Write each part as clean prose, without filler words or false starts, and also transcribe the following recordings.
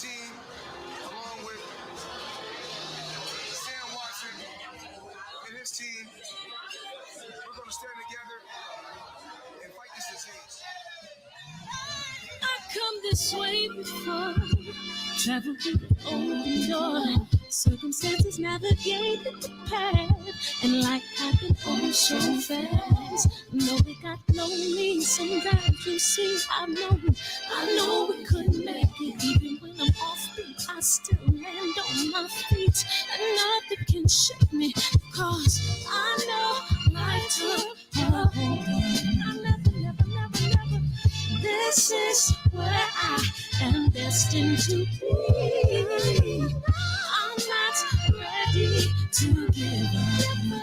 team, along with Sam Watson and his team, we're going to stand together and fight this disease. I've come this way before, traveled through open door, circumstances navigated the path, and life happened all so fast. No, they got lonely. Sometimes you see, I know we couldn't make it. Even when I'm off beat, I still land on my feet, and nothing can shake me, cause I know life took a hold. I never. This is where I am destined to be. I'm not ready to give up.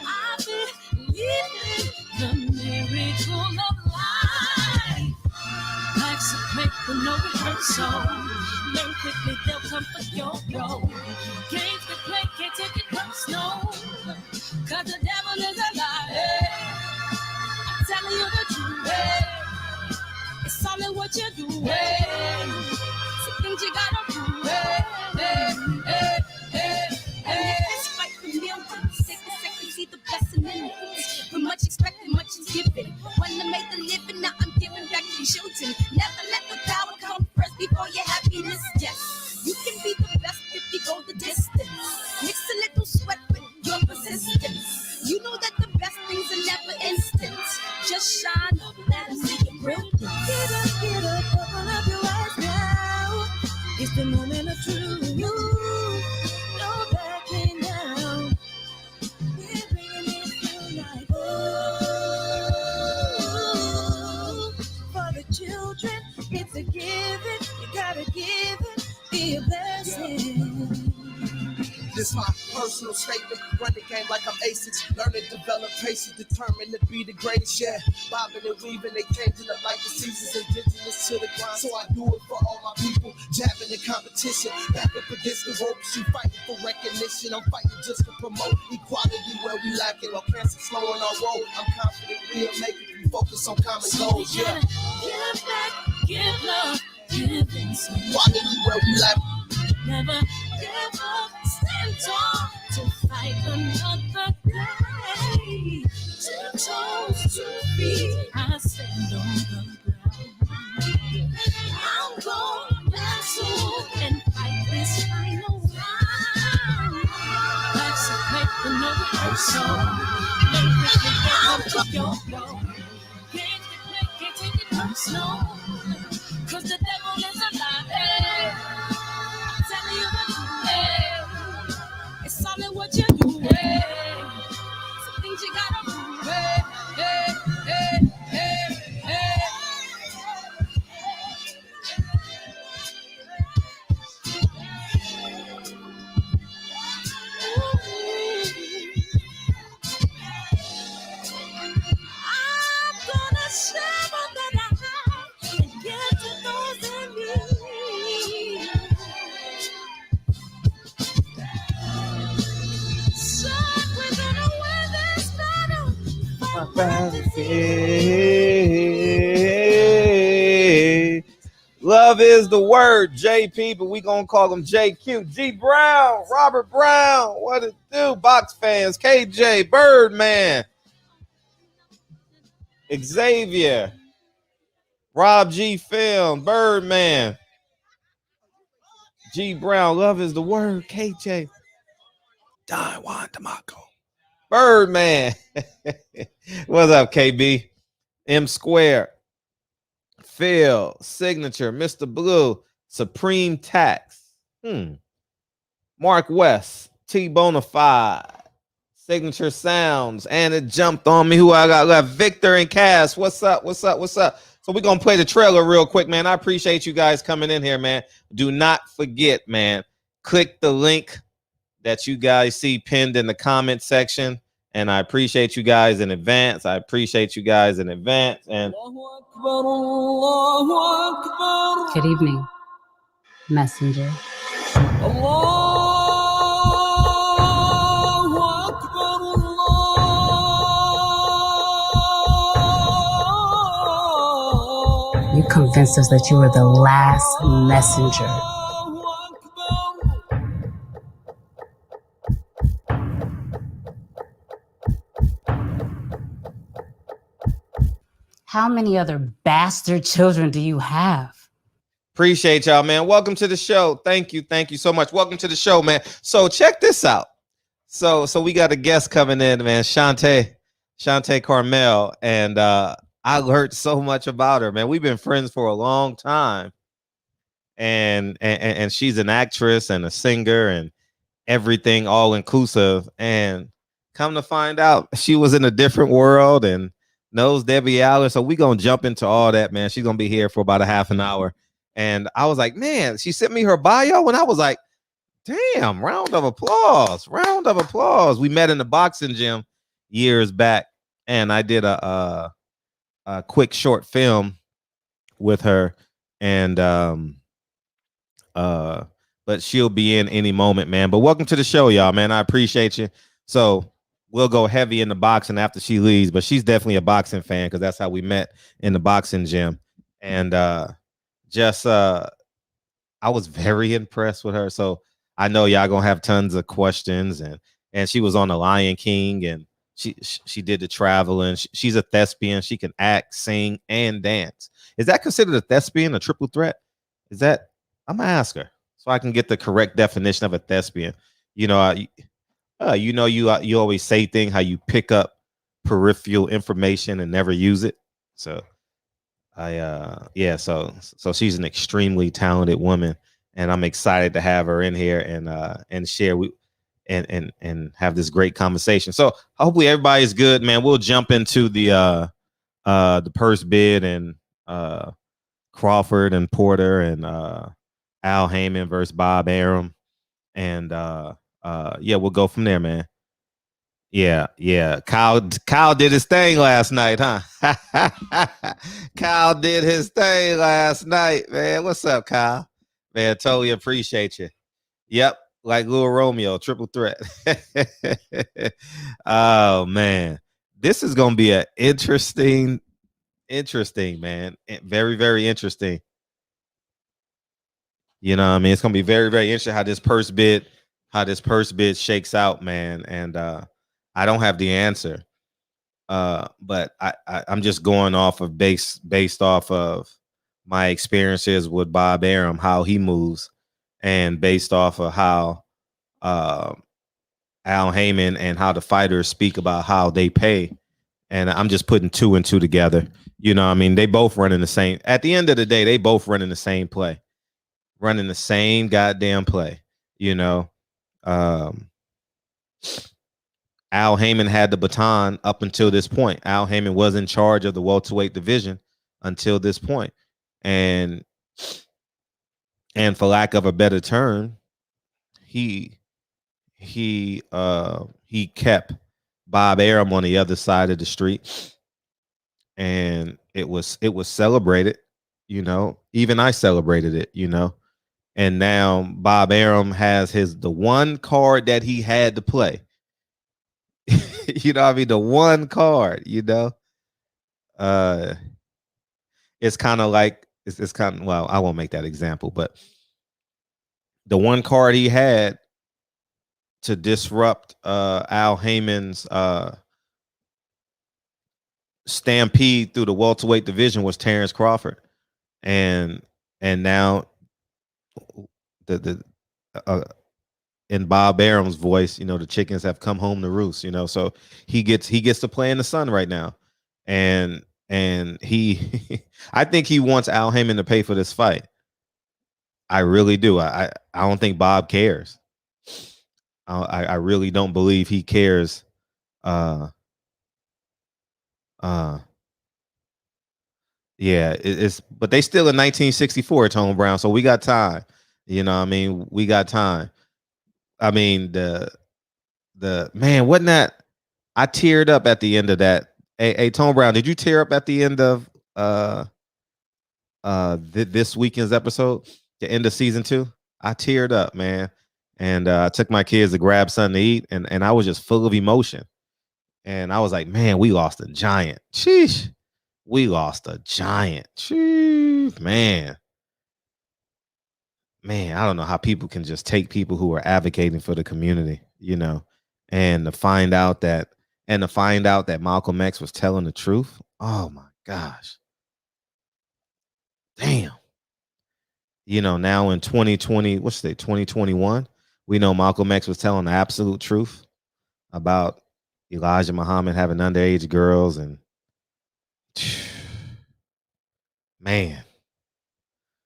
I believe in the miracle of life. Life's a play for no rehearsal. Learn quickly, they'll come for your role. Games to play, can't take it personal, cause the devil is a liar. Telling you the truth, hey. It's all in what you do, hey. Some things you gotta do, hey. It's fight for meal, second, see the blessing in it. From much expected, much is given. When I made the living, now I'm giving back to children. Never let the power come first before your happiness, yes. You can be the best if you go the distance. Mix a little sweat with your persistence. You know that the best things are never instant. Just shine up, let them see your brilliance. Get up, open up your eyes now. It's the moment of truth. No backing down. We're bringing it to life. Oh, for the children, it's a given. You gotta give it, be a blessing. This my personal statement. Run the game like I'm aces. Learn to develop patience, determined to be the greatest. Yeah, bobbing and weaving, they changing up like the seasons. Indigenous to the grind, so I do it for all my people. Jabbing the competition, back up against the ropes. You fighting for recognition. I'm fighting just to promote equality where we lacking. While cancer slowing our road, I'm confident we'll make it. We focus on common goals. Yeah, give back, give love, give inside. Equality where we lacking. Never give up, stand tall to fight another day. 2 toes, 2 feet, I stand on the ground. I'm going back soon and fight this final round. Life's a play for no rehearsal. I'm going to go. Can't take it personal, cause the devil is a liar. Telling you the truth, hey. It's all in what you do, hey. Some things you gotta do, hey. I'm gonna share all that I have and give to those in need. Love is the word, JP, but we gonna call him JQ. G Brown, Robert Brown, what it do? Box fans, KJ, Birdman, Xavier, Rob G Film, Birdman, G Brown, love is the word, KJ, Don Juan D'Amaco, Birdman. What's up, KB? M Square, Phil, Signature, Mr. Blue, Supreme Tax, Mark West, T Bonafide, Signature Sounds, and it jumped on me. Who I got Victor and Cass. What's up? So we're gonna play the trailer real quick, man. I appreciate you guys coming in here, man. Do not forget, man, click the link that you guys see pinned in the comment section. And I appreciate you guys in advance. And Good evening, messenger. You convinced us that you were the last messenger. How many other bastard children do you have? Appreciate y'all, man. Welcome to the show. Thank you so much. Welcome to the show, man. So check this out. So we got a guest coming in, man. Chante Carmel, and I learned so much about her, man. We've been friends for a long time, and she's an actress and a singer and everything, all inclusive. And come to find out, she was in a different world and knows Debbie Allen. So we gonna jump into all that, man. She's gonna be here for about a half an hour. And I was like, man, she sent me her bio, and I was like, damn, round of applause. We met in the boxing gym years back, and I did a quick short film with her, and but she'll be in any moment, man. But welcome to the show, y'all, man. I appreciate you. So we'll go heavy in the boxing after she leaves, but she's definitely a boxing fan because that's how we met in the boxing gym. And I was very impressed with her. So I know y'all gonna have tons of questions, and she was on The Lion King, and she did the traveling. She's a thespian. She can act, sing, and dance. Is that considered a thespian, a triple threat? Is that? I'm gonna ask her so I can get the correct definition of a thespian. You always say things how you pick up peripheral information and never use it. So so she's an extremely talented woman, and I'm excited to have her in here and share and have this great conversation. So hopefully everybody's good, man. We'll jump into the purse bid and Crawford and Porter and Al Heyman versus Bob Arum, and we'll go from there, man. Yeah. Kyle did his thing last night, huh? Kyle did his thing last night, man. What's up, Kyle? Man, totally appreciate you. Yep, like Lil Romeo, triple threat. Oh man, this is gonna be an interesting, man. Very, very interesting. You know what I mean? It's gonna be very, very interesting how this purse bid shakes out, man. And I don't have the answer. But I'm just going off of based off of my experiences with Bob Arum, how he moves, and based off of how Al Heyman and how the fighters speak about how they pay. And I'm just putting two and two together. You know what I mean? They both running the same. At the end of the day, they both running the same play. Running the same goddamn play. You know? Al Heyman had the baton up until this point. Al Heyman was in charge of the welterweight division until this point. And for lack of a better term, he kept Bob Arum on the other side of the street. And it was celebrated, you know. Even I celebrated it, you know. And now Bob Arum has the one card that he had to play. You know what I mean? The one card, you know. It's kind of like it's kind of, well, I won't make that example, but the one card he had to disrupt Al Heyman's stampede through the welterweight division was Terrence Crawford. And now the in Bob Arum's voice, you know, the chickens have come home to roost, you know. So he gets to play in the sun right now. And he I think he wants Al Heyman to pay for this fight. I really do. I don't think Bob cares. I really don't believe he cares. It's but they still in 1964, Tone Brown. So we got time. You know what I mean? We got time. I mean, the man, wasn't that? I teared up at the end of that. Hey, Tone Brown, did you tear up at the end of this weekend's episode, the end of season 2? I teared up, man. And I took my kids to grab something to eat, and I was just full of emotion. And I was like, man, we lost a giant. Sheesh. we lost a giant. Phew, man. Man, I don't know how people can just take people who are advocating for the community, you know, and to find out that Malcolm X was telling the truth. Oh my gosh. Damn. You know, now in 2020, what's the 2021, we know Malcolm X was telling the absolute truth about Elijah Muhammad having underage girls, and man.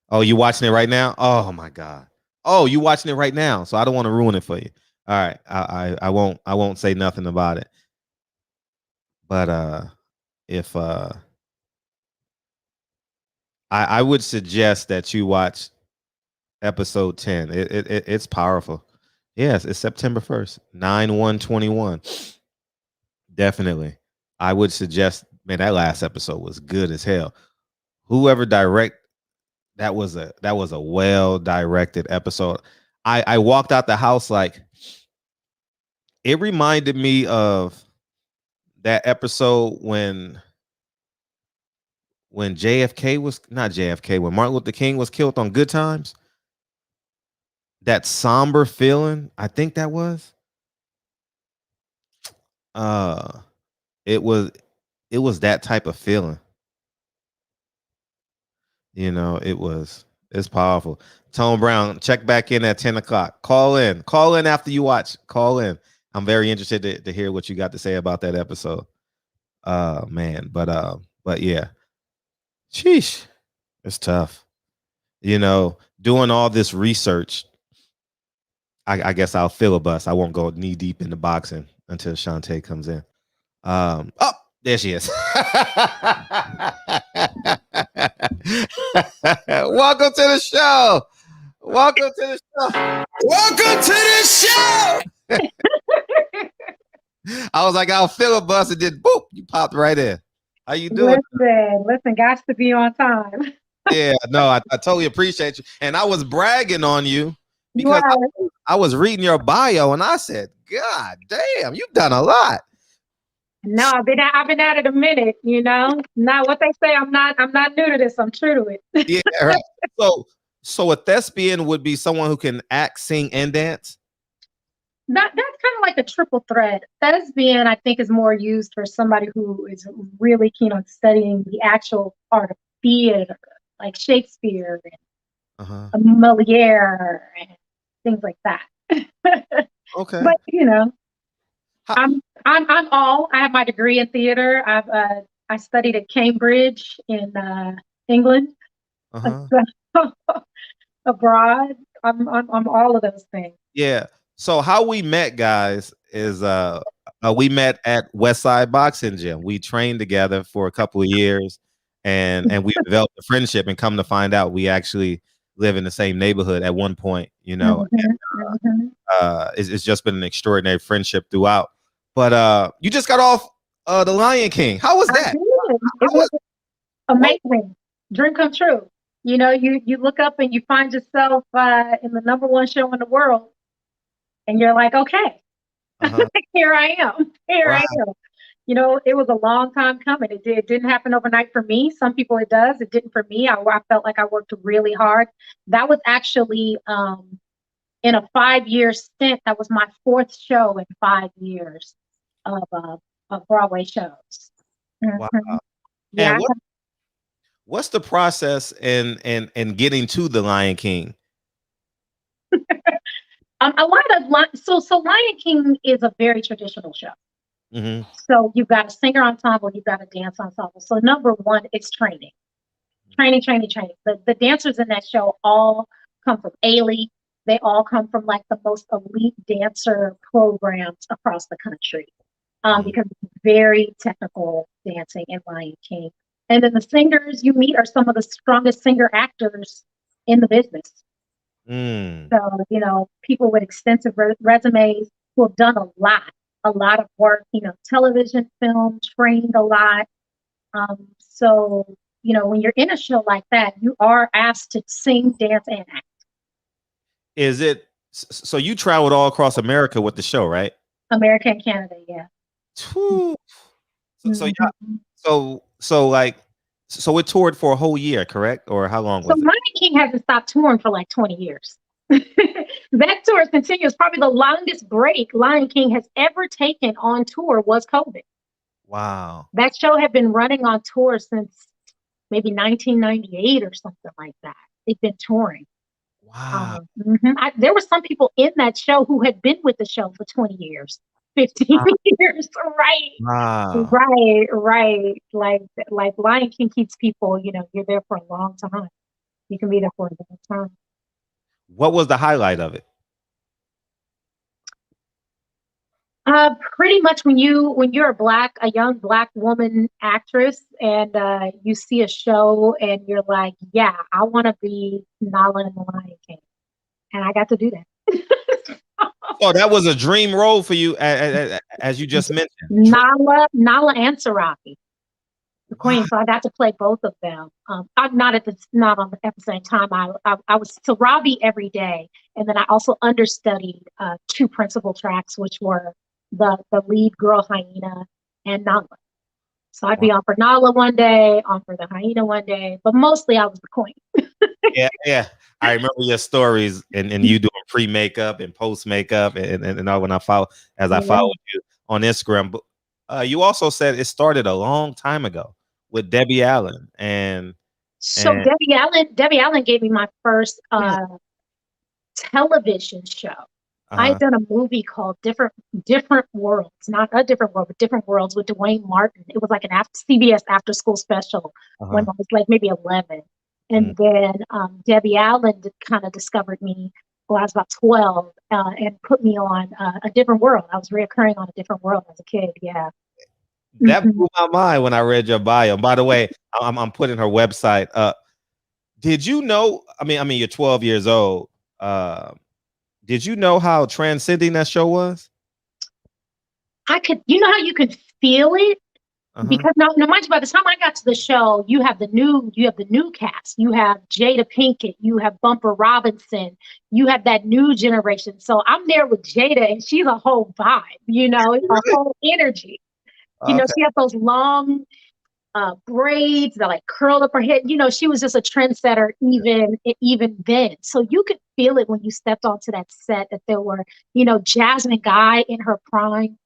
Oh, you watching it right now? Oh my God. Oh, you watching it right now. So I don't want to ruin it for you. All right. I won't say nothing about it. But if I would suggest that you watch episode 10. It's powerful. Yes, it's September 1st, 9/1/21. Definitely. I would suggest, man, that last episode was good as hell. Whoever that was a well directed episode. I walked out the house like, it reminded me of that episode when JFK was not JFK, when Martin Luther King was killed on Good Times. That somber feeling, I think that was. It was that type of feeling. You know, it's powerful. Tone Brown, check back in at 10 o'clock. Call in after you watch. Call in. I'm very interested to hear what you got to say about that episode. Man, but yeah. Sheesh. It's tough. You know, doing all this research, I guess I'll filibust. I won't go knee deep into boxing until Shantae comes in. Oh, there she is. Welcome to the show. Welcome to the show. Welcome to the show. I was like, I'll filibust, and then boop, you popped right in. How you doing? Listen, got to be on time. Yeah, no, I totally appreciate you. And I was bragging on you because I was reading your bio, and I said, God damn, you've done a lot. No, I've been at it a minute, you know. Now what they say, I'm not new to this. I'm true to it. Yeah, right. So a thespian would be someone who can act, sing, and dance. That's kind of like a triple threat. Thespian, I think, is more used for somebody who is really keen on studying the actual art of theater, like Shakespeare and Moliere and things like that. Okay. But you know, I'm all. I have my degree in theater. I studied at Cambridge in England. Abroad. I'm all of those things. Yeah. So how we met, guys, is we met at Westside Boxing Gym. We trained together for a couple of years, and we developed a friendship. And come to find out, we actually live in the same neighborhood at one point. You know, it's just been an extraordinary friendship throughout. But you just got off The Lion King. How was that? It was amazing. Dream come true. You know, you look up and you find yourself in the #1 show in the world, and you're like, okay, here I am. I am. You know, it was a long time coming. It didn't happen overnight for me. Some people it does. It didn't for me. I felt like I worked really hard. That was actually in a 5-year stint. That was my 4th show in 5 years of Broadway shows. Wow. Yeah. And what's the process in getting to The Lion King? A lot of so Lion King is a very traditional show. So you've got a singer ensemble, you've got a dance ensemble. So #1, it's training. The dancers in that show all come from Ailey. They all come from like the most elite dancer programs across the country, because it's very technical dancing in Lion King. And then the singers you meet are some of the strongest singer actors in the business. So, you know, people with extensive resumes who have done a lot of work, you know, television, film, trained a lot. So, you know, when you're in a show like that, you are asked to sing, dance, and act. Is it so? You traveled all across America with the show, right? America and Canada, yeah. So like So it toured for a whole year, correct? Or how long So was it? Lion King hasn't stopped touring for like 20 years. That tour continues. Probably the longest break Lion King has ever taken on tour was COVID. Wow. That show had been running on tour since maybe 1998 or something like that. They've been touring. Wow. There were some people in that show who had been with the show for 20 years, 15 years. Wow. Right. Like Lion King keeps people, you're there for a long time. You can be there for a long time. What was the highlight of it? Pretty much when you're a young Black woman actress, and you see a show and you're like, yeah, I want to be Nala in the Lion King, and I got to do that. Oh, that was a dream role for you, as you just mentioned. Nala and Sarabi, the queen. So I got to play both of them. I'm not at the same time. I was Sarabi every day, and then I also understudied 2 principal tracks, which were the lead girl hyena and Nala. So I'd be on for Nala one day, on for the hyena one day, but mostly I was the queen. Yeah. I remember your stories and you doing pre-makeup and post-makeup and all when I followed you on Instagram. But you also said it started a long time ago with Debbie Allen Debbie Allen gave me my first television show. I had done a movie called Different Worlds, not a different world, but Different Worlds with Dwayne Martin. It was like an CBS after school special when I was like maybe 11. And then Debbie Allen kind of discovered me when I was about 12 and put me on A Different World. I was reoccurring on A Different World as a kid. Yeah. That blew my mind when I read your bio. By the way, I'm putting her website up. Did you know? I mean, you're 12 years old. Did you know how transcending that show was? I could. You know how you could feel it. Because no, mind you, by the time I got to the show, you have the new cast. You have Jada Pinkett, you have Bumper Robinson, you have that new generation. So I'm there with Jada, and she's a whole vibe. It's a whole energy. She had those long braids that like curl up her head. She was just a trendsetter even then. So you could feel it when you stepped onto that set that there were, Jasmine Guy in her prime.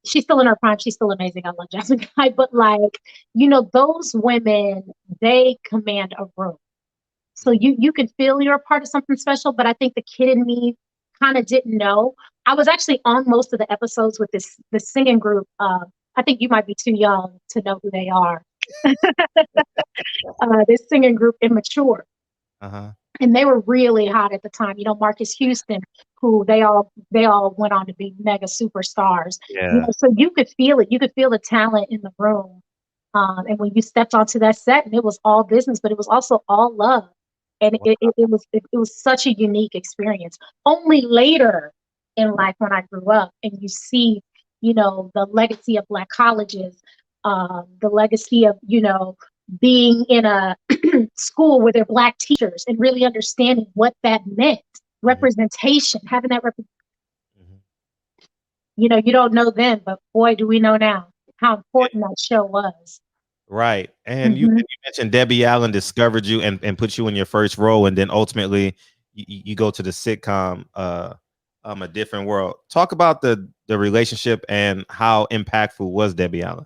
She's still in her prime. She's still amazing. I love Jasmine Guy. But those women, they command a room. So you can feel you're a part of something special. But I think the kid in me kind of didn't know. I was actually on most of the episodes with this singing group. I think you might be too young to know who they are. This singing group, Immature. And they were really hot at the time. Marcus Houston, who they all went on to be mega superstars. Yeah. So you could feel it. You could feel the talent in the room. And when you stepped onto that set, and it was all business, but it was also all love. And it was such a unique experience. Only later in life, when I grew up, and you see, the legacy of Black colleges, the legacy of, being in a school where there are Black teachers and really understanding what that meant, representation, having that you don't know then, but boy, do we know now how important that show was. Right. And you mentioned Debbie Allen discovered you and put you in your first role, and then ultimately you go to the sitcom A Different World. Talk about the relationship and how impactful was Debbie Allen?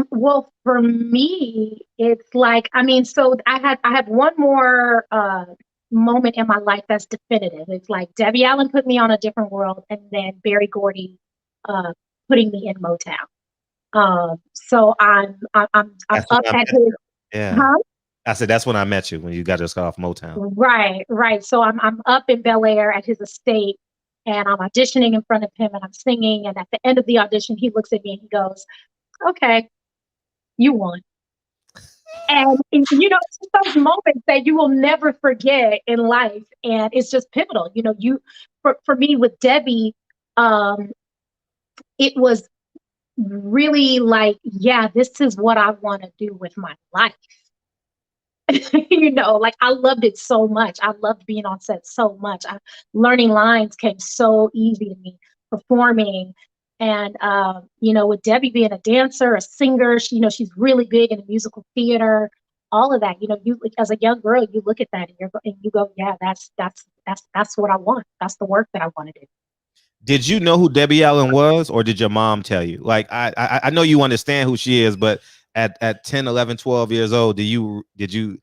Well, for me, it's like, so I have one more moment in my life that's definitive. It's like Debbie Allen put me on A Different World, and then Barry Gordy putting me in Motown. So I'm up at his. Yeah. I said that's when I met you, when you got just got off Motown. Right. So I'm up in Bel Air at his estate, and I'm auditioning in front of him, and I'm singing. And at the end of the audition, he looks at me and he goes, "Okay, you won." And it's just those moments that you will never forget in life, and it's just pivotal. For me with Debbie, it was really like, yeah, this is what I want to do with my life. Like I loved it so much. I loved being on set so much. Learning lines came so easy to me, performing. And you know, with Debbie being a dancer, a singer, she, you know, she's really big in the musical theater, all of that. You know, you as a young girl, you look at that and you go, yeah, that's what I want. That's the work that I want to do. Did you know who Debbie Allen was, or did your mom tell you? Like, I know you understand who she is, but at 10, 11, 12 years old, did you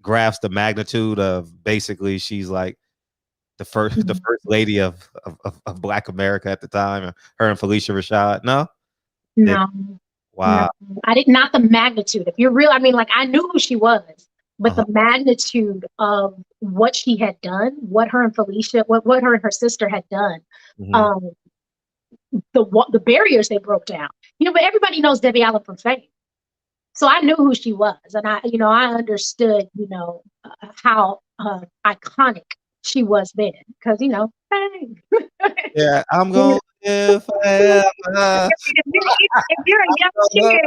grasp the magnitude of basically she's like the first lady of Black America at the time, her and Felicia Rashad? No? No, Wow. no, I did not the magnitude. If you're real, I mean, like I knew who she was, but the magnitude of what she had done, what her and Felicia, what her and her sister had done, the barriers they broke down. You know, but everybody knows Debbie Allen from fame. So I knew who she was, and I understood, how iconic she was then, because fame. Yeah, I'm going if I ever. If you're a young kid,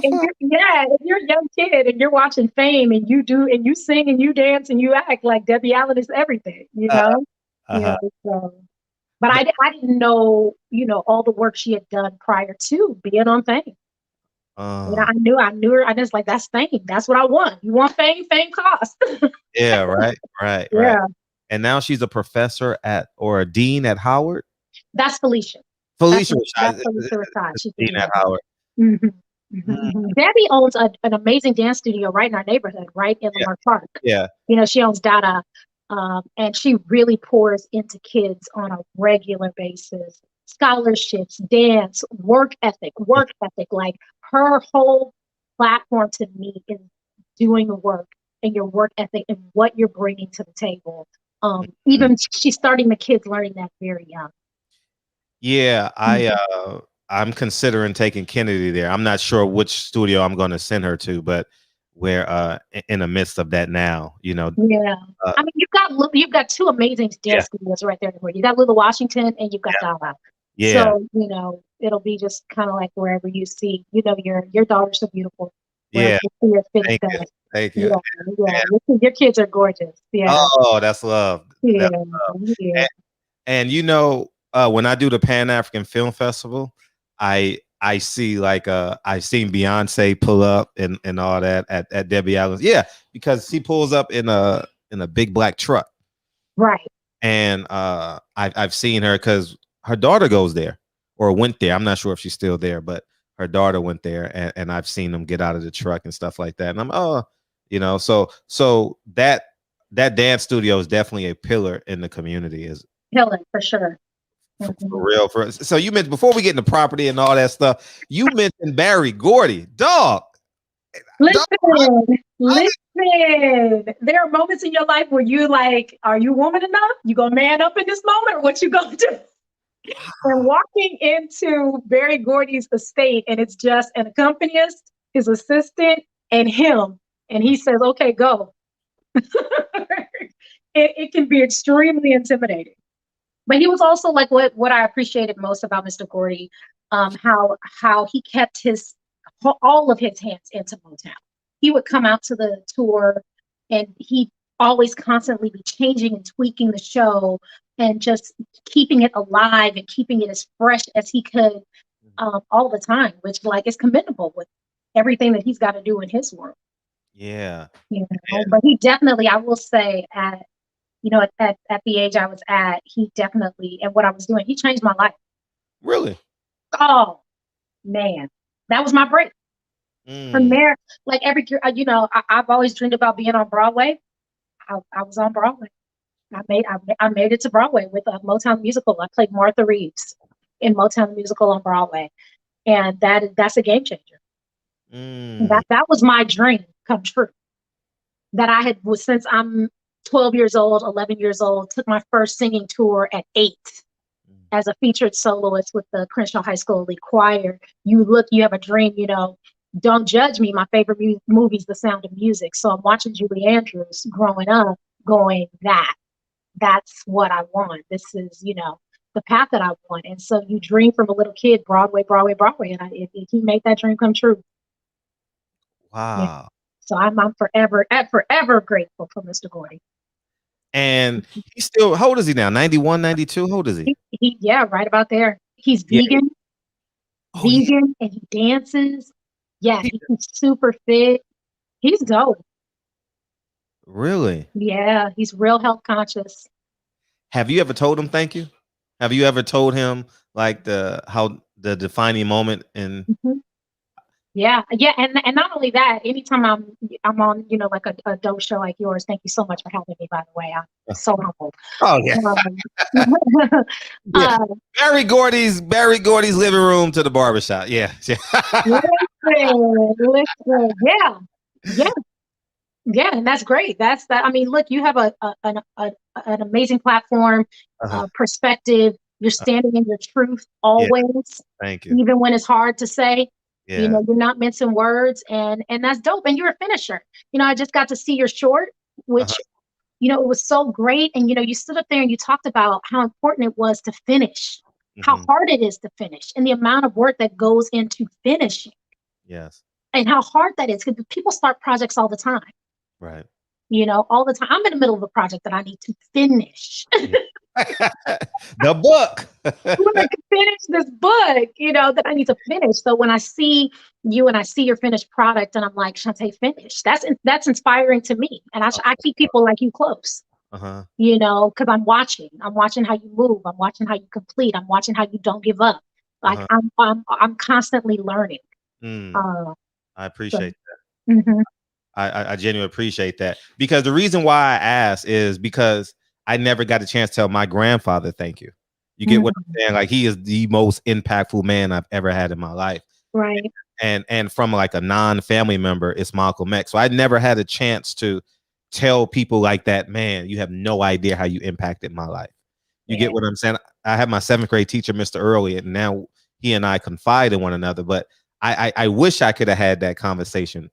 if you're a young kid and you're watching Fame and you sing and you dance and you act like Debbie Allen is everything, so. But I didn't know, all the work she had done prior to being on Fame. I knew her. I just like, that's Fame. That's what I want. You want Fame? Fame costs. Yeah, right. Yeah. And now she's a professor or a dean at Howard. That's Felicia. Felicia that's Felicia Rashad. She's dean at Howard. Debbie owns an amazing dance studio right in our neighborhood, right in Lamar Park. Yeah. She owns Dada, and she really pours into kids on a regular basis. Scholarships, dance, work ethic. Like her whole platform to me is doing the work and your work ethic and what you're bringing to the table. Even she's starting the kids learning that very young. Yeah, I'm considering taking Kennedy there. I'm not sure which studio I'm going to send her to, but we're in the midst of that now. Yeah. I mean, you've got two amazing dance studios right there. You got Little Washington and you've got Dada. Yeah. So it'll be just kind of like wherever you see. Your daughters are beautiful. Yeah. Thank you. Yeah. Your kids are gorgeous. Yeah. Oh, that's love. Yeah. That's love. And when I do the Pan African Film Festival, I see I've seen Beyonce pull up and all that at Debbie Allen's. Yeah, because she pulls up in a big black truck. Right. And I've seen her because her daughter goes there or went there. I'm not sure if she's still there, but her daughter went there, and I've seen them get out of the truck and stuff like that. And I'm so that dance studio is definitely a pillar in the community. Is pillar for sure. For real. So you mentioned, before we get into property and all that stuff, you mentioned Barry Gordy, dog. Listen. There are moments in your life where you like, are you woman enough? You gonna man up in this moment, or what you gonna do? And walking into Barry Gordy's estate, and it's just an accompanist, his assistant, and him, and he says, "Okay, go." It can be extremely intimidating. But he was also like what I appreciated most about Mr. Gordy, how he kept all of his hands into Motown. He would come out to the tour, and he'd always constantly be changing and tweaking the show and just keeping it alive and keeping it as fresh as he could all the time, which is commendable with everything that he's got to do in his world. Yeah. But he definitely, I will say, at the age I was at, he definitely, and what I was doing, he changed my life. Really? Oh, man. That was my break. From there, like every year, I've always dreamed about being on Broadway. I was on Broadway. I made it to Broadway with a Motown musical. I played Martha Reeves in Motown musical on Broadway. And that's a game changer. That was my dream come true. That I had, since I'm 12 years old, 11 years old, took my first singing tour at 8 as a featured soloist with the Crenshaw High School Elite Choir. You have a dream, don't judge me. My favorite movie is The Sound of Music. So I'm watching Julie Andrews growing up going, that's what I want. This is, the path that I want. And so you dream from a little kid, Broadway. And he made that dream come true. Wow. Yeah. So I'm forever grateful for Mr. Gordy. And he's still, how old is he now? 91, 92? How old is he? Yeah, right about there. He's Yeah. vegan, Oh, yeah. and he dances. Yeah, He- he's super fit. He's dope. Really? Yeah, he's real health conscious. Have you ever told him thank you? Have you ever told him like the defining moment in Mhm. Yeah, and not only that, anytime I'm on, like a dope show like yours. Thank you so much for having me, by the way. I'm so humble. Oh yeah. Um, Yeah. uh, Barry Gordy's living room to the barbershop. Yeah. listen, yeah, and that's great. That's that. I mean, look, you have an amazing platform, Uh-huh. perspective. You're standing in your truth Yeah. always, Thank you. even when it's hard to say. Yeah. You're not mincing words, and that's dope. And you're a finisher. I just got to see your short, which Uh-huh. it was so great. And you stood up there and you talked about how important it was to finish, how Mhm. hard it is to finish, and the amount of work that goes into finishing, Yes. and how hard that is. Because people start projects all the time. Right. All the time. I'm in the middle of a project that I need to finish. The book. I want to finish this book, that I need to finish. So when I see you and I see your finished product, and I'm like, Shantae, finish. That's inspiring to me. And I keep people like you close, Uh-huh. because I'm watching. I'm watching how you move. I'm watching how you complete. I'm watching how you don't give up. Like Uh-huh. I'm constantly learning. I So, appreciate that. mhm. I genuinely appreciate that, because the reason why I asked is because I never got a chance to tell my grandfather thank you. You get what I'm saying? Like, he is the most impactful man I've ever had in my life. Right. And from like a non-family member, it's Malcolm X. So I never had a chance to tell people like that, man, you have no idea how you impacted my life. You get what I'm saying? I had my 7th grade teacher, Mr. Early, and now he and I confide in one another. But I wish I could have had that conversation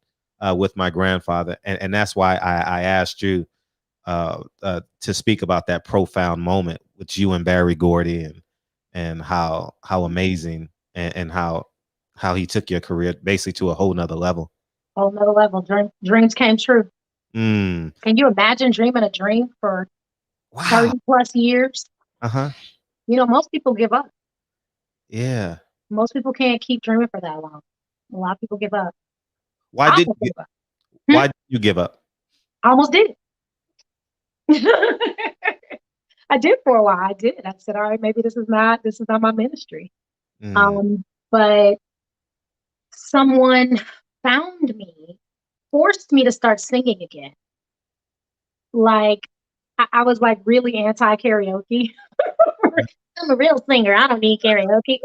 with my grandfather. And that's why I asked you to speak about that profound moment with you and Barry Gordy, and how amazing, and how he took your career basically to a whole nother level. Whole nother level. Dreams came true. Mm. Can you imagine dreaming a dream for Wow. 30 plus years? Uh-huh. Most people give up. Yeah. Most people can't keep dreaming for that long. A lot of people give up. Why did you give up? I almost did. I did for a while. I did. I said, all right, maybe this is not my ministry. But someone found me, forced me to start singing again. Like, I was like really anti karaoke. I'm a real singer. I don't need karaoke.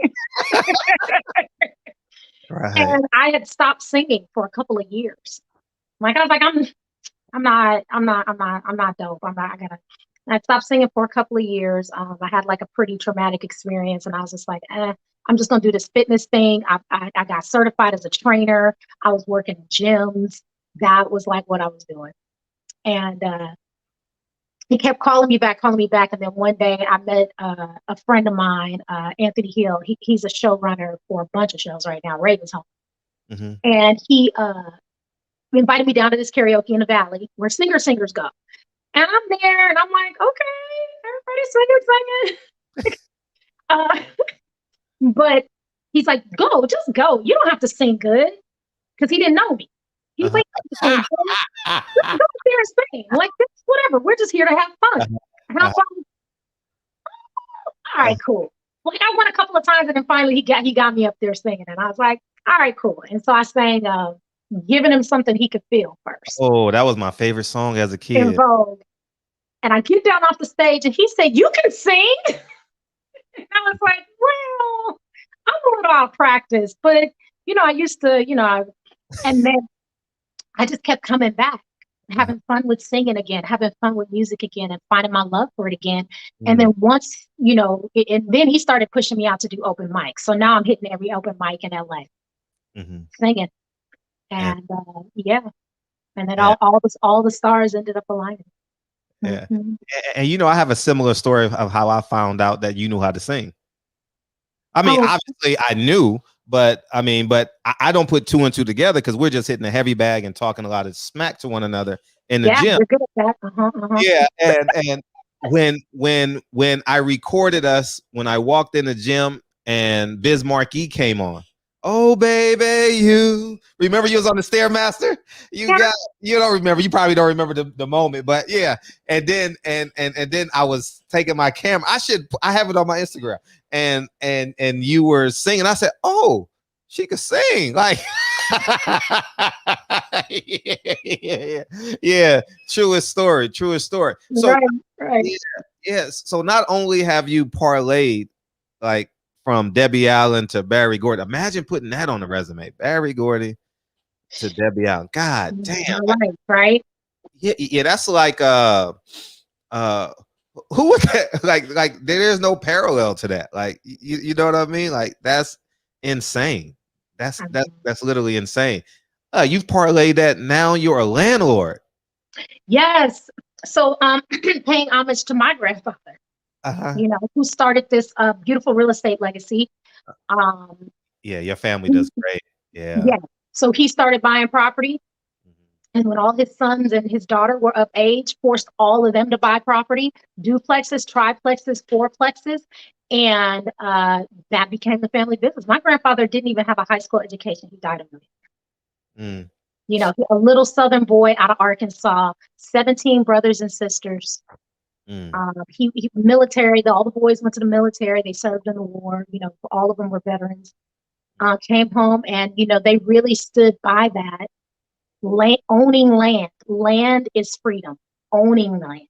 Right. And I had stopped singing for a couple of years. Like, I was like, I'm not dope. I stopped singing for a couple of years. I had like a pretty traumatic experience, and I was just like, I'm just gonna do this fitness thing. I got certified as a trainer. I was working in gyms. That was like what I was doing. And he kept calling me back. And then one day I met a friend of mine, Anthony Hill. He's a showrunner for a bunch of shows right now, Raven's Home. Mm-hmm. And he invited me down to this karaoke in the valley where singers go. And I'm there and I'm like, okay, everybody's singing. But he's like, just go. You don't have to sing good. Because he didn't know me. He's like, just go there and sing. Like, whatever. We're just here to have fun. All right, cool. Like, I went a couple of times, and then finally he got me up there singing. And I was like, all right, cool. And so I sang Giving Him Something He Could Feel first. Oh, that was my favorite song as a kid. In Vogue. And I get down off the stage, and he said, you can sing. And I was like, well, I'm a little out of practice. But, I used to, and then I just kept coming back, having fun with singing again, having fun with music again, and finding my love for it again. And then once, and then he started pushing me out to do open mics. So now I'm hitting every open mic in LA, singing. And and then all the stars ended up aligning. Yeah. And I have a similar story of how I found out that you knew how to sing. I mean, obviously I knew, but I don't put 2 and 2 together, because we're just hitting a heavy bag and talking a lot of smack to one another in the gym. You're good at that. Yeah. And when I recorded us, when I walked in the gym, and Biz Markie came on. Oh baby, you remember you was on the Stairmaster? You don't remember. You probably don't remember the moment, but yeah. And then and then I was taking my camera. I have it on my Instagram. And you were singing. I said, "Oh, she could sing." Like yeah. Truest story. So right. yes. So not only have you parlayed like from Debbie Allen to Barry Gordy. Imagine putting that on the resume. Barry Gordy to Debbie Allen. God damn. Right. Yeah, that's like who was that? Like there's no parallel to that. Like you know what I mean? Like that's insane. That's literally insane. You've parlayed that. Now you're a landlord. Yes. So paying homage to my grandfather. You know, who started this beautiful real estate legacy. Yeah, your family does great. Yeah. So he started buying property, and when all his sons and his daughter were of age, forced all of them to buy property, duplexes, triplexes, fourplexes, and that became the family business. My grandfather didn't even have a high school education. He died of it. You know, a little Southern boy out of Arkansas, 17 brothers and sisters. He military. All the boys went to the military. They served in the war. You know, all of them were veterans. Came home, and you know, they really stood by that. Owning land. Land is freedom. Owning land.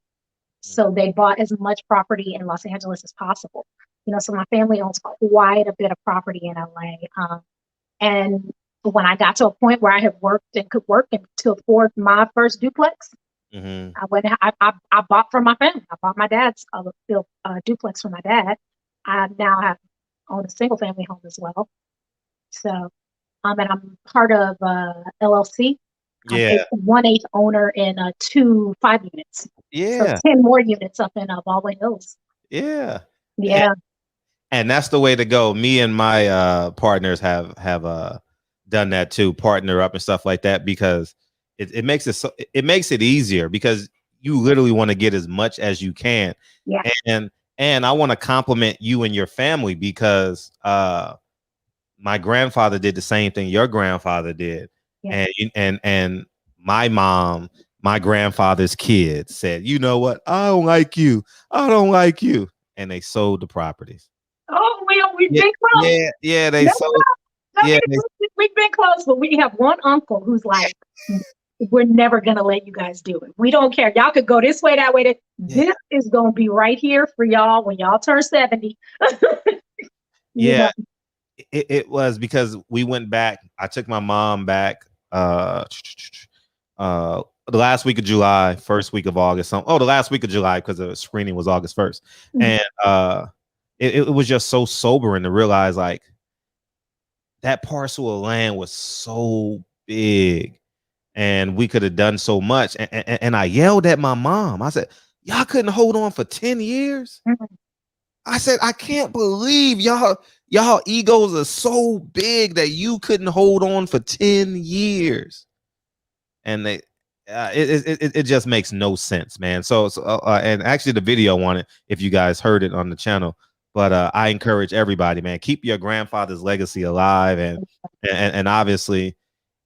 So they bought as much property in Los Angeles as possible. You know, so my family owns quite a bit of property in LA. And when I got to a point where I had worked and could work and to afford my first duplex, I bought from my family. I bought my dad's duplex for my dad. I now own a single family home as well. So, and I'm part of LLC. I'm 1/8 owner in 2 5 units. So 10 more units up in Baldwin Hills. Yeah. And that's the way to go. Me and my partners have done that too, partner up and stuff like that, because it makes it easier, because you literally want to get as much as you can. Yeah. And I want to compliment you and your family, because my grandfather did the same thing your grandfather did. Yeah. And my mom, my grandfather's kids said, you know what? I don't like you. And they sold the properties. Oh, we've been close. Yeah, they sold. We've been close, but we have one uncle who's like, we're never going to let you guys do it. We don't care. Y'all could go this way, that way. This is going to be right here for y'all when y'all turn 70. Yeah. It was because we went back. I took my mom back the last week of July, first week of August. The last week of July, because the screening was August 1st. And it was just so sobering to realize, like, that parcel of land was so big and we could have done so much. And I yelled at my mom. I said, y'all couldn't hold on for 10 years? I said, I can't believe y'all egos are so big that you couldn't hold on for 10 years. And it just makes no sense, man. So and actually the video on it, if you guys heard it on the channel, but I encourage everybody, man, keep your grandfather's legacy alive. And obviously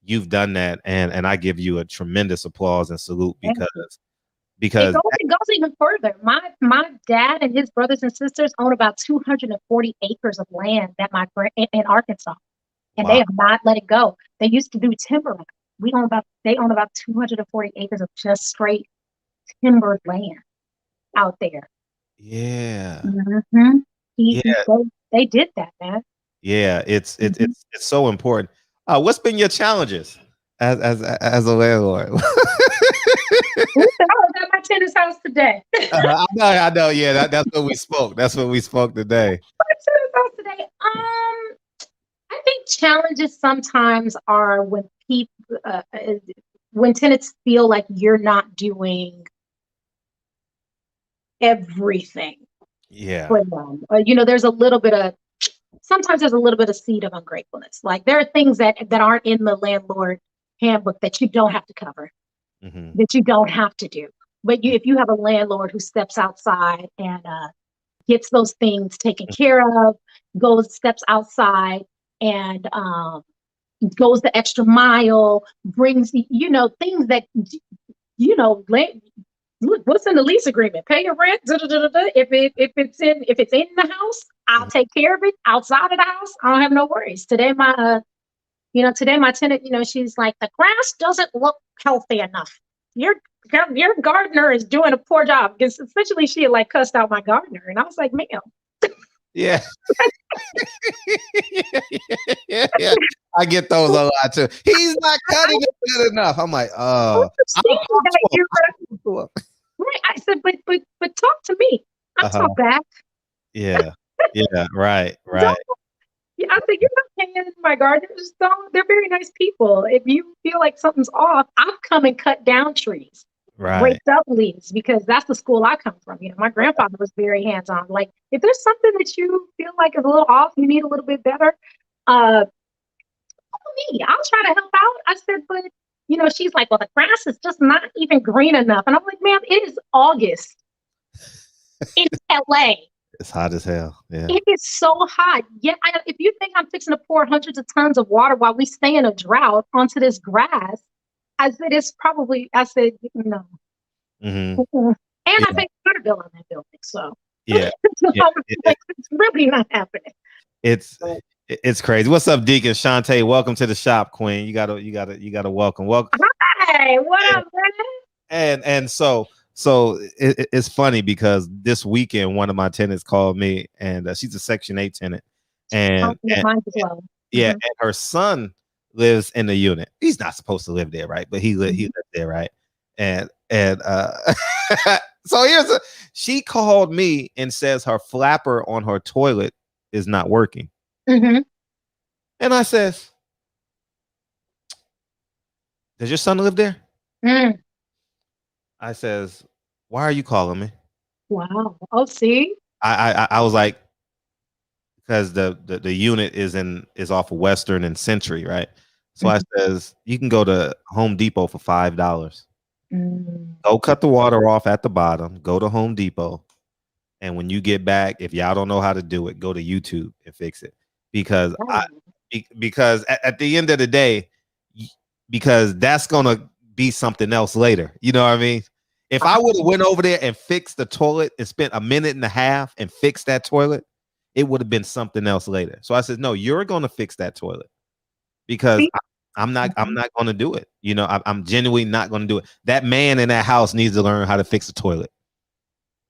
you've done that. And I give you a tremendous applause and salute, because it goes even further. My dad and his brothers and sisters own about 240 acres of land in Arkansas, and they have not let it go. They used to do timber. They own about 240 acres of just straight timbered land out there. Yeah. They did that, man. Yeah, it's so important. What's been your challenges as a landlord? I was at my tenant's house today. I know. Yeah, that's what we spoke. That's what we spoke today. My tenant's house today. I think challenges sometimes are when when tenants feel like you're not doing everything. Yeah. For them. You know, sometimes there's a little bit of seed of ungratefulness. Like there are things that aren't in the landlord handbook that you don't have to cover. That you don't have to do. But if you have a landlord who steps outside and gets those things taken care of, steps outside and goes the extra mile, brings, things that, look, what's in the lease agreement? Pay your rent. If it's in the house, I'll take care of it. Outside of the house, I don't have no worries. Today my tenant, she's like, the grass doesn't look healthy enough. Your gardener is doing a poor job. Because essentially she had like cussed out my gardener, and I was like, ma'am. Yeah. Yeah. I get those a lot too. He's not cutting it good enough. I'm like, oh. Right. I said, but talk to me. I'll talk back. Yeah. Yeah. Right. Yeah, I said, you're not paying my gardeners. They're very nice people. If you feel like something's off, I'll come and cut down trees. Right. Break up leaves, because that's the school I come from. My grandfather was very hands-on. Like, if there's something that you feel like is a little off, you need a little bit better, call me. I'll try to help out. I said, but she's like, well, the grass is just not even green enough. And I'm like, ma'am, it is August in LA. It's hot as hell. Yeah. It is so hot. Yeah. If you think I'm fixing to pour hundreds of tons of water while we stay in a drought onto this grass, I said, no. Mm-hmm. And I paid a water bill on that building. So yeah, it's really not happening. It's crazy. What's up, Deacon Chante? Welcome to the shop, Queen. You gotta welcome. Hi, what up, man? And so it's funny because this weekend one of my tenants called me, and she's a Section 8 tenant, and mine as well. Yeah, and her son lives in the unit. He's not supposed to live there, right? But he lived there, right? And so she called me and says her flapper on her toilet is not working. Mm-hmm. And I says, does your son live there? Mm. I says, why are you calling me? Wow. Oh, see? I was like, because the unit is off of Western and Century, right? So I says, you can go to Home Depot for $5. Go cut the water off at the bottom, go to Home Depot, and when you get back, if y'all don't know how to do it, go to YouTube and fix it. Because because at the end of the day, because that's gonna be something else later. You know what I mean? If I would have went over there and fixed the toilet and spent a minute and a half and fixed that toilet, it would have been something else later. So I said, no, you're gonna fix that toilet, because I'm not going to do it. I'm genuinely not going to do it. That man in that house needs to learn how to fix a toilet.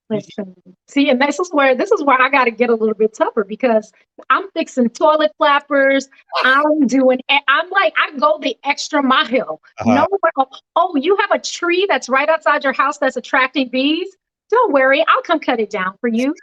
Listen, see, and this is where I got to get a little bit tougher, because I'm fixing toilet flappers. I'm like, I go the extra mile. Oh, you have a tree that's right outside your house that's attracting bees? Don't worry, I'll come cut it down for you.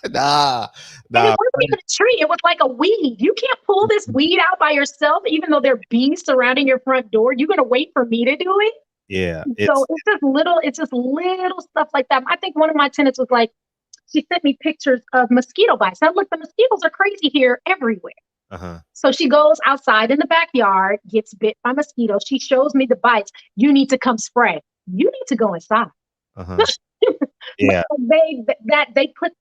Nah. And it wasn't even a tree. It was like a weed. You can't pull this weed out by yourself, even though there are bees surrounding your front door. You're going to wait for me to do it? Yeah. So it's just little stuff like that. I think one of my tenants was like, she sent me pictures of mosquito bites. Now, look, the mosquitoes are crazy here everywhere. So she goes outside in the backyard, gets bit by mosquitoes. She shows me the bites. You need to come spray. You need to go inside. Yeah. They put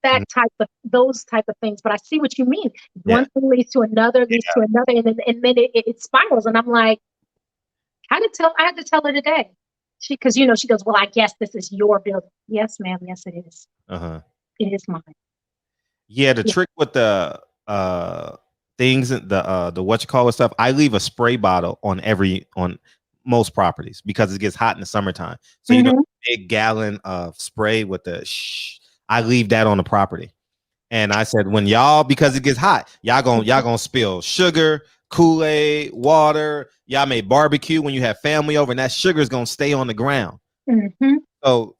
those type of things, but I see what you mean. One thing leads to another, and then it spirals. And I'm like, I had to tell her today. She goes, well, I guess this is your building. Yes, ma'am. Yes, it is. It is mine. Yeah. The trick with the things, the what you call it stuff, I leave a spray bottle on most properties because it gets hot in the summertime. So a big gallon of spray with I leave that on the property. And I said, when because it gets hot, y'all gonna spill sugar, Kool-Aid, water. Y'all may barbecue when you have family over, and that sugar is gonna stay on the ground. So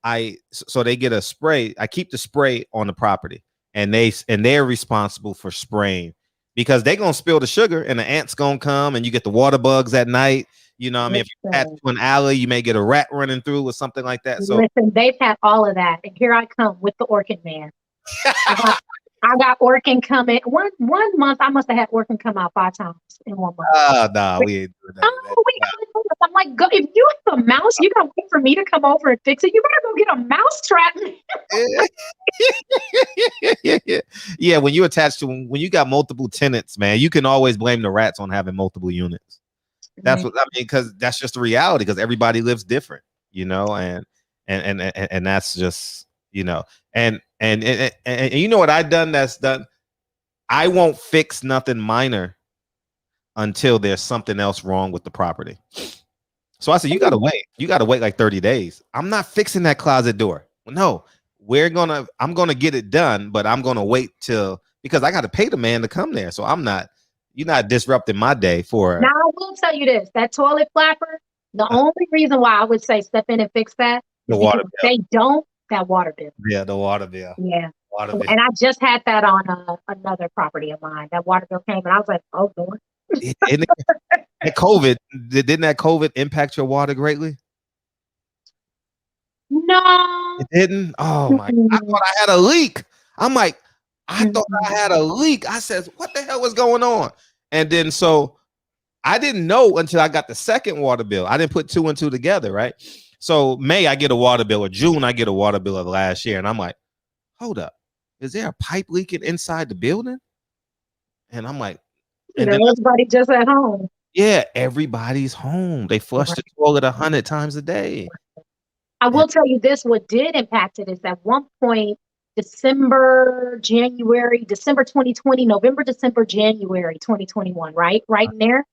they get a spray. I keep the spray on the property, and they're responsible for spraying, because they're gonna spill the sugar, and the ants gonna come, and you get the water bugs at night. You know what I mean? If you pass through an alley, you may get a rat running through or something like that. So listen, they've had all of that, and here I come with the Orchid Man. I got Orkin coming. One month, I must have had Orkin come out 5 times in 1 month. Oh, no, we ain't doing that. I'm like, go, if you have a mouse, you're gonna wait for me to come over and fix it. You better go get a mouse trap. Yeah, when you attach to when you got multiple tenants, man, you can always blame the rats on having multiple units. That's what I mean, because that's just the reality. Because everybody lives different, you know, and that's just, you know, and you know what I done? That's done. I won't fix nothing minor until there's something else wrong with the property. So I said, you gotta wait. You gotta wait like 30 days. I'm not fixing that closet door. No, I'm gonna get it done, but I'm gonna wait till, because I gotta pay the man to come there. So you're not disrupting my day for. Now I will tell you this: that toilet flapper. The only reason why I would say step in and fix that The is water because if they don't, that water bill. Yeah, the water bill. Yeah. Water bill. And I just had that on another property of mine. That water bill came, and I was like, "Oh, Lord." That COVID, didn't that COVID impact your water greatly? No. It didn't? Oh my, I thought I had a leak. I'm like, I thought I had a leak. I said, what the hell was going on? And then so I didn't know until I got the second water bill. I didn't put 2 and 2 together, right? So May I get a water bill, or June I get a water bill of last year, and I'm like, hold up, is there a pipe leaking inside the building? And I'm like, and then everybody just at home. Yeah, everybody's home. They flush the toilet 100 times a day. I will tell you this: what did impact it is at one point, December 2020, November, December, January 2021, right in there,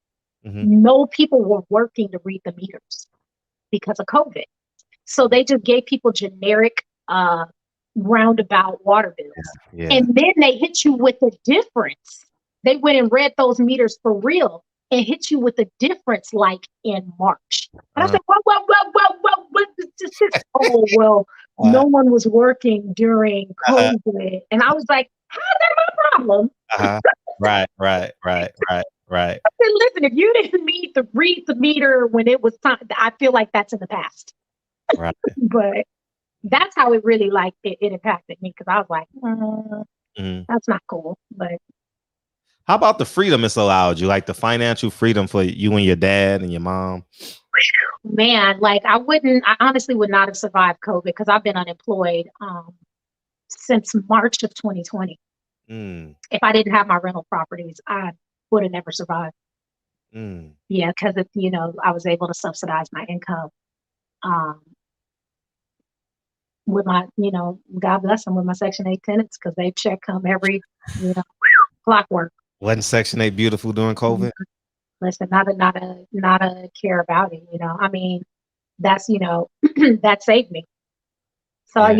no people were working to read the meters because of COVID. So they just gave people generic roundabout water bills. Yeah. And then they hit you with the difference. They went and read those meters for real and hit you with the difference like in March. And I said, well, oh, well, no one was working during COVID. And I was like, how's that my problem? Right. I said, listen, if you didn't need to read the meter when it was time, I feel like that's in the past. Right. But that's how it really it impacted me, because I was like, that's not cool. But how about the freedom it's allowed you, like the financial freedom for you and your dad and your mom? Man, I honestly would not have survived COVID, because I've been unemployed since March of 2020. If I didn't have my rental properties, I would have never survived. Yeah, because I was able to subsidize my income with my, God bless them, with my Section 8 tenants, because they check come every, clockwork. Wasn't Section 8 beautiful during COVID? Listen, not a care about it. I mean, that's that saved me. So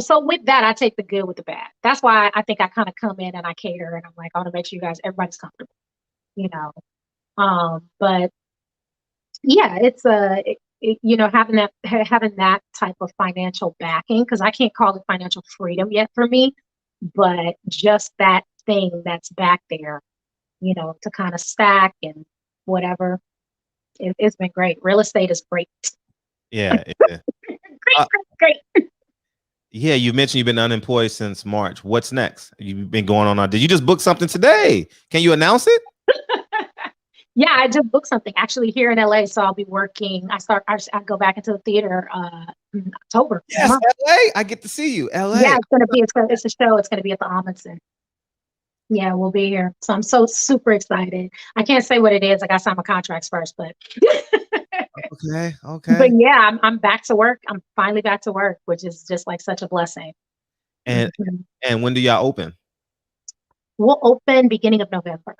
so with that, I take the good with the bad. That's why I think I kind of come in and I cater, and I'm like, I want to make sure everybody's comfortable. But yeah, it's having that type of financial backing, because I can't call it financial freedom yet for me, but just that thing that's back there, to kind of stack and whatever. It's been great. Real estate is great. Yeah. Great. Yeah, you mentioned you've been unemployed since March. What's next? You've been going on. Did you just book something today? Can you announce it? Yeah, I just booked something actually here in LA. So I'll be working. I go back into the theater in October. Yes, LA. I get to see you. LA. Yeah, it's a show. It's gonna be at the Amundsen. Yeah, we'll be here. So I'm so super excited. I can't say what it is. I got to sign my contracts first, but okay. But yeah, I'm back to work. I'm finally back to work, which is just such a blessing. And when do y'all open? We'll open beginning of November.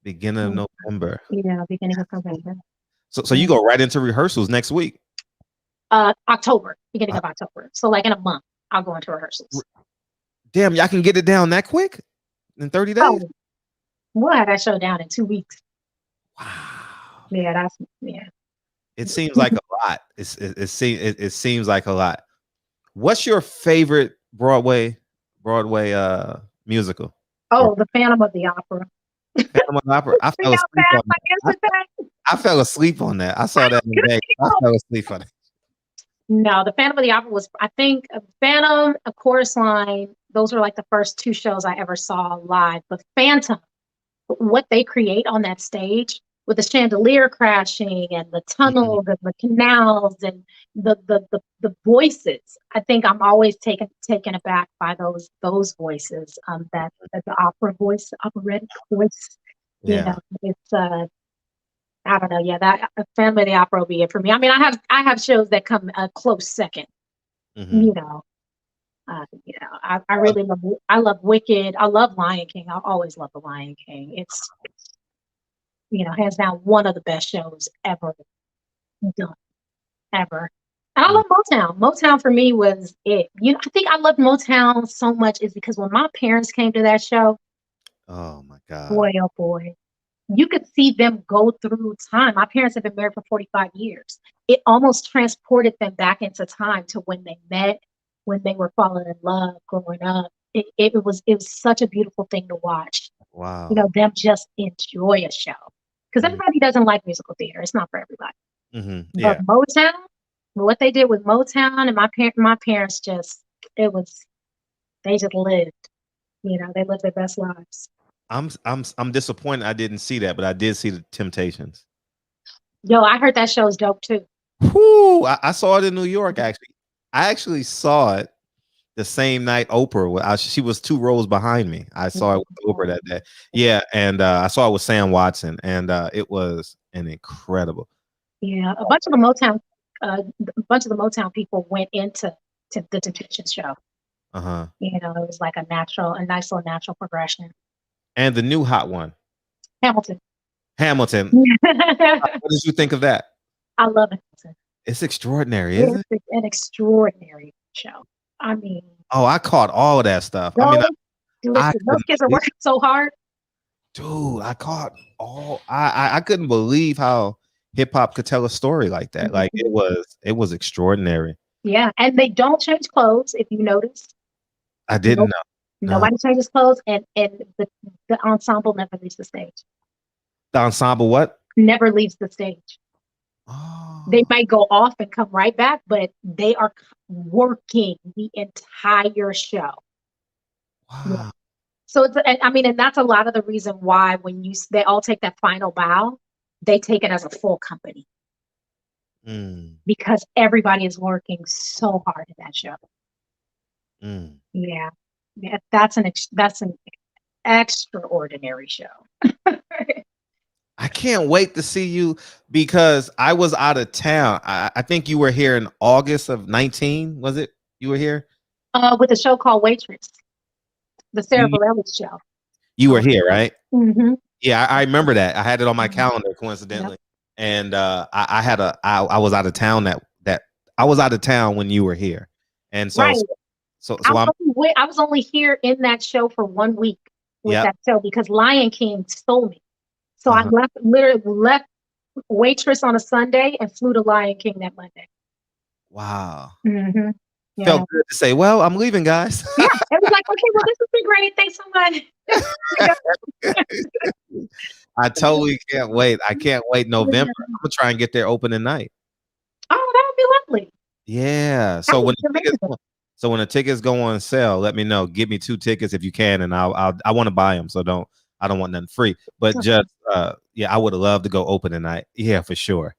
Beginning of November. Yeah, beginning of November. So you go right into rehearsals next week? October, beginning of October. So in a month, I'll go into rehearsals. Damn, y'all can get it down that quick? In 30 days? Oh, we'll have that show down in 2 weeks. Wow. Yeah, It seems like a lot. It seems like a lot. What's your favorite Broadway musical? Oh, The Phantom of the Opera. Phantom of the Opera. I fell asleep on that. I fell asleep on that. I saw that in Vegas. I fell asleep on it. No, The Phantom of the Opera was, I think, Phantom, A Chorus Line. Those were the first 2 shows I ever saw live. But Phantom, what they create on that stage, with the chandelier crashing and the tunnels and the canals and the voices. I think I'm always taken aback by those voices. That the operatic voice. You know, it's I don't know. Yeah, that Phantom of the Opera will be it for me. I mean, I have shows that come a close second. You know, I really love Wicked. I love Lion King. I always love the Lion King. It's hands down one of the best shows ever done, ever. And I love Motown. Motown for me was it. I think I loved Motown so much is because when my parents came to that show, oh my God, boy, oh boy, you could see them go through time. My parents have been married for 45 years. It almost transported them back into time to when they met, when they were falling in love, growing up. It was such a beautiful thing to watch. wow. Them just enjoy a show. Because everybody doesn't like musical theater. It's not for everybody. Yeah. But Motown, what they did with Motown and my parents they just lived. They lived their best lives. I'm disappointed I didn't see that, but I did see the Temptations. Yo, I heard that show is dope too. Whoo! I saw it in New York actually. I actually saw it the same night Oprah. She was 2 rows behind me. I saw it with Oprah that day. Yeah, and I saw it with Sam Watson, and it was an incredible. Yeah, a bunch of the Motown people went into the Temptations show. It was like a nice little natural progression. And the new hot one, Hamilton. What did you think of that? I love Hamilton. It's extraordinary, isn't it? It's an extraordinary show. I mean, I caught all of that stuff. Those kids are working so hard. Dude, I caught all. I couldn't believe how hip hop could tell a story like that. Like it was extraordinary. Yeah, and they don't change clothes. If you notice, I didn't know. Nobody changes clothes, and the ensemble never leaves the stage. The ensemble what? Never leaves the stage. Oh. They might go off and come right back, but they are working the entire show. Wow. Yeah. So and that's a lot of the reason why when they all take that final bow, they take it as a full company. Because everybody is working so hard in that show. Yeah, that's an extraordinary show. I can't wait to see you because I was out of town. I think you were here in August of 19. Was it? You were here with a show called Waitress, the Sarah Bareilles show. You were here, right? Mm-hmm. Yeah, I remember that. I had it on my calendar coincidentally. Yep. And I was out of town I was out of town when you were here. And so right. I was only here in that show for 1 week with that show because Lion King stole me. So I left Waitress on a Sunday and flew to Lion King that Monday. Wow. Mm-hmm. Yeah. Felt good to say, well, I'm leaving, guys. Yeah, it was like, okay, well, this has been great. Thanks so much. I totally can't wait. I can't wait November. I'm gonna try and get there opening night. Oh, that would be lovely. Yeah. So when the tickets go on sale, let me know. Give me 2 tickets if you can, and I want to buy them. So I don't want nothing free. But just I would have loved to go opening night. Yeah, for sure.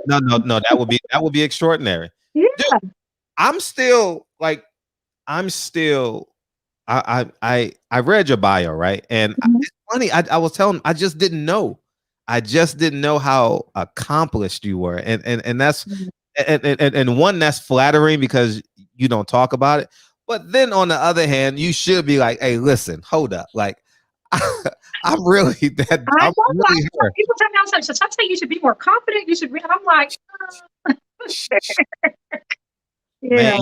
No, that would be extraordinary. Yeah. Dude, I read your bio, right? And it's funny. I was telling I just didn't know how accomplished you were, and that's and one that's flattering because you don't talk about it. But then on the other hand, you should be like, hey, listen, hold up, like. I'm really that. I'm really her. People tell me I'm such. I tell you should be more confident. You should read. I'm like, yeah. Man.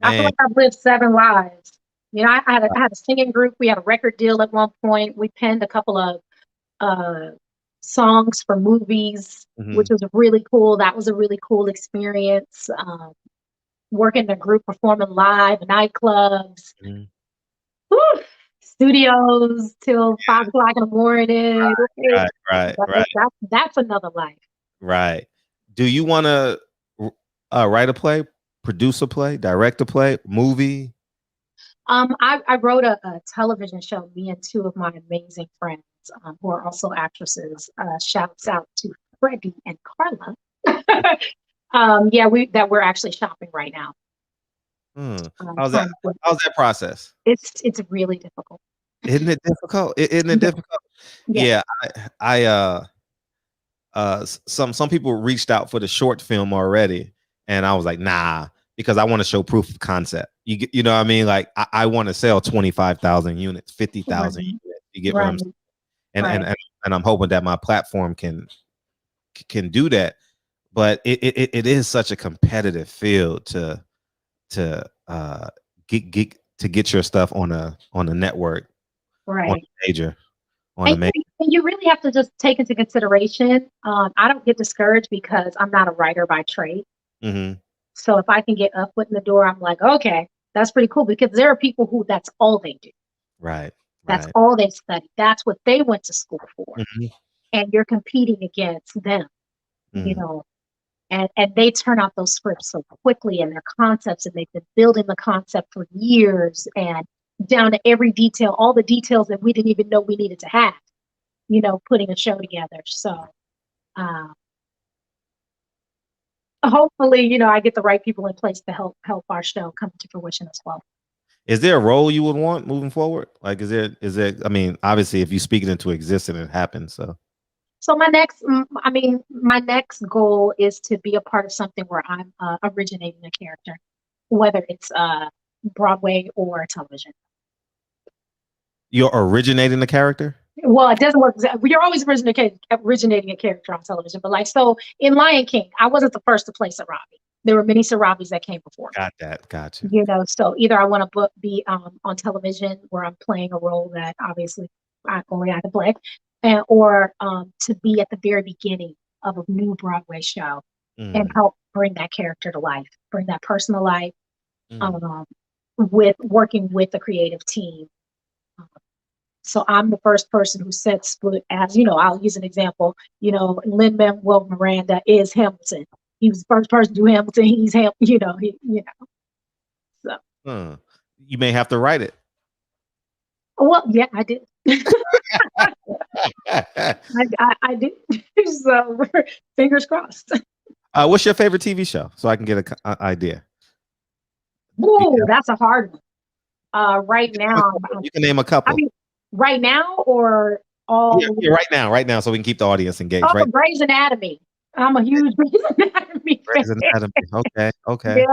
I feel like I've lived 7 lives. I had a singing group. We had a record deal at one point. We penned a couple of songs for movies, which was really cool. That was a really cool experience. Working in a group, performing live, nightclubs. Whew. Studios till 5 o'clock in the morning. Right. That's another life. Right. Do you want to write a play, produce a play, direct a play, movie? I wrote a television show. Me and 2 of my amazing friends. who are also actresses. Shouts out to Freddie and Carla. Yeah, we're actually shopping right now. How's that process? It's really difficult. Isn't it difficult? Isn't it difficult? Yeah, some people reached out for the short film already, and I was like, nah, because I want to show proof of concept. You know what I mean? Like I want to sell 25,000 units, 50,000 units. You get what I'm saying? And I'm hoping that my platform can do that. But it is such a competitive field to get your stuff on a network, right? On a major. And you really have to just take into consideration. I don't get discouraged because I'm not a writer by trade. So if I can get a foot in the door, I'm like, okay, that's pretty cool, because there are people who that's all they do. Right. That's all they study. That's what they went to school for. And you're competing against them, you know, and they turn out those scripts so quickly, and their concepts, and they've been building the concept for years, and down to every detail, all the details that we didn't even know we needed to have, you know, putting a show together. So hopefully, you know, I get the right people in place to help our show come to fruition as well. Is there a role you would want moving forward? Like, is there, I mean, obviously if you speak it into existence, it happens. So my next goal is to be a part of something where I'm originating a character, whether it's Broadway or television. You're originating the character? Well, it doesn't work. You're always originating a character on television, but like, so in Lion King, I wasn't the first to play Sarabi. There were many Sarabis that came before. Got you. You know, so either I want to be on television where I'm playing a role that obviously only I can play, or to be at the very beginning of a new Broadway show and help bring that character to life, bring that person to life, with working with the creative team. So I'm the first person who said Split as, you know, I'll use an example, you know, Lin-Manuel Miranda is Hamilton. He was the first person to do Hamilton. He's you know. So. You may have to write it. Well, yeah, I did. I did. So fingers crossed. What's your favorite TV show? So I can get an idea. Ooh, that's a hard one. Right now. You can name a couple. I mean, right now or all? Yeah, right now, so we can keep the audience engaged. Oh, right? Grey's Anatomy. I'm a huge Grey's Anatomy fan. Grey's Anatomy. Okay.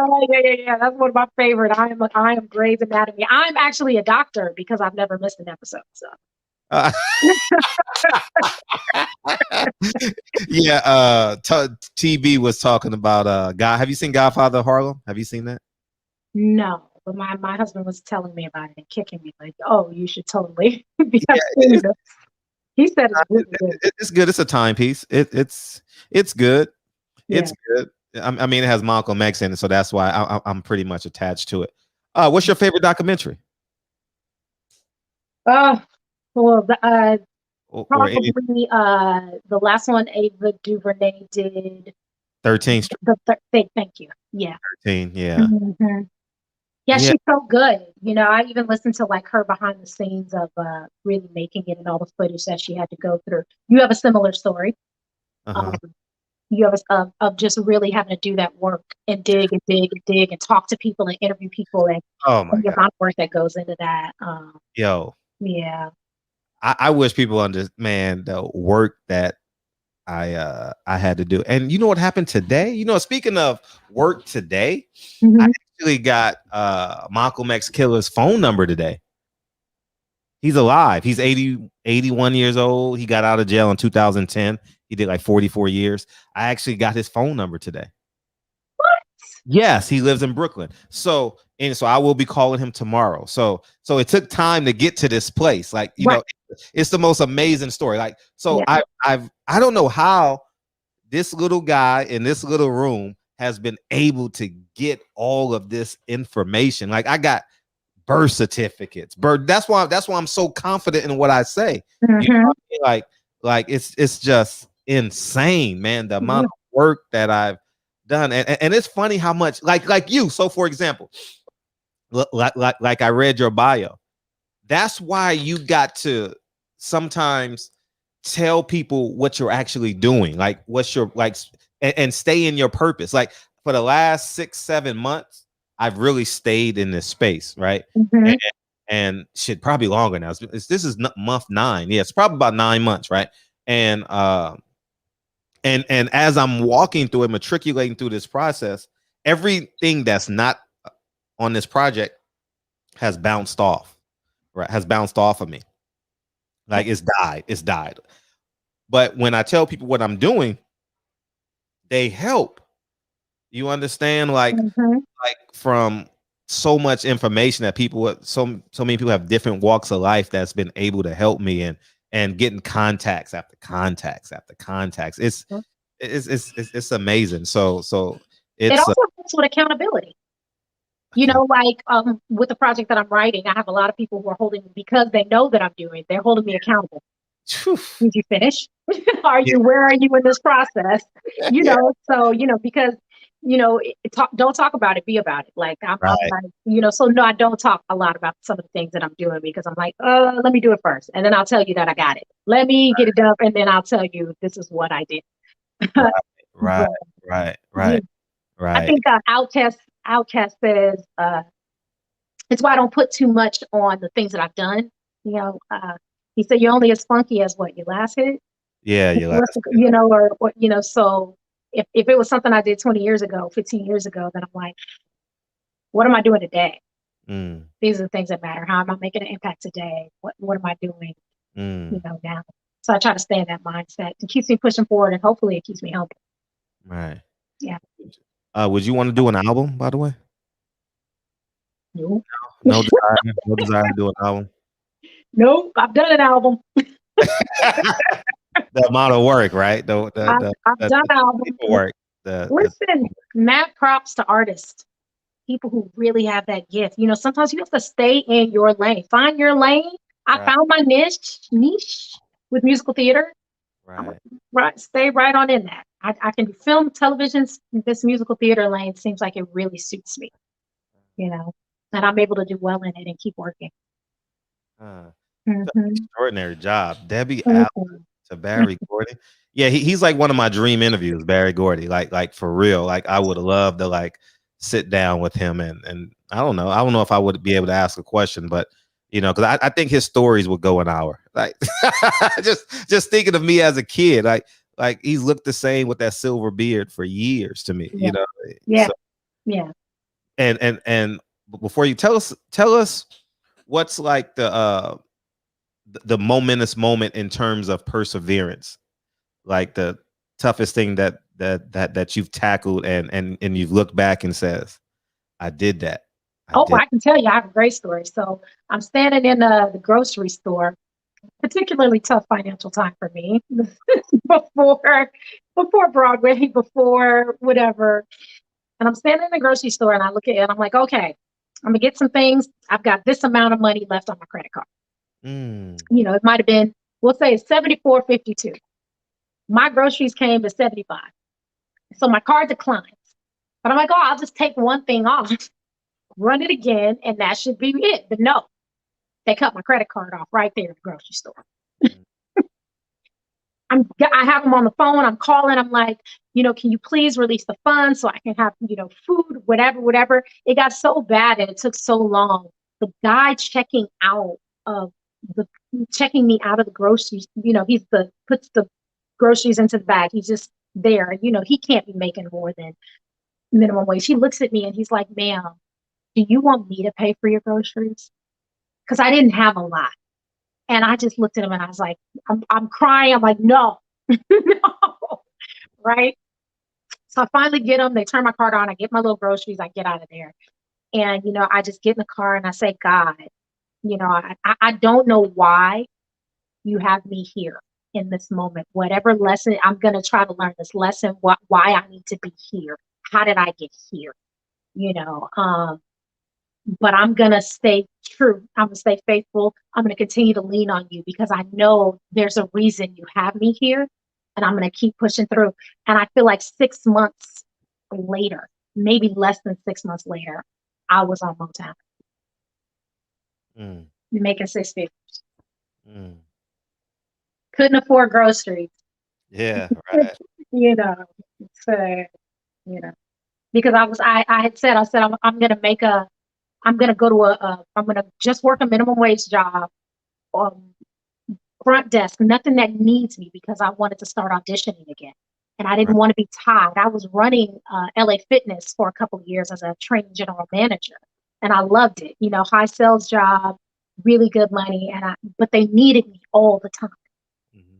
Yeah. That's one of my favorite. I am Grey's Anatomy. I'm actually a doctor because I've never missed an episode. So. Yeah. TB was talking about God. Have you seen Godfather Harlem? Have you seen that? No, but my husband was telling me about it and kicking me like, "Oh, you should totally." He said it's good. It's a timepiece. It's good. Yeah. It's good. I mean, it has Malcolm X in it, so that's why I'm pretty much attached to it. What's your favorite documentary? Well, probably the last one Ava DuVernay did. 13. Thank you. Yeah. 13. Yeah. Mm-hmm. Yeah, she's so good. You know, I even listened to like her behind the scenes of really making it and all the footage that she had to go through. You have a similar story. You have of just really having to do that work and dig and talk to people and interview people and the amount of work that goes into that. Yeah. I wish people understand the work that I had to do. And you know what happened today? You know, speaking of work today, I actually got Malcolm X Killer's phone number today. He's alive. He's 81 years old. He got out of jail in 2010. He did like 44 years. I actually got his phone number today. What? Yes, he lives in Brooklyn. So I will be calling him tomorrow. So it took time to get to this place. Like, you know, it's the most amazing story. Like, so I don't know how this little guy in this little room has been able to get all of this information. Like, I got birth certificates. That's why I'm so confident in what I say. You know what I mean? Like it's just insane, man. The amount of work that I've done, and it's funny how much like you. So, for example, like I read your bio. That's why you got to sometimes tell people what you're actually doing, like what's your like, and stay in your purpose. Like for the last 6-7 months, I've really stayed in this space, right? Mhm. And shit, probably longer now. This is month 9. Yeah, it's probably about 9 months, right? And as I'm walking through it, matriculating through this process, everything that's not on this project has bounced off, right? Has bounced off of me. Like it's died. But when I tell people what I'm doing, they help. You understand? Like Mhm. from so much information that people, so many people have different walks of life that's been able to help me, and getting contacts after contacts after contacts. It's amazing. So It it's also helps with accountability. You know, like with the project that I'm writing, I have a lot of people who are holding me because they know that I'm doing it. They're holding me accountable. Did you finish? Yeah. Where are you in this process? You Yeah. know, so because don't talk about it, be about it. Like I'm Right. like, so no, I don't talk a lot about some of the things that I'm doing because I'm like, let me do it first, and then I'll tell you that I got it. Let me get it done, and then I'll tell you this is what I did. Right. But, Right. I think Outcast says it's why I don't put too much on the things that I've done. He said you're only as funky as what you last hit. Yeah, Or so if it was something I did 20 years ago, 15 years ago, then I'm like, what am I doing today? These are the things that matter. How am I making an impact today? What am I doing, now? So I try to stay in that mindset. It keeps me pushing forward, and hopefully it keeps me humble. Right. Yeah. Would you want to do an album, by the way? Nope. No desire to do an album. Nope. I've done an album. The amount of work, right? I've done albums. Work. Listen, mad props to artists, people who really have that gift. Sometimes you have to stay in your lane. Find your lane. I found my niche with musical theater. Right. Stay right on in that. I can do film, television. This musical theater lane seems like it really suits me, and I'm able to do well in it and keep working. Extraordinary job. Debbie Allen to Barry Gordy. Yeah, he's like one of my dream interviews, Barry Gordy. Like for real. Like I would love to like sit down with him and I don't know if I would be able to ask a question, but because I think his stories would go an hour. Like just thinking of me as a kid, like he's looked the same with that silver beard for years to me. Yeah. So, yeah. And before you tell us what's like the momentous moment in terms of perseverance, like the toughest thing that you've tackled and you've looked back and says, I did that. I can tell you, I have a great story. So I'm standing in the grocery store, particularly tough financial time for me before Broadway, before whatever. And I'm standing in the grocery store and I look at it and I'm like, okay, I'm gonna get some things. I've got this amount of money left on my credit card. It might have been, we'll say it's $74.52. My groceries came to 75. So my card declines. But I'm like, oh, I'll just take one thing off, run it again, and that should be it. But no, they cut my credit card off right there at the grocery store. I have them on the phone. I'm calling. I'm like, can you please release the funds so I can have, food, whatever. It got so bad and it took so long. The guy checking me out of the groceries, puts the groceries into the bag. He's just there. He can't be making more than minimum wage. He looks at me and he's like, ma'am, do you want me to pay for your groceries? Because I didn't have a lot. And I just looked at him and I was like, I'm crying. I'm like, no, no, right? So I finally get them. They turn my card on. I get my little groceries. I get out of there. And, I just get in the car and I say, God, I don't know why you have me here in this moment. Whatever lesson, I'm going to try to learn this lesson, why I need to be here. How did I get here? But I'm going to stay true. I'm going to stay faithful. I'm going to continue to lean on you because I know there's a reason you have me here and I'm going to keep pushing through. And I feel like 6 months later, maybe less than 6 months later, I was on Motown. Making 6 figures. couldn't afford groceries. Yeah, right. You know, so, you know, because I had said, I'm going to I'm going to go to I'm going to just work a minimum wage job, front desk, nothing that needs me, because I wanted to start auditioning again. And I didn't want to be tied. I was running LA Fitness for a couple of years as a training general manager. And I loved it, you know, high sales job, really good money. But they needed me all the time.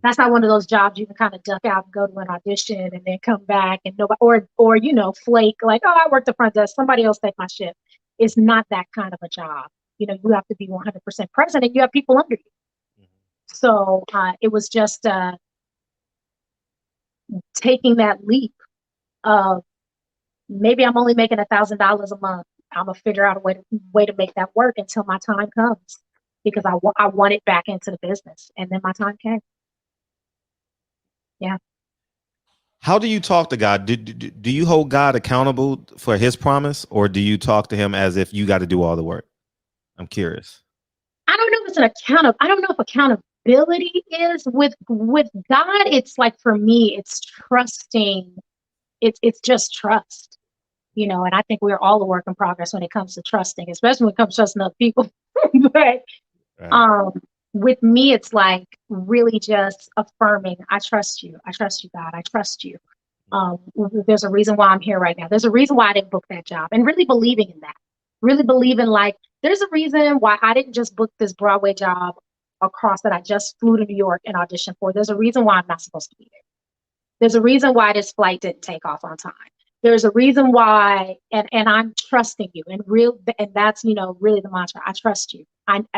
That's not one of those jobs you can kind of duck out and go to an audition and then come back and nobody, or you know, flake like, oh, I worked the front desk, somebody else take my shift. It's not that kind of a job. You know, you have to be 100% present and you have people under you. So it was just taking that leap of maybe I'm only making $1,000 a month. I'm gonna figure out a way to make that work until my time comes, because I want it back into the business, and then my time came. Yeah. How do you talk to God? Do you hold God accountable for his promise, or do you talk to him as if you got to do all the work? I'm curious. I don't know if it's I don't know if accountability is with God. It's like, for me, it's trusting. It's just trust, you know, and I think we're all a work in progress when it comes to trusting, especially when it comes to trusting other people. But with me, it's like really just affirming, I trust you, God, I trust you. There's a reason why I'm here right now. There's a reason why I didn't book that job, and really believing in that. Really believing, like, there's a reason why I didn't just book this Broadway job across that I just flew to New York and auditioned for. There's a reason why I'm not supposed to be there. There's a reason why this flight didn't take off on time. There's a reason why, and I'm trusting you, and that's, you know, really the mantra. I trust you.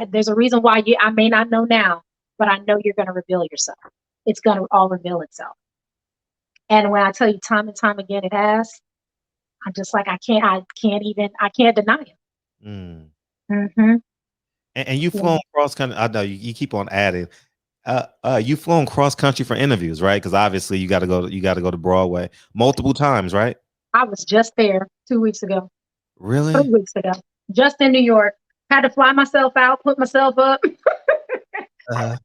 There's a reason why I may not know now, but I know you're going to reveal yourself. It's going to all reveal itself. And when I tell you time and time again, it has, I'm just like, I can't deny it. And you've flown cross country. I know you keep on adding. You've flown cross country for interviews, right? Because obviously you got to go to Broadway multiple times, right? I was just there 2 weeks ago. Really? 3 weeks ago, just in New York. Had to fly myself out, put myself up. Wait a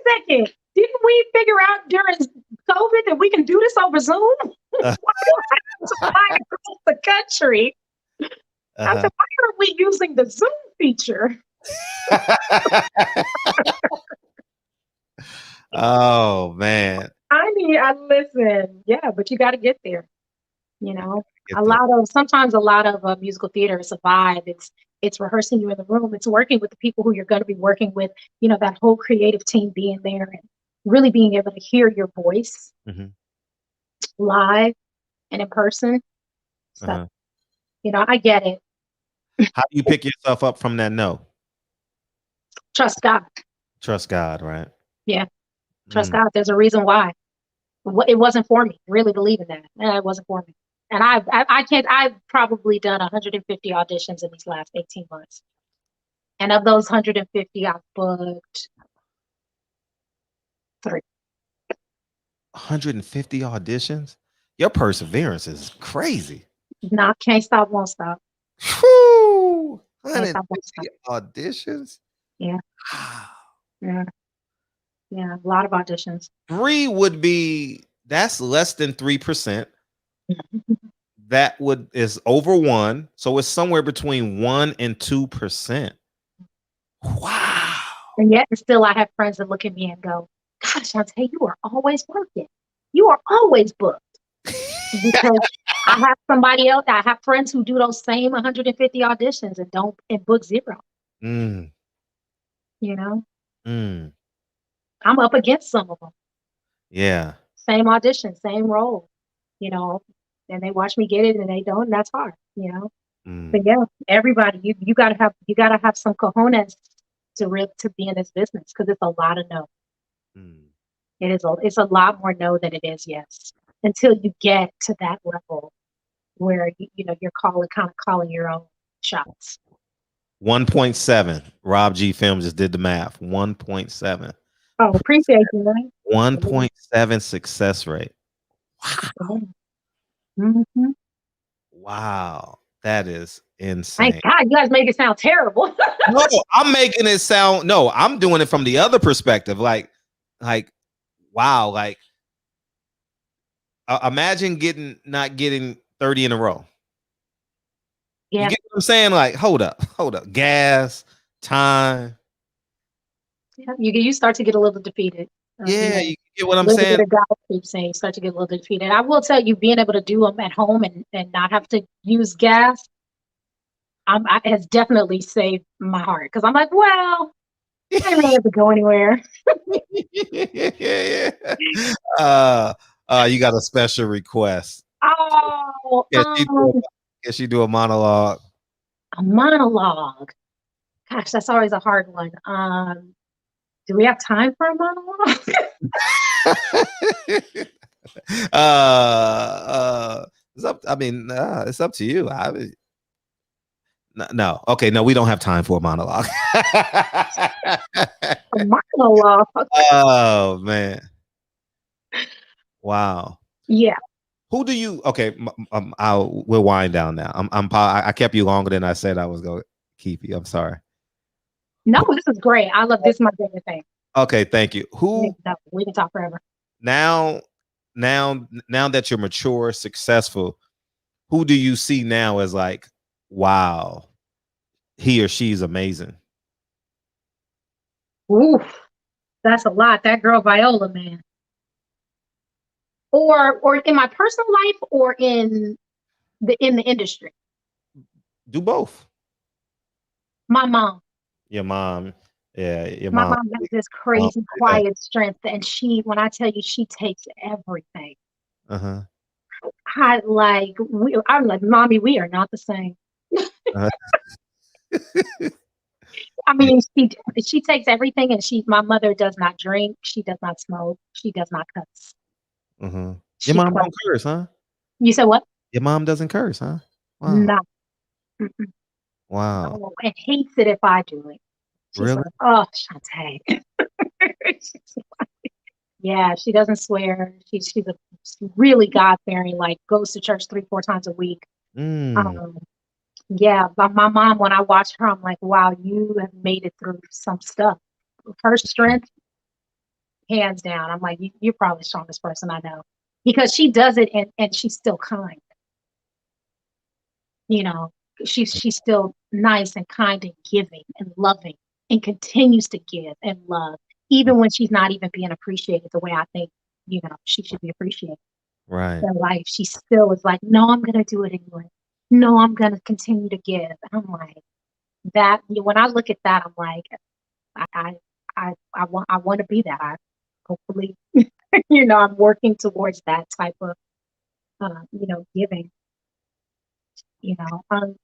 second. Didn't we figure out during COVID that we can do this over Zoom? Why do I have to fly across the country? I said, why aren't we using the Zoom feature? Oh man. I mean, listen, yeah, but you got to get there. You know, sometimes a lot of musical theater is a vibe. It's rehearsing you in the room. It's working with the people who you're going to be working with. You know, that whole creative team being there and really being able to hear your voice live and in person. So, you know, I get it. How do you pick yourself up from that no? Trust God. Trust God, right? Yeah. Trust God. There's a reason why. It wasn't for me. Really believe in that. It wasn't for me. And I've probably done 150 auditions in these last 18 months. And of those 150, I've booked 3. 150 auditions? Your perseverance is crazy. Can't stop, won't stop. Whew, 150 auditions? Yeah. Yeah. Yeah, a lot of auditions. 3 would be, that's less than 3%. That is over 1. So it's somewhere between 1 and 2%. Wow. And yet still I have friends that look at me and go, gosh, Chante, you are always working. You are always booked. Because I have somebody else, I have friends who do those same 150 auditions and book 0. You know? I'm up against some of them. Yeah. Same audition, same role, you know, and they watch me get it and they don't, and that's hard, you know. But yeah, everybody, you gotta have some cojones to be in this business, because it's a lot of no. It's a lot more no than it is yes, until you get to that level where you know you're calling your own shots. 1.7. Rob G Film just did the math. 1.7. Oh, appreciate you, man. 1.7 success rate. Wow. Wow. That is insane. Thank God, you guys make it sound terrible. No, I'm making it sound, no, I'm doing it from the other perspective. Like wow, like imagine not getting 30 in a row. Yeah. You get what I'm saying? Like, hold up, gas, time. Yeah. You start to get a little defeated. Yeah, you get what I'm little saying? bit of doubt keeps saying you start to get a little defeated. I will tell you, being able to do them at home and not have to use gas, has definitely saved my heart because I'm like, well, I don't really have to go anywhere. Yeah. You got a special request. Oh, Guess you do a monologue. a monologue. Gosh, that's always a hard one. Do we have time for a monologue? It's up. I mean, it's up to you. No. Okay, no, we don't have time for a monologue. A monologue. Oh man. Wow. Yeah. Who do you? Okay, we'll wind down now. I kept you longer than I said I was going to keep you. I'm sorry. No, this is great. I love this. My favorite thing. Okay, thank you. Who? We can talk forever. Now that you're mature, successful, who do you see now as like, wow, he or she's amazing? Oof, that's a lot. That girl Viola, man. Or in my personal life, or in the industry. Do both. My mom. Your mom. Yeah, your My mom. mom has this crazy quiet strength, and when I tell you, she takes everything. Uh-huh. I'm like, mommy, we are not the same. Uh-huh. I mean, she takes everything, and my mother does not drink, she does not smoke, she does not cuss. Uh-huh. Your mom don't curse, huh? You said what? Your mom doesn't curse, huh? Wow. No. Wow. Oh, and hates it if I do it. She's Really? like, oh, Shantae. Yeah, she doesn't swear. She's really God-fearing, like goes to church 3-4 times a week. Yeah, but my mom, when I watch her, I'm like, wow, you have made it through some stuff. Her strength, hands down. I'm like, you're probably the strongest person I know. Because she does it and she's still kind. You know, she's still nice and kind and giving and loving and continues to give and love, even when she's not even being appreciated the way I think, she should be appreciated. Right. In life, she still is like, no, I'm gonna do it anyway. No, I'm gonna continue to give. And I'm like, that when I look at that, I'm like, I want to be that. I hopefully, I'm working towards that type of, giving,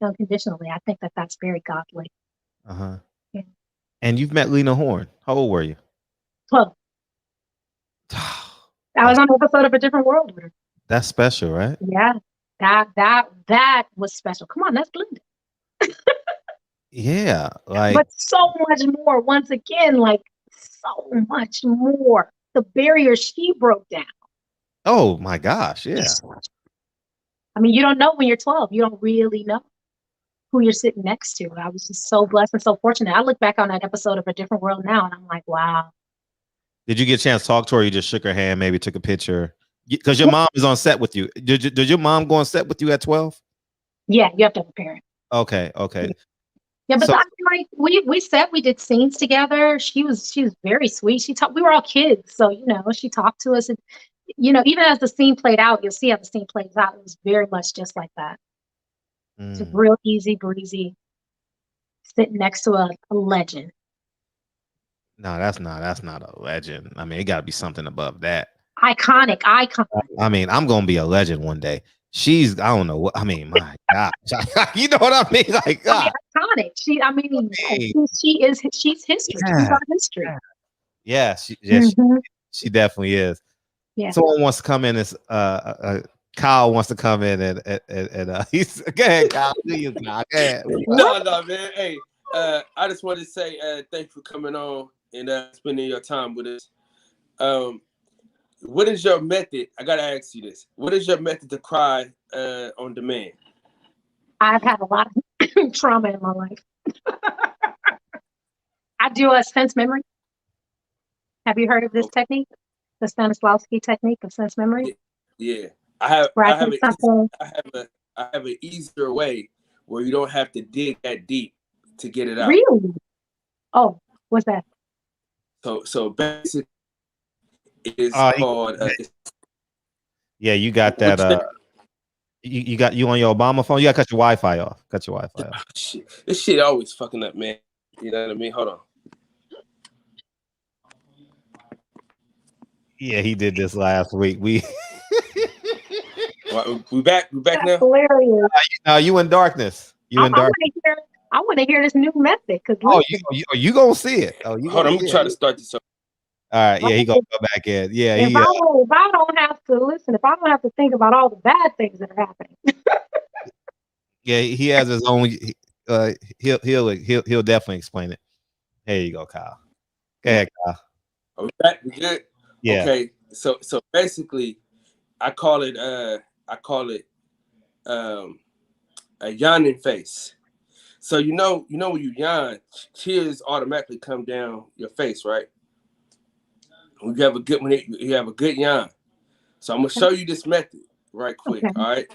unconditionally. I think that's very godly. Uh-huh. Yeah. And you've met Lena Horne. How old were you? 12. I was on an episode of A Different World with her. That's special, right? Yeah. That was special. Come on, that's Glenda. Yeah, like, but so much more. Once again, like so much more. The barrier she broke down. Oh my gosh, yeah. I mean, you don't know when you're 12. You don't really know who you're sitting next to. I was just so blessed and so fortunate. I look back on that episode of A Different World now, and I'm like, wow. Did you get a chance to talk to her? Or you just shook her hand, maybe took a picture? Because your mom is on set with you. Did your mom go on set with you at 12? Yeah, you have to have a parent. Okay. Yeah, but we did scenes together. She was very sweet. We were all kids, so she talked to us, and even as the scene played out, you'll see how the scene plays out. It was very much just like that. It's real easy breezy, sitting next to a legend. No, that's not a legend. I mean, it got to be something above that. Iconic. I mean, I'm gonna be a legend one day. I don't know what I mean. My God, you know what I mean? Like, God. Iconic. She's history. Yeah. She's our history. Yeah, she definitely is. Yeah. Someone wants to come in as Kyle wants to come in and he's go ahead, Kyle. Do you, Kyle? Go ahead. No, man. Hey, I just wanted to say thanks for coming on and spending your time with us. What is your method? I gotta ask you this. What is your method to cry on demand? I've had a lot of trauma in my life. I do a sense memory. Have you heard of this technique? The Stanislavski technique of sense memory. Yeah. I have an easier way where you don't have to dig that deep to get it out. Really? Oh, what's that? So basically, it's called. Yeah, you got that. You got you on your Obama phone. You gotta cut your Wi-Fi off. Cut your Wi-Fi off. This shit always fucking up, man. You know what I mean? Hold on. Yeah, he did this last week. We back now. Hilarious. No, you in darkness. You in darkness. I want to hear this new method. You gonna see it? Oh, you hold on. I'm gonna try to start this up. All right, yeah, he gonna go back in. Yeah, if I don't have to listen, if I don't have to think about all the bad things that are happening. Yeah, he has his own. He'll definitely explain it. There you go, Kyle. Go ahead, Kyle. Are we back? We good? Yeah. Okay. So basically, I call it a yawning face. So you know when you yawn, tears automatically come down your face, right? When you have a good yawn. So I'm gonna show you this method right quick. Okay. All right.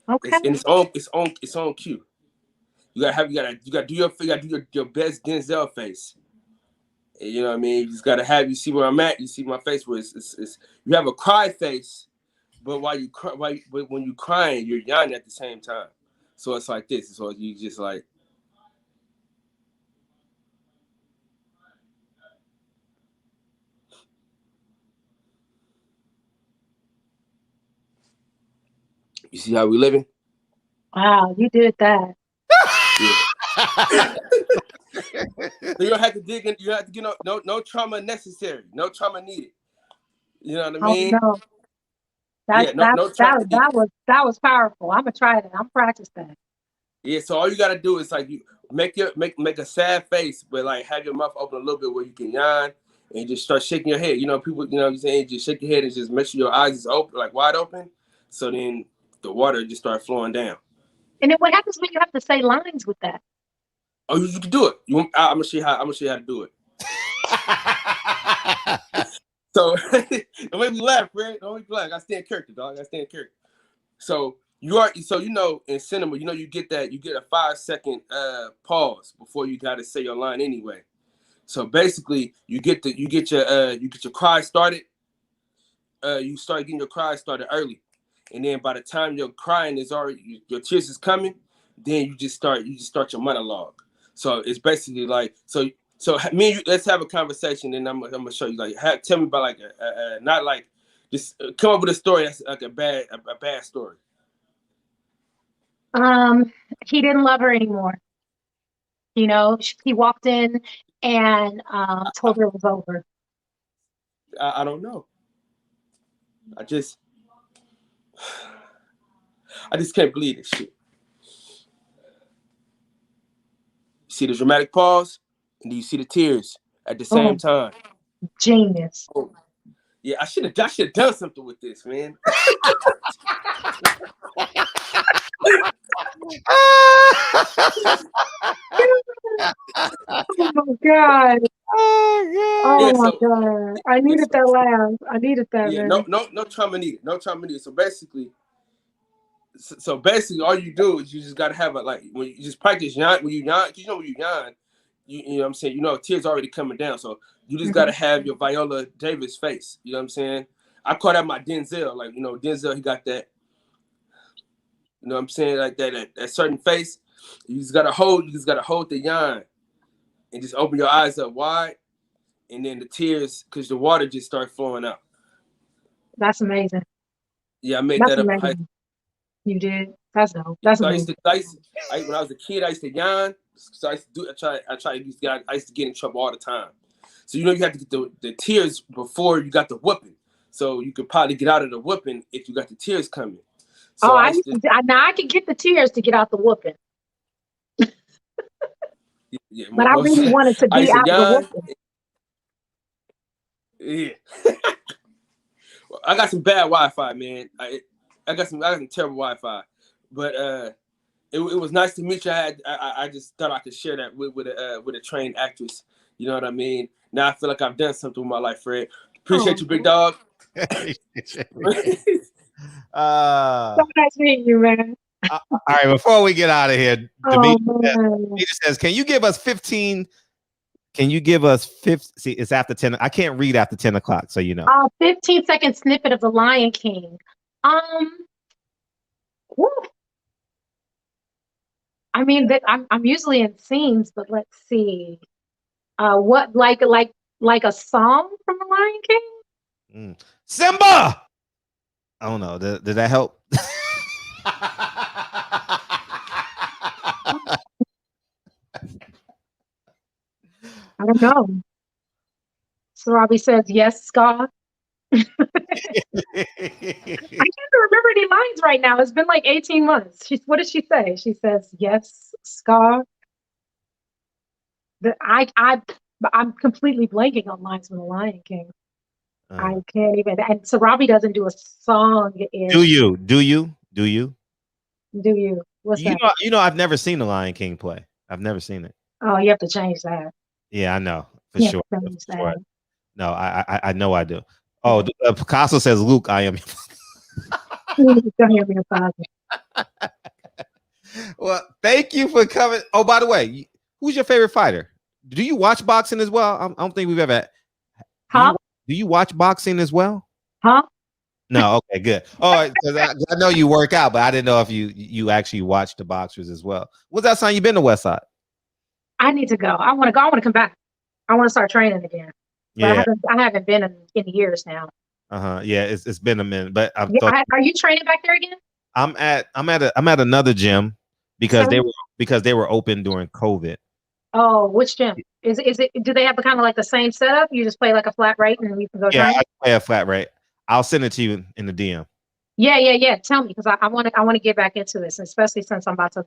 Okay. It's on cue. You gotta do your best Denzel face. And you know what I mean? You just gotta you see where I'm at. You see my face where it's you have a cry face, but when you crying, you're yawning at the same time. So it's like this. So you just like. You see how we living? Wow, you did that. Yeah. You don't have to dig in. You have to no trauma necessary. No trauma needed. You know what I mean? Oh, no. That was powerful. I'm gonna try that. I'm practice that. Yeah. So all you gotta do is like you make a sad face, but like have your mouth open a little bit where you can yawn and just start shaking your head. You know, people. You know what I'm saying? Just shake your head and just make sure your eyes is open, like wide open. So then the water just start flowing down. And then what happens when you have to say lines with that? Oh, you can do it. I'm gonna show you how to do it. So don't make me laugh, Fred. Don't make me laugh. I stand character, dog. I stand character. So in cinema, you get a 5-second pause before you gotta say your line anyway. So basically, you get your cry started. You start getting your cry started early, and then by the time your crying is already, your tears is coming, then you just start your monologue. So it's basically like so me and you, let's have a conversation, and I'm gonna show you like tell me about like not like just come up with a story that's like a bad story. He didn't love her anymore. You know, he walked in and told her it was over. I don't know. I just can't believe this shit. You see the dramatic pause, and then you see the tears at the same time. Genius. Oh. Yeah, I should have done something with this, man. Oh my God. Oh my God. I needed that laugh. I needed that. Yeah, man. No trauma needed. No trauma needed. So basically, all you do is you just gotta have when you just practice yawn. When you yawn, when you yawn, you know what I'm saying. Tears already coming down. So you just gotta have your Viola Davis face. You know what I'm saying. I call that my Denzel. Like Denzel, he got that. You know what I'm saying, like that certain face. You just gotta hold the yawn, and just open your eyes up wide, and then the tears, because the water just start flowing out. That's amazing. Yeah, I made that up. You did. That's dope. That's amazing. When I was a kid, I used to yawn. So I used to get in trouble all the time. So you have to get the tears before you got the whooping. So you could probably get out of the whooping if you got the tears coming. So now I can get the tears to get out the whooping. Yeah, but I really wanted to be out the whooping. Yeah. Well, I got some bad Wi-Fi, man. I got some terrible Wi-Fi, but it was nice to meet you. I just thought I could share that with a trained actress. You know what I mean? Now I feel like I've done something with my life, Fred. Appreciate you, big dog. So nice meeting you, man. All right, before we get out of here, Oh, Demetra says, can you give us 15? Can you give us 50? See, it's after 10. I can't read after 10 o'clock, so you know. 15-second snippet of The Lion King. Whew. I mean, that I'm usually in scenes, but let's see. What like a song from The Lion King? Simba. I don't know. Did that help? I don't know. So Robbie says, yes, Scott. I can't remember any lines right now. It's been like 18 months. What does she say? She says, yes, Scott. I'm completely blanking on lines from The Lion King. I can't even. And so Robbie doesn't do a song. Do you? What's that? You know, I've never seen The Lion King play. I've never seen it. Oh, you have to change that. Yeah, I know for sure. No, I know I do. Oh, Picasso says, Luke, I am. Well, thank you for coming. Oh, by the way, who's your favorite fighter? Do you watch boxing as well? I don't think we've ever. Huh? Do you watch boxing as well? Huh? No. Okay, good. All right, because I know you work out, but I didn't know if you actually watch the boxers as well. What's that time you been to West Side? I need to go. I want to go. I want to come back. I want to start training again. Yeah, I haven't been in years now. Yeah, it's been a minute, but are you training back there again? I'm at another gym because they were open during COVID. Oh, which gym? Is it? Do they have the kind of like the same setup? You just play like a flat rate and you can go. Yeah, I play a flat rate. I'll send it to you in the DM. Yeah. Tell me, because I want to get back into this, especially since I'm about to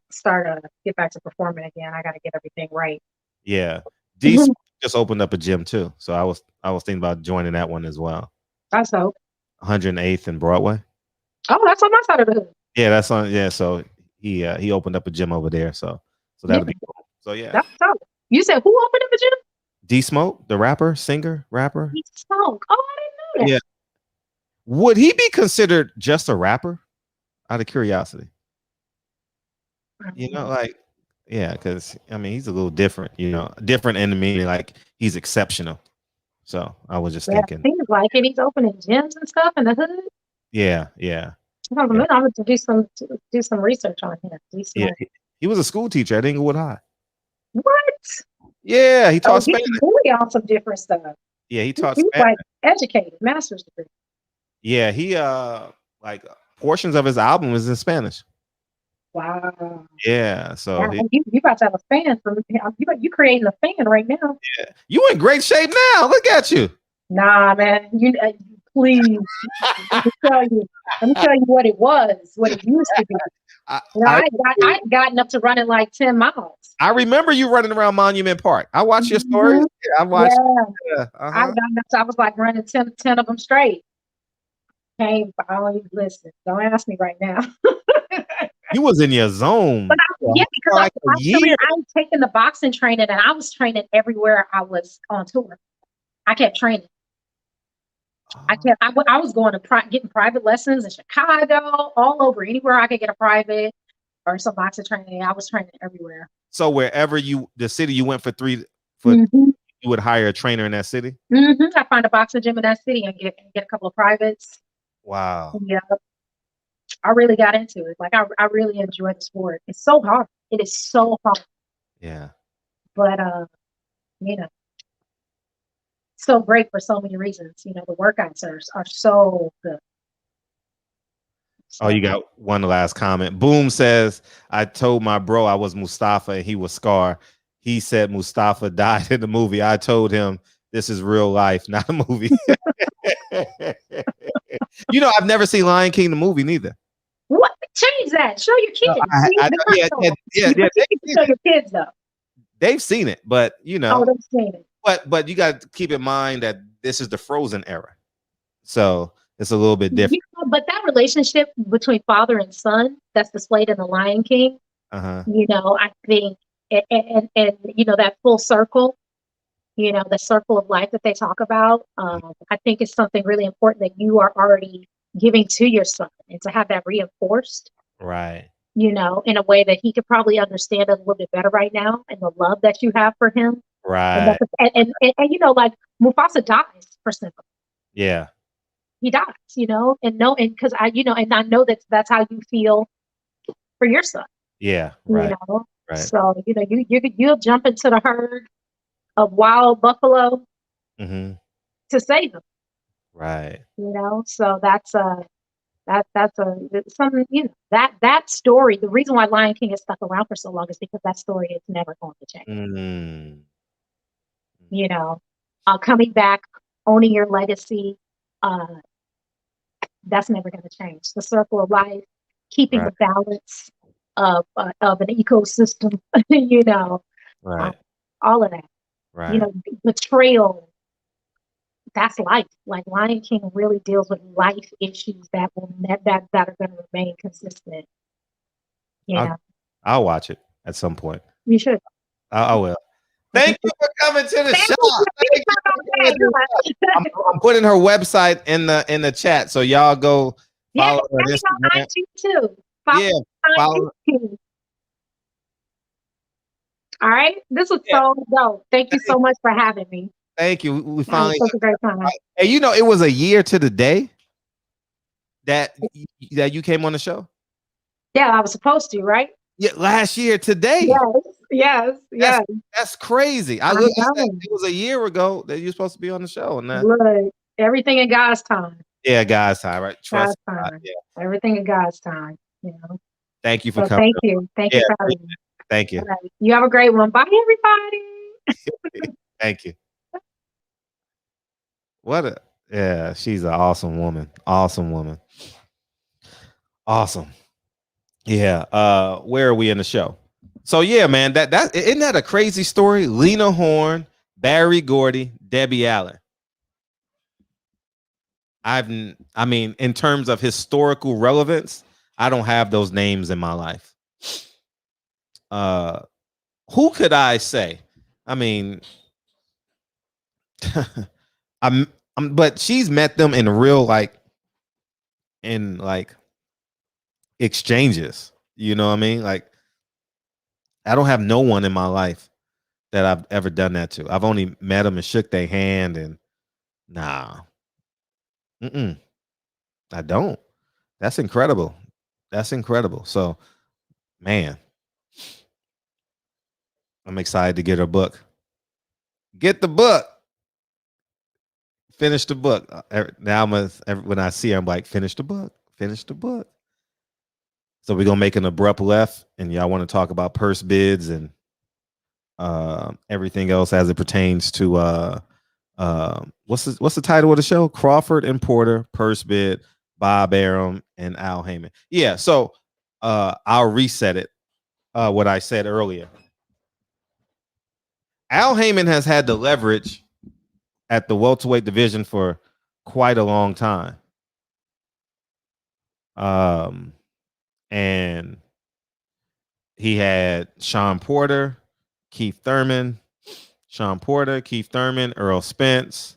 get back to performing again. I got to get everything right. Yeah, DC just opened up a gym too, so I was thinking about joining that one as well. That's dope. 108th and Broadway. Oh, that's on my side of the hood. Yeah, that's on. Yeah, so he opened up a gym over there, so that'll be cool. So yeah, that's dope. You said who opened up a gym? D Smoke, the rapper, singer, rapper. D Smoke. Oh, I didn't know that. Yeah. Would he be considered just a rapper? Out of curiosity. You know, like, yeah, because I mean he's a little different, different in the meaning, like he's exceptional. So I was just thinking. Seems like it. He's opening gyms and stuff in the hood. Yeah. I'm going to do some research on him. Yeah, he was a school teacher at Inglewood High. What? Yeah, he taught Spanish. He's really on some different stuff. Yeah, he taught He's Spanish. Like educated, master's degree. Yeah, he like portions of his album is in Spanish. Wow. Yeah, so you about to have a fan from you creating a fan right now. Yeah, you in great shape now. Look at you. Nah, man. Please. Let me tell you what it used to be. I gotten up to running like 10 miles. I remember you running around Monument Park. I watched your stories. Yeah, I watched. Yeah. I was like running 10 of them straight. I don't even listen. Don't ask me right now. You was in your zone. But because I was taking the boxing training and I was training everywhere I was on tour. I kept training. I was going to getting private lessons in Chicago, all over, anywhere I could get a private or some boxing training. I was training everywhere. So wherever the city you went for you would hire a trainer in that city? I find a boxing gym in that city and get a couple of privates. Wow. Yeah. I really got into it. Like I really enjoy the sport. It's so hard. It is so hard. Yeah. But so great for so many reasons. The workouts are so good. Oh, you got one last comment. Boom says, I told my bro I was Mustafa and he was Scar. He said Mustafa died in the movie. I told him this is real life, not a movie. I've never seen Lion King the movie neither. What? Change that. Show your kids. Show your kids though. They've seen it, but Oh, they've seen it. But you got to keep in mind that this is the Frozen era, so it's a little bit different. But that relationship between father and son that's displayed in The Lion King, I think, and that full circle, The circle of life that they talk about, I think is something really important that you are already giving to your son, and to have that reinforced, Right. in a way that he could probably understand it a little bit better right now, and the love that you have for him. And Right. that's, like Mufasa dies for Simba. Yeah. He dies, and because and I know that's how you feel for your son, Yeah. Right. Right. So, you'll jump into the herd of wild buffalo Mm-hmm. to save them, Right. So that's something, that story. The reason why Lion King has stuck around for so long is because that story is never going to change. Mm. Coming back, owning your legacy, that's never going to change. The circle of life, keeping Right. the balance of an ecosystem, Right. all of that. Right. Betrayal. That's life. Like Lion King really deals with life issues that that are going to remain consistent. I'll watch it at some point. You should. I will. Thank you for coming to the show. I'm putting her website in the chat, so y'all go follow her on Instagram. Too. Follow. All right. This was so dope. Thank you so much for having me. Thank you. We finally such a great time. And it was a year to the day that you came on the show. Yeah, I was supposed to, right? Yeah, last year today. Yes. That's crazy. I said it was a year ago that you're supposed to be on the show, and look, everything in God's time. Yeah, God's time, right? Trust God's time. God, yeah. Everything in God's time. Thank you for coming. Thank you for having me. Thank you. Right. You have a great one. Bye, everybody. Thank you. She's an awesome woman. Awesome woman. Awesome. Yeah. Where are we in the show? So yeah, man, that isn't that a crazy story? Lena Horne, Barry Gordy, Debbie Allen. I mean, in terms of historical relevance, I don't have those names in my life. Who could I say? I mean, but she's met them in real exchanges. You know what I mean? Like, I don't have no one in my life that I've ever done that to. I've only met them and shook their hand, and nah. I don't. That's incredible. That's incredible. So, man, I'm excited to get her book. Get the book. Finish the book. Now when I see her, I'm like, finish the book. Finish the book. So we're gonna make an abrupt left, and y'all want to talk about purse bids and everything else as it pertains to what's the title of the show? Crawford and Porter, purse bid, Bob Arum, and Al Heyman. Yeah, so I'll reset it. What I said earlier. Al Heyman has had the leverage at the welterweight division for quite a long time. And he had Sean Porter, Keith Thurman, Earl Spence,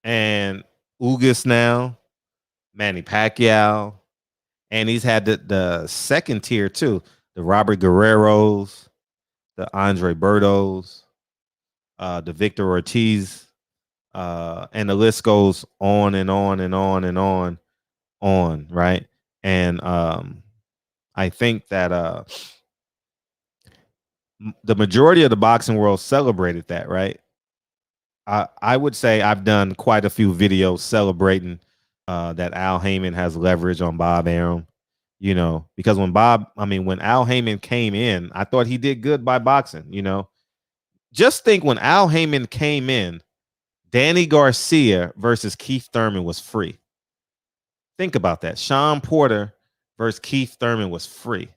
and Ugas now, Manny Pacquiao. And he's had the second tier too, the Robert Guerreros, the Andre Bertos, the Victor Ortiz, and the list goes on and on and on and on, right? And I think that the majority of the boxing world celebrated that, right? I would say I've done quite a few videos celebrating that Al Heyman has leverage on Bob Arum, because when Al Heyman came in, I thought he did good by boxing, Just think when Al Heyman came in, Danny Garcia versus Keith Thurman was free. Think about that. Sean Porter versus Keith Thurman was free.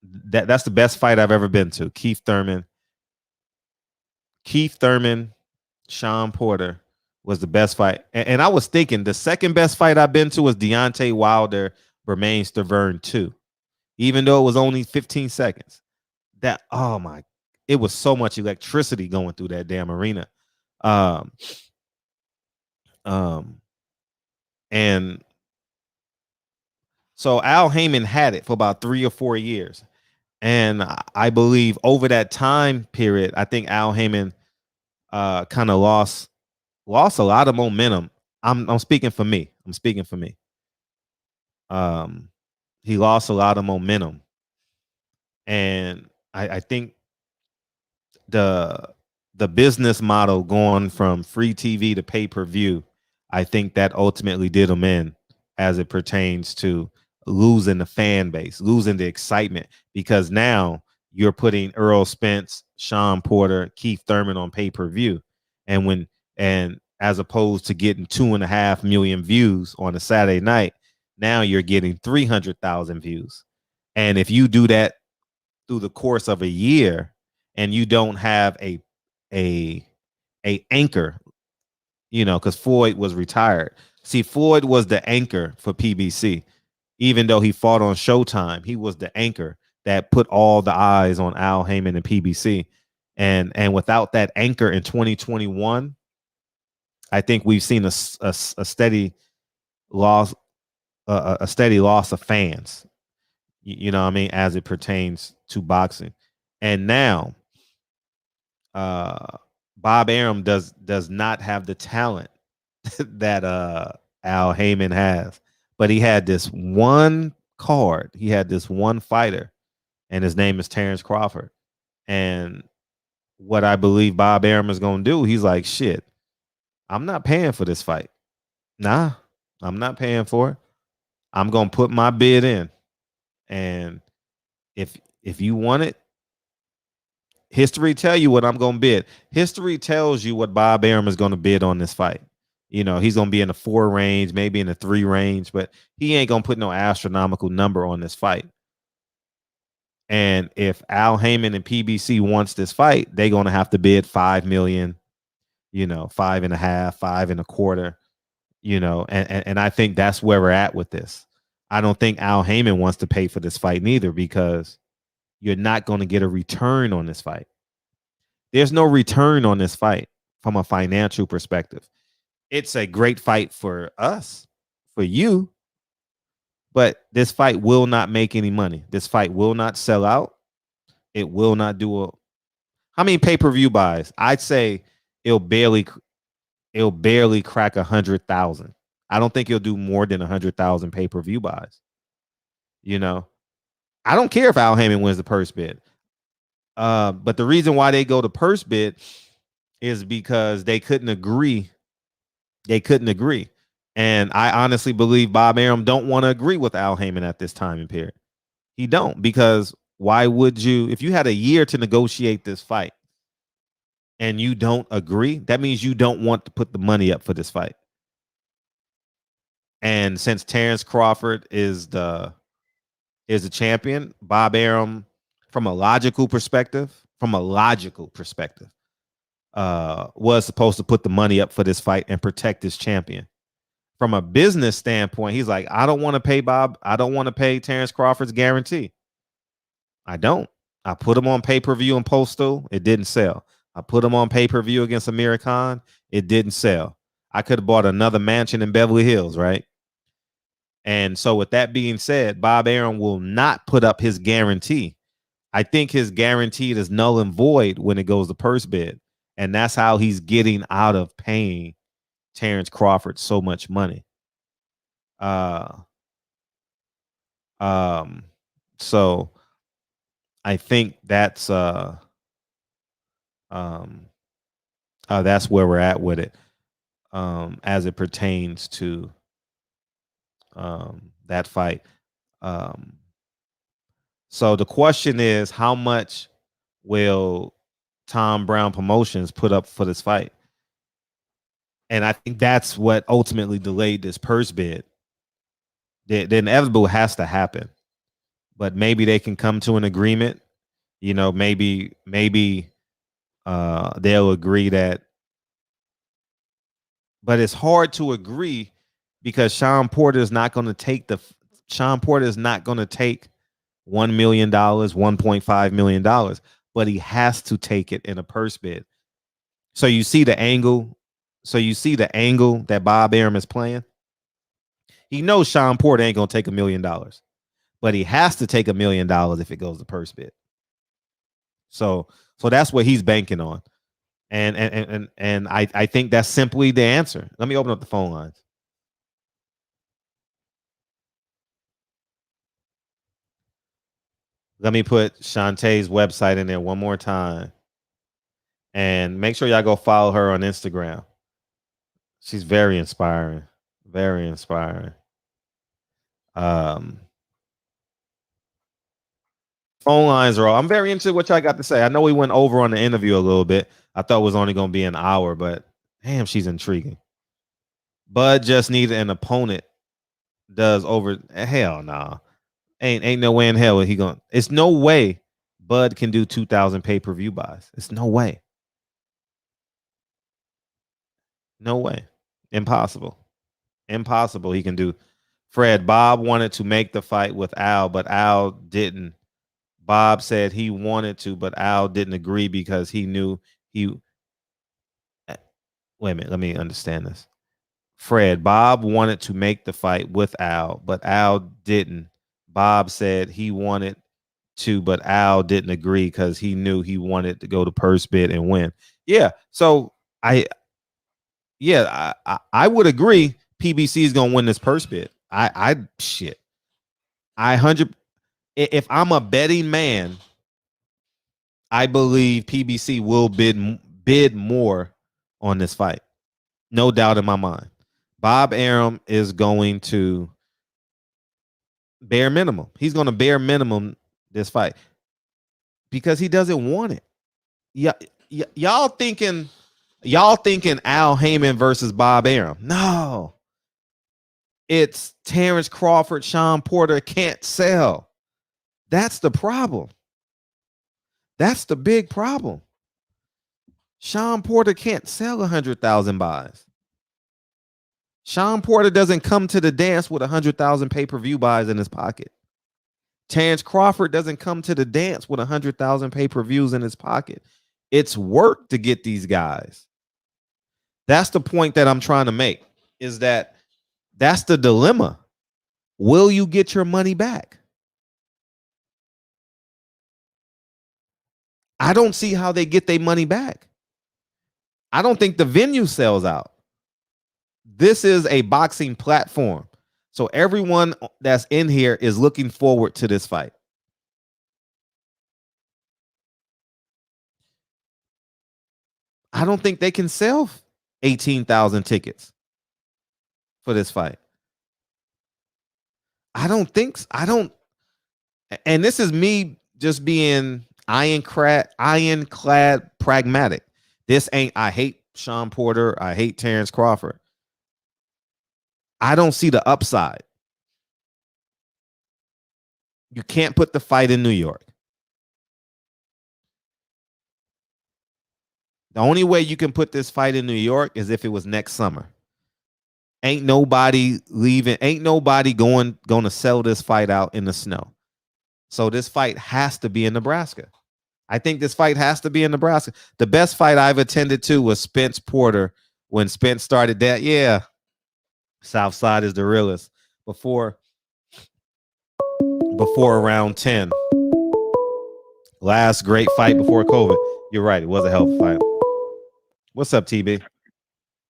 That's the best fight I've ever been to. Keith Thurman, Sean Porter was the best fight. And I was thinking the second best fight I've been to was Deontay Wilder, Bermane Stiverne 2. Even though it was only 15 seconds. Oh my, it was so much electricity going through that damn arena. Um, and so Al Heyman had it for about 3 or 4 years. And I believe over that time period, I think Al Heyman kind of lost a lot of momentum. I'm speaking for me. He lost a lot of momentum. And I think the business model going from free TV to pay-per-view, I think that ultimately did him in as it pertains to losing the fan base, losing the excitement, because now you're putting Earl Spence, Sean Porter, Keith Thurman on pay-per-view. And as opposed to getting 2.5 million views on a Saturday night, now you're getting 300,000 views. And if you do that through the course of a year and you don't have a anchor, because Floyd was retired. See, Floyd was the anchor for PBC. Even though he fought on Showtime, he was the anchor that put all the eyes on Al Heyman and PBC. And without that anchor in 2021, I think we've seen a steady loss, a steady loss of fans. You know what I mean, as it pertains to boxing. And now, Bob Arum does not have the talent that Al Heyman has, but he had this one card. He had this one fighter, and his name is Terrence Crawford. And what I believe Bob Arum is going to do, he's like, shit, I'm not paying for this fight. Nah, I'm not paying for it. I'm going to put my bid in. And if you want it, history tell you what I'm going to bid. History tells you what Bob Arum is going to bid on this fight. He's going to be in the 4 range, maybe in the 3 range, but he ain't going to put no astronomical number on this fight. And if Al Heyman and PBC wants this fight, they're going to have to bid 5 million, 5.5, 5.25, and I think that's where we're at with this. I don't think Al Heyman wants to pay for this fight neither, because you're not going to get a return on this fight. There's no return on this fight from a financial perspective. It's a great fight for us, for you, but this fight will not make any money. This fight will not sell out. It will not do how many pay-per-view buys? I'd say it'll barely crack 100,000. I don't think he'll do more than 100,000 pay-per-view buys. I don't care if Al Heyman wins the purse bid. But the reason why they go to purse bid is because they couldn't agree. And I honestly believe Bob Arum don't want to agree with Al Heyman at this time and period. He don't, because why would you, if you had a year to negotiate this fight and you don't agree, that means you don't want to put the money up for this fight. And since Terrence Crawford is the champion, Bob Arum, from a logical perspective, was supposed to put the money up for this fight and protect his champion. From a business standpoint, he's like, I don't want to pay Terrence Crawford's guarantee. I don't. I put him on pay-per-view and Postal. It didn't sell. I put him on pay-per-view against Amir Khan. It didn't sell. I could have bought another mansion in Beverly Hills, right? And so with that being said, Bob Arum will not put up his guarantee. I think his guarantee is null and void when it goes to purse bid. And that's how he's getting out of paying Terrence Crawford so much money. So I think that's where we're at with it, as it pertains to that fight. So the question is, how much will Tom Brown Promotions put up for this fight? And I think that's what ultimately delayed this purse bid. The inevitable has to happen, but maybe they can come to an agreement. Maybe they'll agree that. But it's hard to agree because Sean Porter is not going to take $1 million, $1.5 million. but he has to take it in a purse bid. So you see the angle. So you see the angle that Bob Arum is playing. He knows Sean Porter ain't gonna take $1 million, but he has to take $1 million if it goes to purse bid. So that's what he's banking on, and I think that's simply the answer. Let me open up the phone lines. Let me put Shantae's website in there one more time. And make sure y'all go follow her on Instagram. She's very inspiring. Very inspiring. Phone lines are all. I'm very interested in what y'all got to say. I know we went over on the interview a little bit. I thought it was only going to be an hour, but damn, she's intriguing. Bud just needed an opponent. Does over. Hell no. Nah. Ain't no way in hell he going. It's no way Bud can do 2,000 pay-per-view buys. It's no way. No way. Impossible. Impossible he can do. Fred, Bob wanted to make the fight with Al, but Al didn't. Bob said he wanted to, but Al didn't agree because he knew he. Wait a minute. Let me understand this. Fred, Bob wanted to make the fight with Al, but Al didn't. Bob said he wanted to, but Al didn't agree because he knew he wanted to go to purse bid and win. Yeah. So I would agree PBC is gonna win this purse bid. If I'm a betting man, I believe PBC will bid more on this fight. No doubt in my mind. Bob Arum is going to bare minimum. He's going to bare minimum this fight because he doesn't want it. Y'all thinking Al Heyman versus Bob Arum. No. It's Terrence Crawford, Sean Porter can't sell. That's the problem. That's the big problem. Sean Porter can't sell 100,000 buys. Sean Porter doesn't come to the dance with 100,000 pay-per-view buys in his pocket. Terrence Crawford doesn't come to the dance with 100,000 pay-per-views in his pocket. It's work to get these guys. That's the point that I'm trying to make, is that that's the dilemma. Will you get your money back? I don't see how they get their money back. I don't think the venue sells out. This is a boxing platform. So everyone that's in here is looking forward to this fight. I don't think they can sell 18,000 tickets for this fight. I don't think so. And this is me just being ironclad pragmatic. This ain't, I hate Sean Porter. I hate Terrence Crawford. I don't see the upside. You can't put the fight in New York. The only way you can put this fight in New York is if it was next summer. Ain't nobody leaving. Ain't nobody going to sell this fight out in the snow. So this fight has to be in Nebraska. I think this fight has to be in Nebraska. The best fight I've attended to was Spence Porter when Spence started that. Yeah. Southside is the realest. Before round 10. Last great fight before COVID. You're right. It was a hell of a fight. What's up, TB?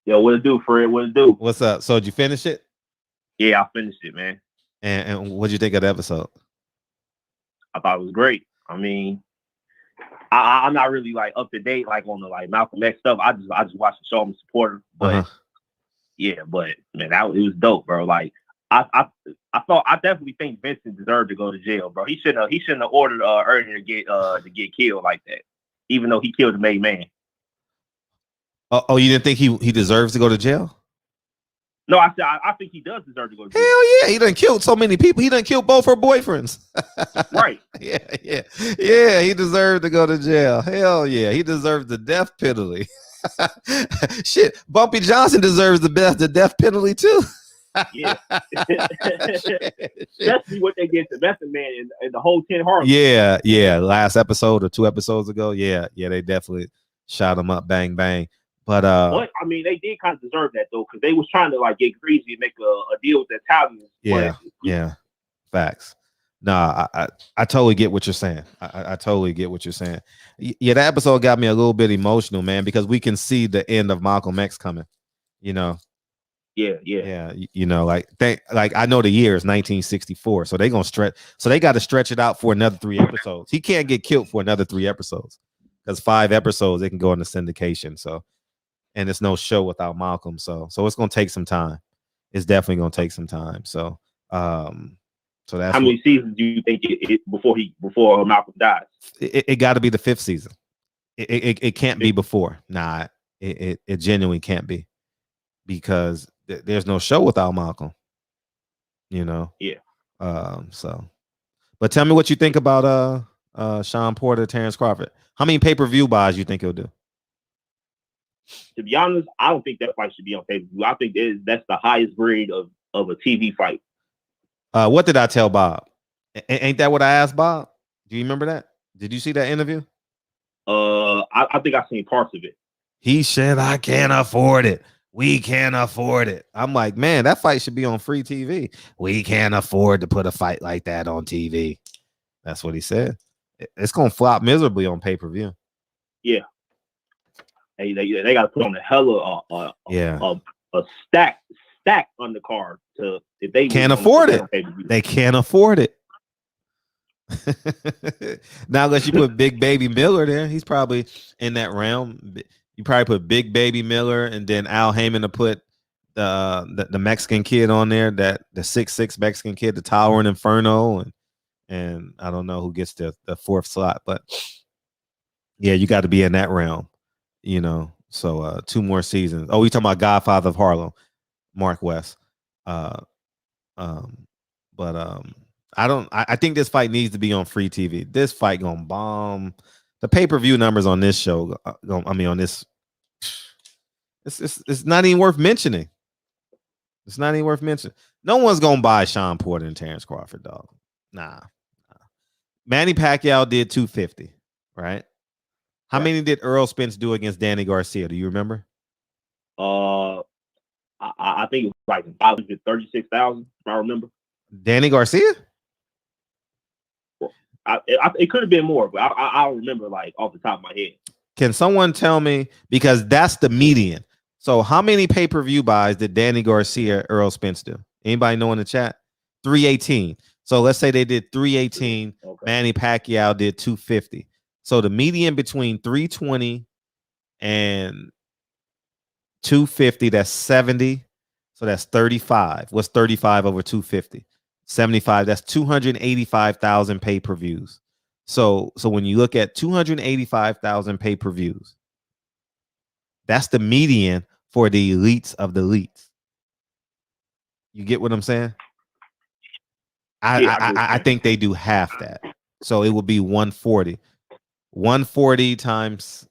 Yo, what it do, Fred? What it do? What's up? So did you finish it? Yeah, I finished it, man. And what'd you think of the episode? I thought it was great. I mean, I'm not really like up to date like on the like Malcolm X stuff. I just watched the show. I'm a supporter, but yeah, but man, it was dope, bro. Like I definitely think Vincent deserved to go to jail, bro. He shouldn't have ordered Ernie to get killed like that, even though he killed the main man. Oh, you didn't think he deserves to go to jail? No, I said I think he does deserve to go to jail. Hell yeah, he done killed so many people. He done killed both her boyfriends. Right. Yeah. He deserved to go to jail. Hell yeah, he deserves the death penalty. Shit, Bumpy Johnson deserves the death penalty too. Yeah. Especially what they did to Method Man and the whole 10 Harlem. Yeah. Last episode or 2 episodes ago. Yeah, they definitely shot him up, bang, bang. But I mean, they did kind of deserve that though, because they was trying to like get greasy and make a deal with the Italians. Yeah. Facts. Nah, I totally get what you're saying. I totally get what you're saying. Yeah, that episode got me a little bit emotional, man, because we can see the end of Malcolm X coming. You know. Yeah. You know, like I know the year is 1964, so they gonna stretch. So they got to stretch it out for another 3 episodes. He can't get killed for another 3 episodes, because 5 episodes they can go into syndication. So, and it's no show without Malcolm. So it's gonna take some time. It's definitely gonna take some time. So, so that's how many seasons do you think it before Malcolm dies? It got to be the 5th season. It can't be before. Nah, it genuinely can't be, because there's no show without Malcolm. You know. Yeah. So, but tell me what you think about Sean Porter, Terrence Crawford. How many pay-per-view buys you think he'll do? To be honest, I don't think that fight should be on pay-per-view. I think that's the highest grade of a TV fight. What did I tell Bob? Ain't that what I asked Bob? Do you remember that? Did you see that interview? I think I've seen parts of it. He said, "I can't afford it. We can't afford it." I'm like, man, that fight should be on free TV. We can't afford to put a fight like that on TV. That's what he said. It's gonna flop miserably on pay-per-view. Yeah. They got to put on a hell of a stack undercard to if they can't afford it. They can't afford it. Now, unless you put Big Baby Miller there, he's probably in that realm. You probably put Big Baby Miller and then Al Heyman to put the Mexican kid on there, that the 6'6" Mexican kid, the Towering Inferno, and I don't know who gets the 4th slot, but yeah, you got to be in that realm, you know. So 2 more seasons. Oh, you talking about Godfather of Harlem, Mark West. I think this fight needs to be on free TV. This fight gonna bomb. The pay-per-view numbers on this show, on this, it's not even worth mentioning. It's not even worth mentioning. No one's gonna buy Sean Porter and Terrence Crawford, dog. Nah. Manny Pacquiao did 250, right? How many did Earl Spence do against Danny Garcia? Do you remember? I think it was like 536,000, if I remember. Danny Garcia? It could have been more, but I don't remember like off the top of my head. Can someone tell me, because that's the median? So how many pay-per-view buys did Danny Garcia, Earl Spence do? Anybody know in the chat? 318. So let's say they did 318. Okay. Manny Pacquiao did 250. So the median between 320 and 250, that's 70. So that's 35. What's 35 over 250? 75. That's 285,000 pay-per-views. So when you look at 285,000 pay-per-views, that's the median for the elites of the elites. You get what I'm saying? I think they do half that. So it will be 140. 140 times,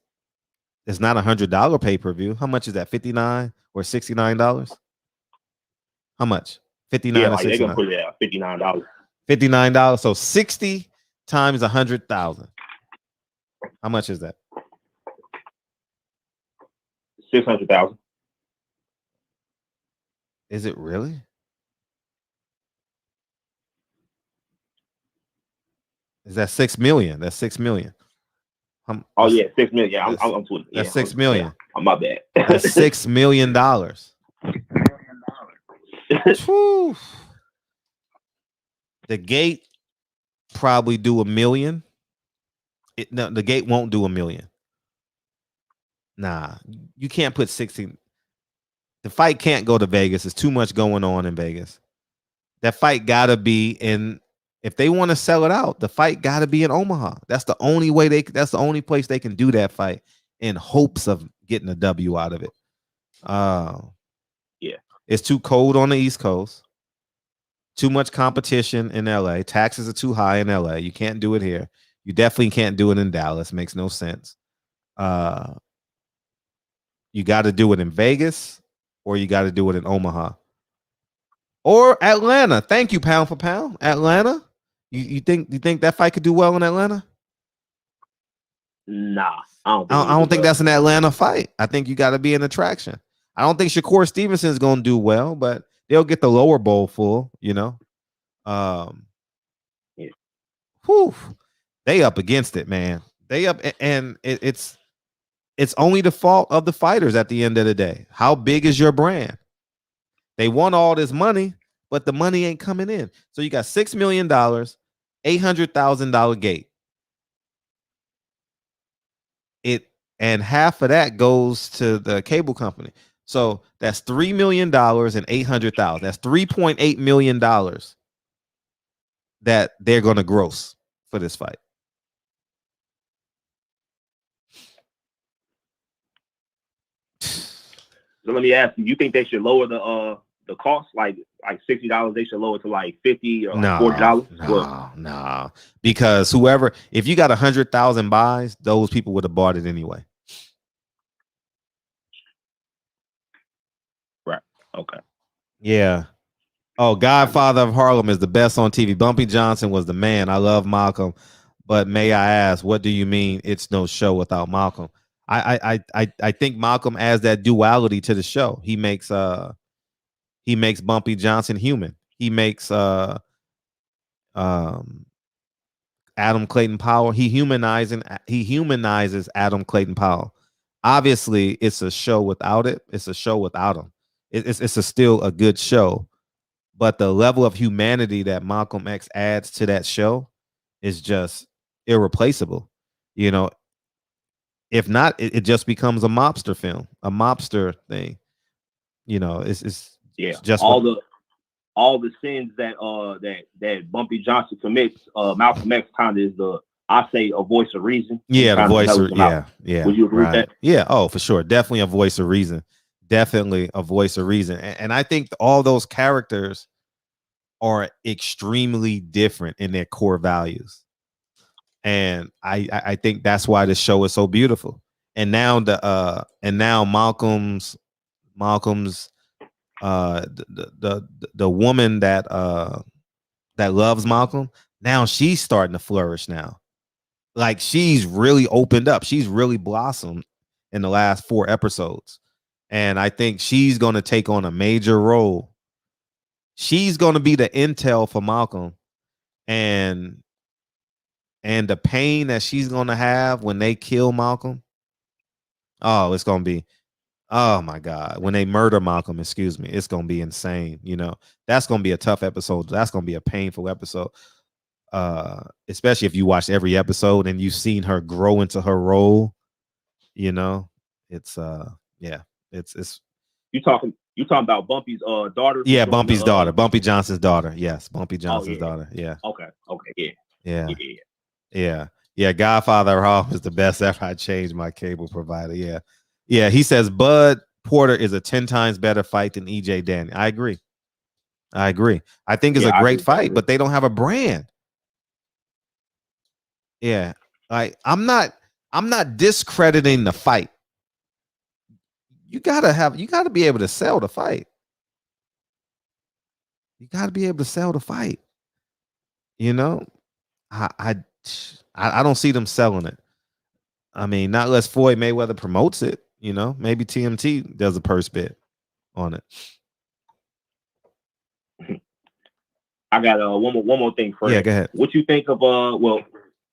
it's not $100 pay-per-view. How much is that? $59 or $69? How much? 59 or 69? They're gonna put it at $59. $59. So 60 times 100,000. How much is that? 600,000. Is it really? Is that 6 million? That's 6 million. Oh yeah, 6 million. Yeah, I'm tweeting. That's 6 million. Yeah, I'm my bad. That's $6 million. The gate probably do $1 million. No, the gate won't do $1 million. Nah, you can't put 16. The fight can't go to Vegas. There's too much going on in Vegas. That fight gotta be in. If they want to sell it out, the fight gotta be in Omaha. That's the only way that's the only place they can do that fight in hopes of getting a W out of it. Yeah, it's too cold on the East Coast. Too much competition in LA. Taxes are too high in LA. You can't do it here. You definitely can't do it in Dallas. Makes no sense. You got to do it in Vegas or you got to do it in Omaha. Or Atlanta. Thank you, pound for pound. Atlanta. You think that fight could do well in Atlanta? Nah, I don't think that's an Atlanta fight. I think you got to be an attraction. I don't think Shakur Stevenson is going to do well, but they'll get the lower bowl full, you know. Yeah. Whew, they up against it, man. They up, and it's only the fault of the fighters at the end of the day. How big is your brand? They want all this money, but the money ain't coming in. So you got $6 million, $800,000 gate. And half of that goes to the cable company. So that's $3 million and $800,000. That's $3.8 million that they're going to gross for this fight. So let me ask you: you think they should lower the cost, like $60? They should lower it to like $50 or like $40? No, because whoever, if you got 100,000 buys, those people would have bought it anyway. Right. Okay. Yeah. Oh, Godfather of Harlem is the best on TV. Bumpy Johnson was the man. I love Malcolm, but may I ask, what do you mean it's no show without Malcolm? I think Malcolm adds that duality to the show. He makes Bumpy Johnson human. He makes Adam Clayton Powell. He humanizes Adam Clayton Powell. Obviously, it's a show without it. It's a show without him. It's still a good show, but the level of humanity that Malcolm X adds to that show is just irreplaceable. You know, if not, it just becomes a mobster film, a mobster thing. You know, it's just all the sins that that Bumpy Johnson commits. Malcolm X kind of is a voice of reason. Yeah, the voice of yeah. Would you agree with that? Yeah, oh, for sure, definitely a voice of reason. Definitely a voice of reason, and I think all those characters are extremely different in their core values, and I think that's why the show is so beautiful. And now Malcolm's the woman that loves Malcolm, now she's starting to flourish now. Like, she's really opened up. She's really blossomed in the last 4 episodes. And I think she's going to take on a major role. She's going to be the intel for Malcolm, and the pain that she's going to have when they kill Malcolm. Oh, it's going to be, oh my God, when they murder Malcolm, excuse me, it's going to be insane. You know, that's going to be a tough episode. That's going to be a painful episode. Especially if you watch every episode and you've seen her grow into her role. You know, it's it's you talking about Bumpy's daughter? Yeah, Bumpy's daughter, Bumpy Johnson's daughter. Yes, Bumpy Johnson's daughter. Yeah. Okay. Yeah. Godfather Hall is the best ever. I changed my cable provider. Yeah. He says Bud Porter is a 10 times better fight than EJ Danny. I agree. I think it's a great fight, but they don't have a brand. Yeah, like I'm not discrediting the fight. You gotta be able to sell the fight. You gotta be able to sell the fight. You know, I don't see them selling it. I mean, not unless Floyd Mayweather promotes it. You know, maybe TMT does a purse bid on it. I got one more thing for you. Yeah, go ahead. What you think of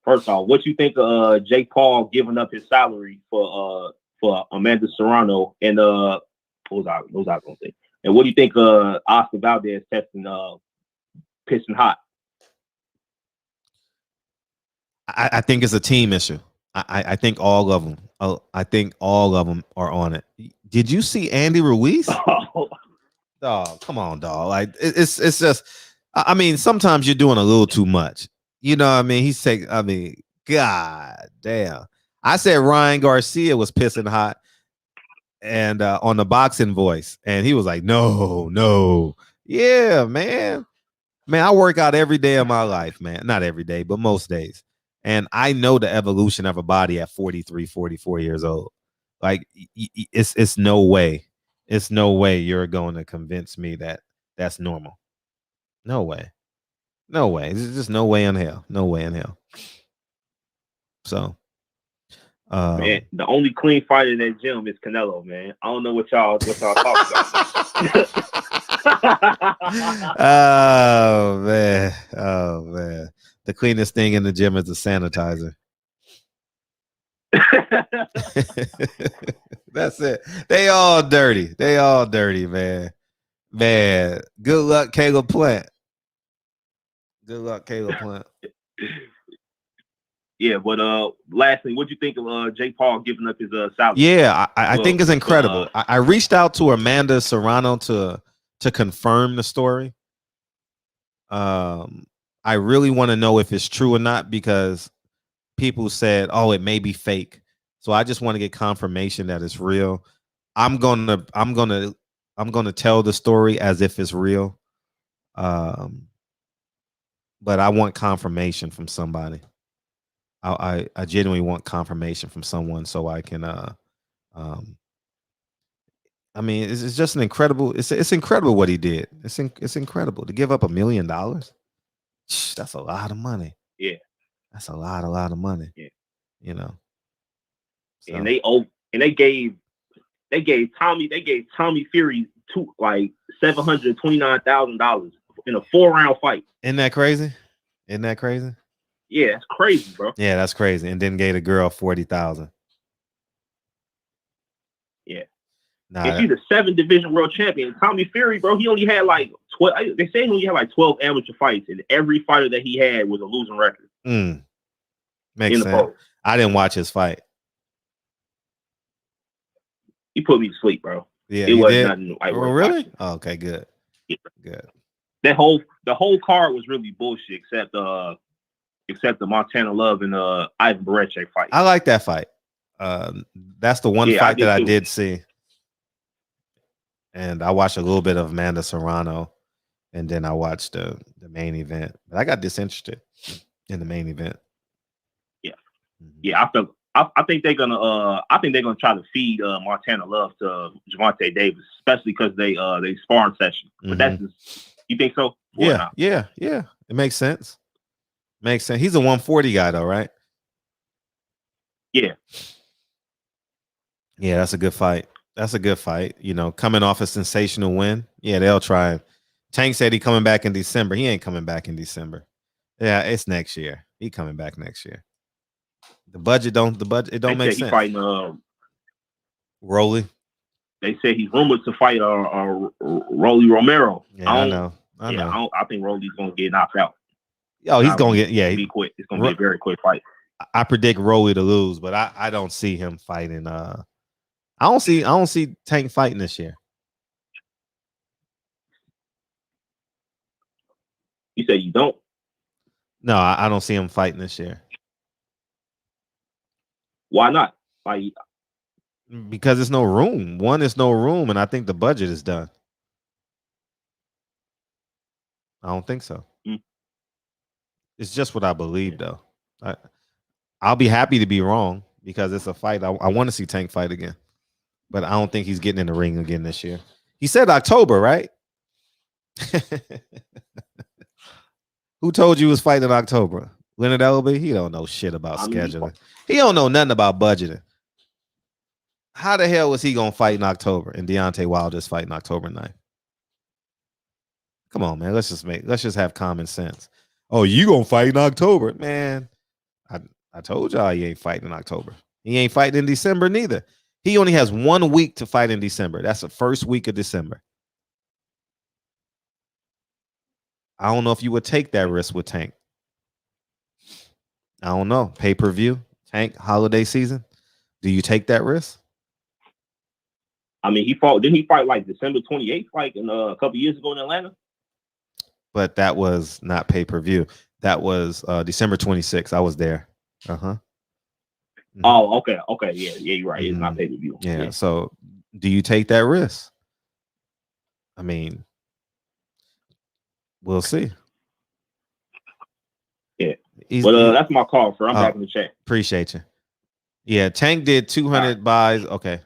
first of all, what you think of Jake Paul giving up his salary for Amanda Serrano and what was I gonna say? And what do you think Oscar Valdez testing pissing hot? I think it's a team issue. I think all of them. I think all of them are on it. Did you see Andy Ruiz? Dog, come on, dog. Like it's just. I mean, sometimes you're doing a little too much. You know what I mean? God damn. I said Ryan Garcia was pissing hot and on the Boxing Voice. And he was like, no. Yeah, man. Man, I work out every day of my life, man. Not every day, but most days. And I know the evolution of a body at 43, 44 years old. Like, it's no way. It's no way you're going to convince me that that's normal. No way. No way. There's just no way in hell. No way in hell. So, Man, the only clean fighter in that gym is Canelo, man. I don't know what y'all talking about. Oh man. Oh man. The cleanest thing in the gym is the sanitizer. That's it. They all dirty. They all dirty, man. Man. Good luck, Caleb Plant. Good luck, Caleb Plant. Yeah, but lastly, what'd you think of Jake Paul giving up his salary? Yeah, I think it's incredible. I reached out to Amanda Serrano to confirm the story. I really want to know if it's true or not, because people said, "Oh, it may be fake." So I just want to get confirmation that it's real. I'm gonna tell the story as if it's real. But I want confirmation from somebody. I genuinely want confirmation from someone so I can I mean, it's just an incredible. It's incredible what he did. It's incredible to give up $1 million. That's a lot of money. Yeah, that's a lot of money. Yeah, you know. So. And they gave Tommy Fury $729,000 in a 4-round fight. Isn't that crazy? Isn't that crazy? Yeah, that's crazy, bro. Yeah, that's crazy. And then gave the girl 40,000. Yeah. Nah, she's a 7-division world champion. Tommy Fury, bro, he only had 12. They say he only had 12 amateur fights, and every fighter that he had was a losing record. Makes sense. I didn't watch his fight. He put me to sleep, bro. Yeah, it wasn't nothing. Oh, really? Oh, okay, good. Yeah. Good. The whole card was really bullshit, except the Montana Love and Ivan Barechek fight. I like that fight. That's the one fight that I did see. And I watched a little bit of Amanda Serrano, and then I watched the main event. But I got disinterested in the main event. Yeah, yeah. I think they're gonna try to feed Montana Love to Gervonta Davis, especially because they sparring session. But that's just, you think so? Yeah. It makes sense. Makes sense. He's a 140 guy though, right? Yeah. Yeah, that's a good fight. That's a good fight. You know, coming off a sensational win. Yeah, they'll try. Tank said he coming back in December. He ain't coming back in December. Yeah, it's next year. He coming back next year. The budget don't make sense. Fighting Rolly. They say he's rumored to fight Rolly Romero. Yeah, I know. I think Rolly's gonna get knocked out. Oh, he's gonna get be quick. It's gonna be a very quick fight. I predict Rolly to lose, but I don't see him fighting. I don't see Tank fighting this year. You say you don't? No, I don't see him fighting this year. Why not? Because there's no room. One, is no room, and I think the budget is done. I don't think so. It's just what I believe, though. I'll be happy to be wrong because it's a fight. I want to see Tank fight again, but I don't think he's getting in the ring again this year. He said October, right? Who told you he was fighting in October? Leonard Elby? He don't know shit about scheduling. He don't know nothing about budgeting. How the hell was he gonna fight in October and Deontay Wilder's fighting October 9th? Come on, man. Let's just have common sense. Oh, you gonna fight in October, man? I told y'all he ain't fighting in October. He ain't fighting in December neither. He only has 1 week to fight in December. That's the first week of December. I don't know if you would take that risk with Tank. I don't know. Pay-per-view, Tank, holiday season. Do you take that risk? I mean, didn't he fight December 28th, a couple years ago in Atlanta? But that was not pay-per-view. That was December 26th. I was there. Uh-huh. Mm-hmm. Oh, okay. Yeah, you're right. It's not pay-per-view. Yeah. So do you take that risk? I mean, we'll see. Yeah. But that's my call, sir. I'm back in the chat. Appreciate you. Yeah, Tank did 200 buys. Okay.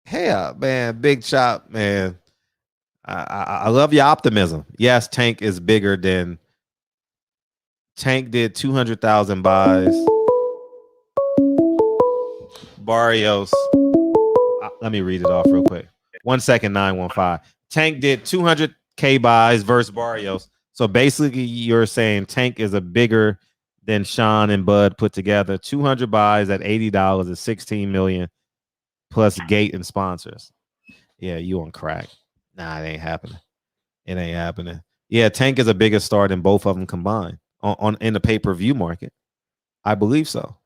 Hell Yeah, man. Big Chop, man. I love your optimism. Yes, Tank is bigger than Tank did 200,000 buys. Barrios. Let me read it off real quick. 1 second, 915. Tank did 200K buys versus Barrios. So basically, you're saying Tank is a bigger than Sean and Bud put together. 200 buys at $80 is 16 million plus gate and sponsors. Yeah, you on crack. Nah, it ain't happening. It ain't happening. Yeah, Tank is a bigger star than both of them combined on in the pay-per-view market. I believe so.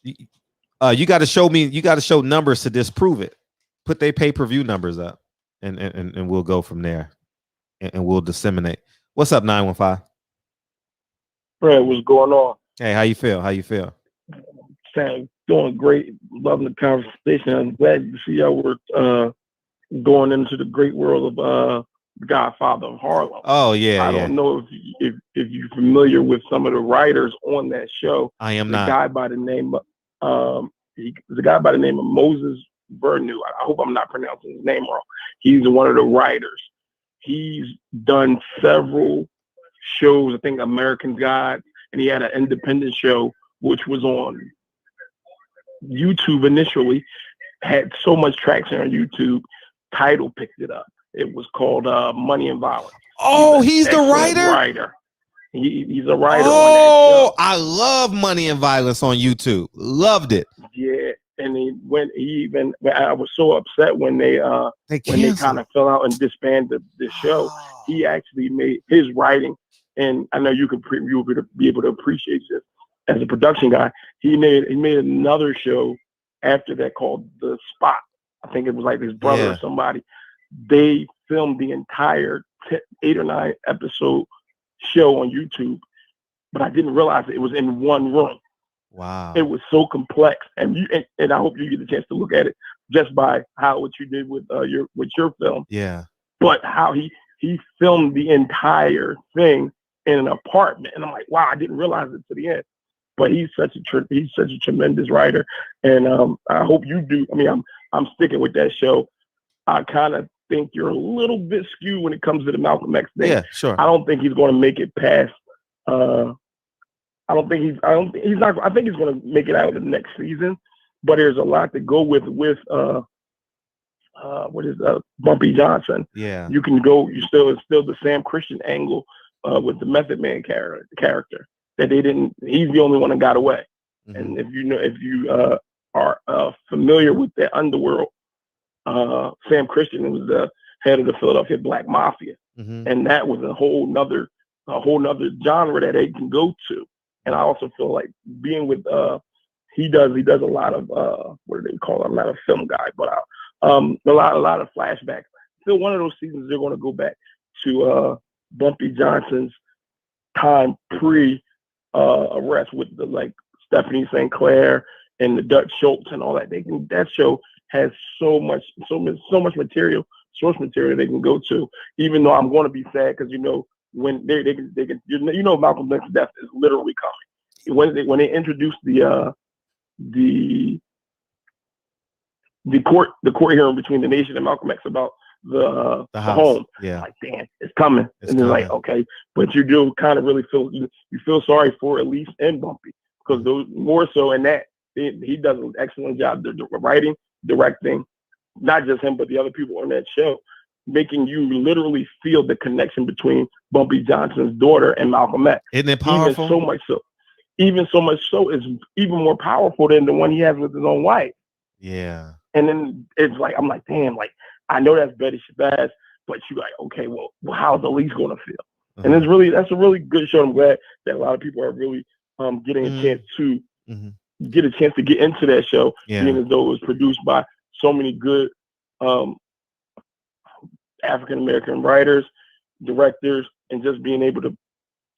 You got to show me. You got to show numbers to disprove it. Put their pay-per-view numbers up, and we'll go from there, and we'll disseminate. What's up, 915? Fred, what's going on? Hey, how you feel? How you feel? Sam, doing great. Loving the conversation. I'm glad to see y'all were going into the great world of Godfather of Harlem. Oh yeah, I don't know if you're familiar with some of the writers on that show. I am not. The guy by the name of the guy by the name of Moses Vernu. I hope I'm not pronouncing his name wrong. He's one of the writers. He's done several shows. I think American God, and he had an independent show which was on YouTube initially. Had so much traction on YouTube. Tidal picked it up. It was called Money and Violence. Oh, he's the writer? He's a writer on that show. I love Money and Violence on YouTube. Loved it. Yeah, and I was so upset when they kind of fell out and disbanded the show. He actually made his writing, and I know you would be able to appreciate this as a production guy. He made another show after that called The Spot. I think it was like his brother or somebody. They filmed the entire 8 or 9 episode show on YouTube, but I didn't realize it was in one room. Wow. It was so complex. And I hope you get a chance to look at it just by what you did with your film. Yeah. But how he filmed the entire thing in an apartment. And I'm like, wow, I didn't realize it to the end. But he's such a tremendous writer. And I hope you do. I mean, I'm sticking with that show. I kind of think you're a little bit skewed when it comes to the Malcolm X thing. Yeah, sure. I don't think he's going to make it past. I think he's going to make it out of the next season. But there's a lot to go with Bumpy Johnson. Yeah. You can go. It's still the Sam Christian angle with the Method Man character that they didn't. He's the only one that got away. Mm-hmm. And if you are familiar with the underworld. Sam Christian was the head of the Philadelphia Black Mafia, and that was a whole nother genre that they can go to. And I also feel like being with he does a lot of what do they call it? I'm not a film guy, but a lot of flashbacks. Still, one of those seasons they're going to go back to Bumpy Johnson's time pre arrest with the like Stephanie St. Clair and the Dutch Schultz and all that. That show has so much material, source material they can go to. Even though I'm going to be sad because when they can Malcolm X's death is literally coming. When they introduced the court hearing between the nation and Malcolm X about the home, like damn, it's coming. It's like okay, but you do kind of really feel you feel sorry for Atleast and Bumpy because those more so in that he does an excellent job writing. Directing, not just him, but the other people on that show, making you literally feel the connection between Bumpy Johnson's daughter and Malcolm X. Isn't it powerful? Even so much so is even more powerful than the one he has with his own wife. Yeah. And then it's like, I'm like, damn, like, I know that's Betty Shabazz, but you're like, okay, well how's Elise going to feel? And that's a really good show. I'm glad that a lot of people are really getting a chance to get into that show, being as though it was produced by so many good African American writers, directors, and just being able to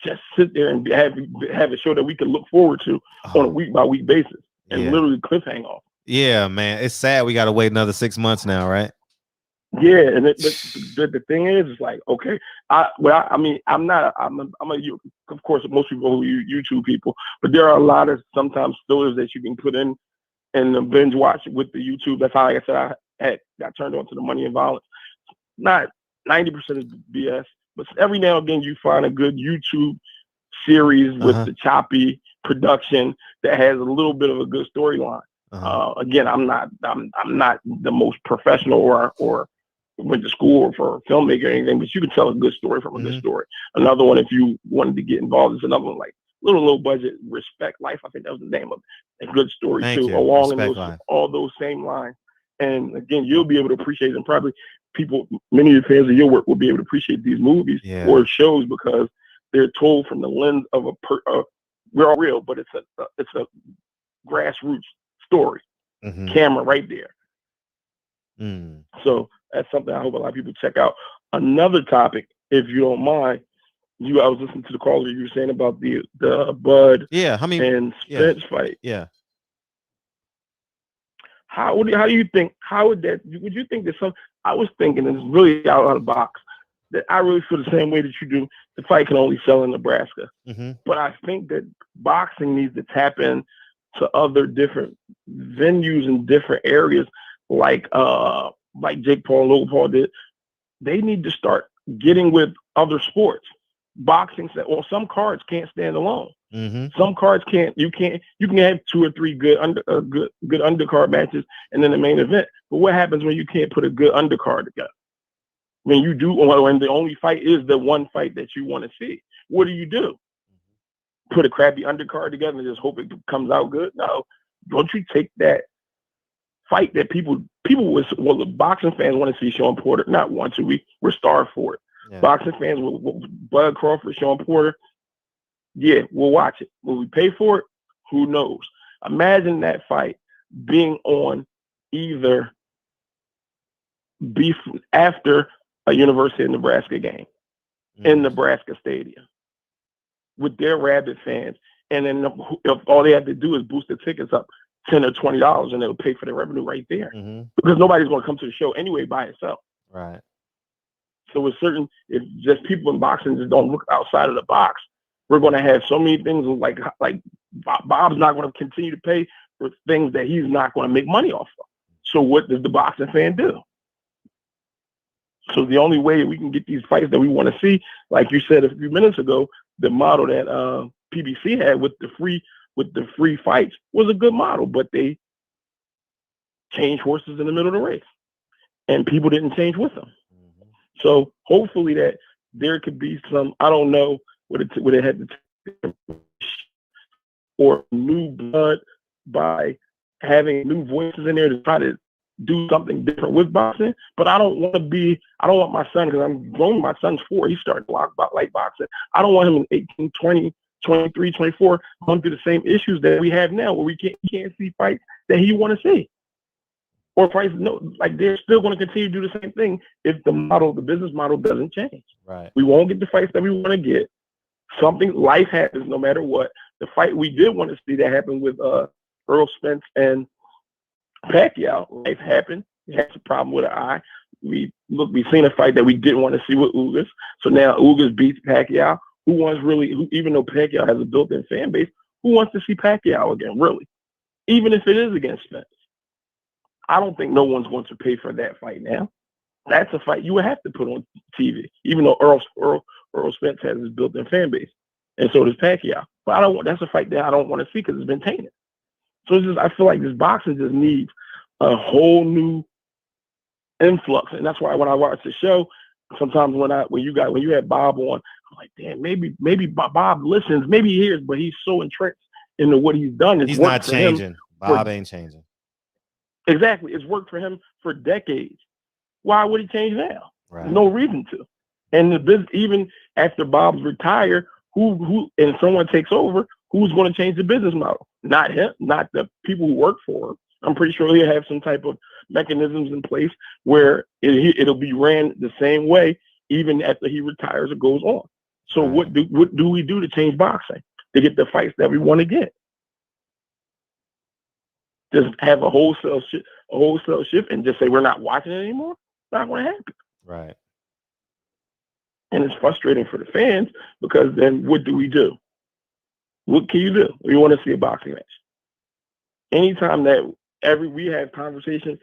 just sit there and have a show that we can look forward to on a week by week basis and literally cliffhang off. Yeah, man, it's sad we got to wait another 6 months now, right? Yeah, and the thing is, it's like okay, I'm of course most people who YouTube people, but there are a lot of sometimes fillers that you can put in and the binge watch with the YouTube. That's how, like I said, I got turned on to the Money and Violence. Not 90% is BS, but every now and again you find a good YouTube series with the choppy production that has a little bit of a good storyline. Again, I'm not the most professional or went to school for filmmaker or anything, but you can tell a good story from a good story. Another one, if you wanted to get involved, is another one like low budget, Respect Life. I think that was the name of it. A good story too, along in all those same lines. And again, you'll be able to appreciate them. Probably many of the fans of your work will be able to appreciate these movies or shows because they're told from the lens of we're all real, but it's a grassroots story. Camera right there. So that's something I hope a lot of people check out. Another topic, if you don't mind, I was listening to the caller you were saying about the Bud and Spence fight. Yeah. How do you think? Would you think that I was thinking, and it's really out of the box, that I really feel the same way that you do. The fight can only sell in Nebraska, but I think that boxing needs to tap in to other different venues in different areas, like Jake Paul and Logan Paul did. They need to start getting with other sports. Boxing, some cards can't stand alone. Some cards can't. You can have 2 or 3 good undercard matches and then the main event. But what happens when you can't put a good undercard together? When you do, when the only fight is the one fight that you want to see, what do? Put a crappy undercard together and just hope it comes out good? No. Don't you take that fight that the boxing fans want to see Sean Porter? Not want to. We're starved for it. Yeah. Boxing fans with Bud Crawford, Sean Porter. Yeah, we'll watch it. Will we pay for it? Who knows? Imagine that fight being on either after a University of Nebraska game in Nebraska Stadium with their rabid fans. And then if all they have to do is boost the tickets up $10 or $20 and it'll pay for the revenue right there. Because nobody's going to come to the show anyway by itself. Right. So if just people in boxing just don't look outside of the box, we're going to have so many things like Bob's not going to continue to pay for things that he's not going to make money off of. So what does the boxing fan do? So the only way we can get these fights that we want to see, like you said a few minutes ago, the model that PBC had with the free fights was a good model, but they changed horses in the middle of the race, and people didn't change with them. So hopefully that there could be some, I don't know what it had to take, or new blood by having new voices in there to try to do something different with boxing. But I don't want my son, because I'm grown, my son's 4, he started to like boxing. I don't want him in 18, 20, 23, 24 going through the same issues that we have now, where we can't see fights that he want to see. Or fights, they're still going to continue to do the same thing if the business model doesn't change. Right. We won't get the fights that we want to get. Life happens no matter what. The fight we did want to see that happened with Earl Spence and Pacquiao, life happened. He had a problem with an eye. We seen a fight that we didn't want to see with Ugas. So now Ugas beats Pacquiao. Even though Pacquiao has a built-in fan base, who wants to see Pacquiao again, really? Even if it is against Spence. I don't think no one's going to pay for that fight now. That's a fight you would have to put on TV, even though Earl Spence has his built-in fan base, and so does Pacquiao. But that's a fight that I don't want to see because it's been tainted. So I feel like this boxing just needs a whole new influx, and that's why when I watch the show, sometimes when you had Bob on, I'm like, damn, maybe Bob listens, maybe he hears, but he's so entrenched into what he's done. He's not changing. Bob ain't changing. Exactly, it's worked for him for decades. Why would he change now? Right. There's no reason to. And even after Bob's retired, who and someone takes over, who's going to change the business model? Not him, not the people who work for him. I'm pretty sure he'll have some type of mechanisms in place where it'll be ran the same way even after he retires or goes on. So what do we do to change boxing to get the fights that we want to get? Just have a wholesale shift and just say we're not watching it anymore? It's not going to happen. Right. And it's frustrating for the fans because then what do we do? What can you do? We want to see a boxing match. Anytime that we have conversation.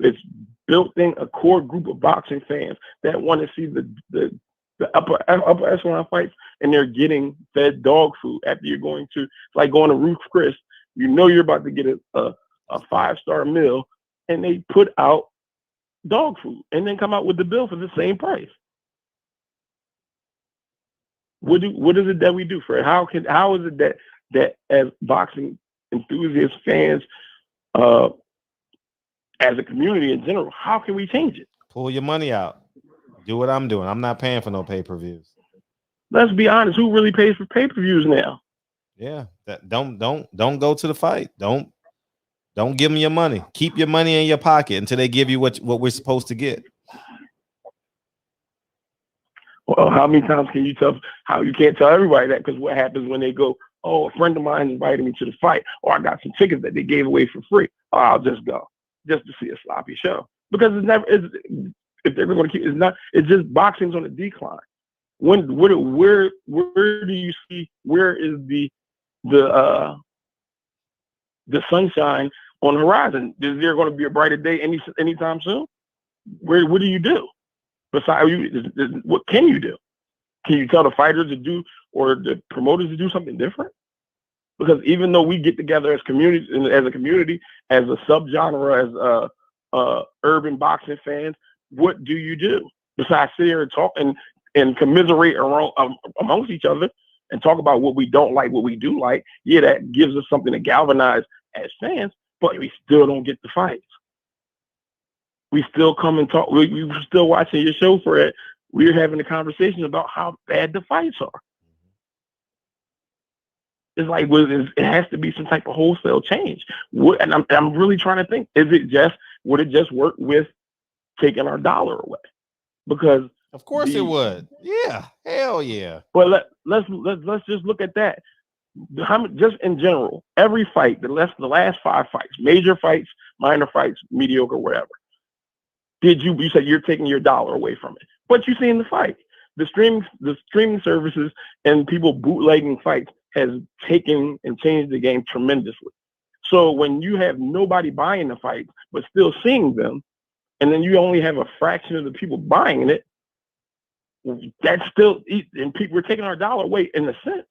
It's built in a core group of boxing fans that want to see the upper echelon fights, and they're getting fed dog food after you're going to, it's like going to Ruth's Chris. You know you're about to get a 5-star meal, and they put out dog food and then come out with the bill for the same price. What is it that we do, Fred? How is it that as boxing enthusiasts, fans, as a community in general, how can we change it? Pull your money out. Do what I'm doing. I'm not paying for no pay-per-views. Let's be honest. Who really pays for pay-per-views now? Yeah, don't go to the fight. Don't give them your money. Keep your money in your pocket until they give you what we're supposed to get. Well, how many times can you tell? How you can't tell everybody that, because what happens when they go, oh, a friend of mine invited me to the fight, or I got some tickets that they gave away for free. Oh, I'll just go just to see a sloppy show, because if they're going to keep, it's just boxing's on a decline. Where do you see, where is the sunshine on the horizon? Is there going to be a brighter day anytime soon? What do you do? Besides, what can you do? Can you tell the fighters to do, or the promoters to do something different? Because even though we get together as communities, as a community, as a subgenre, as urban boxing fans, what do you do besides sit here and talk and commiserate around amongst each other and talk about what we don't like, what we do like? Yeah, that gives us something to galvanize as fans, but we still don't get the fights. We still come and talk. We still watching your show, Fred. We're having a conversation about how bad the fights are. It's like, it has to be some type of wholesale change. And I'm really trying to think, would it just work with taking our dollar away? Because of course it would. Yeah, hell yeah. Well, let's just look at that. Just in general, every fight, the last 5 fights, major fights, minor fights, mediocre, whatever. You said you're taking your dollar away from it, but you've seen the fight. The streaming services and people bootlegging fights has taken and changed the game tremendously. So when you have nobody buying the fights but still seeing them, and then you only have a fraction of the people buying it, that's still, and people are taking our dollar away in a sense,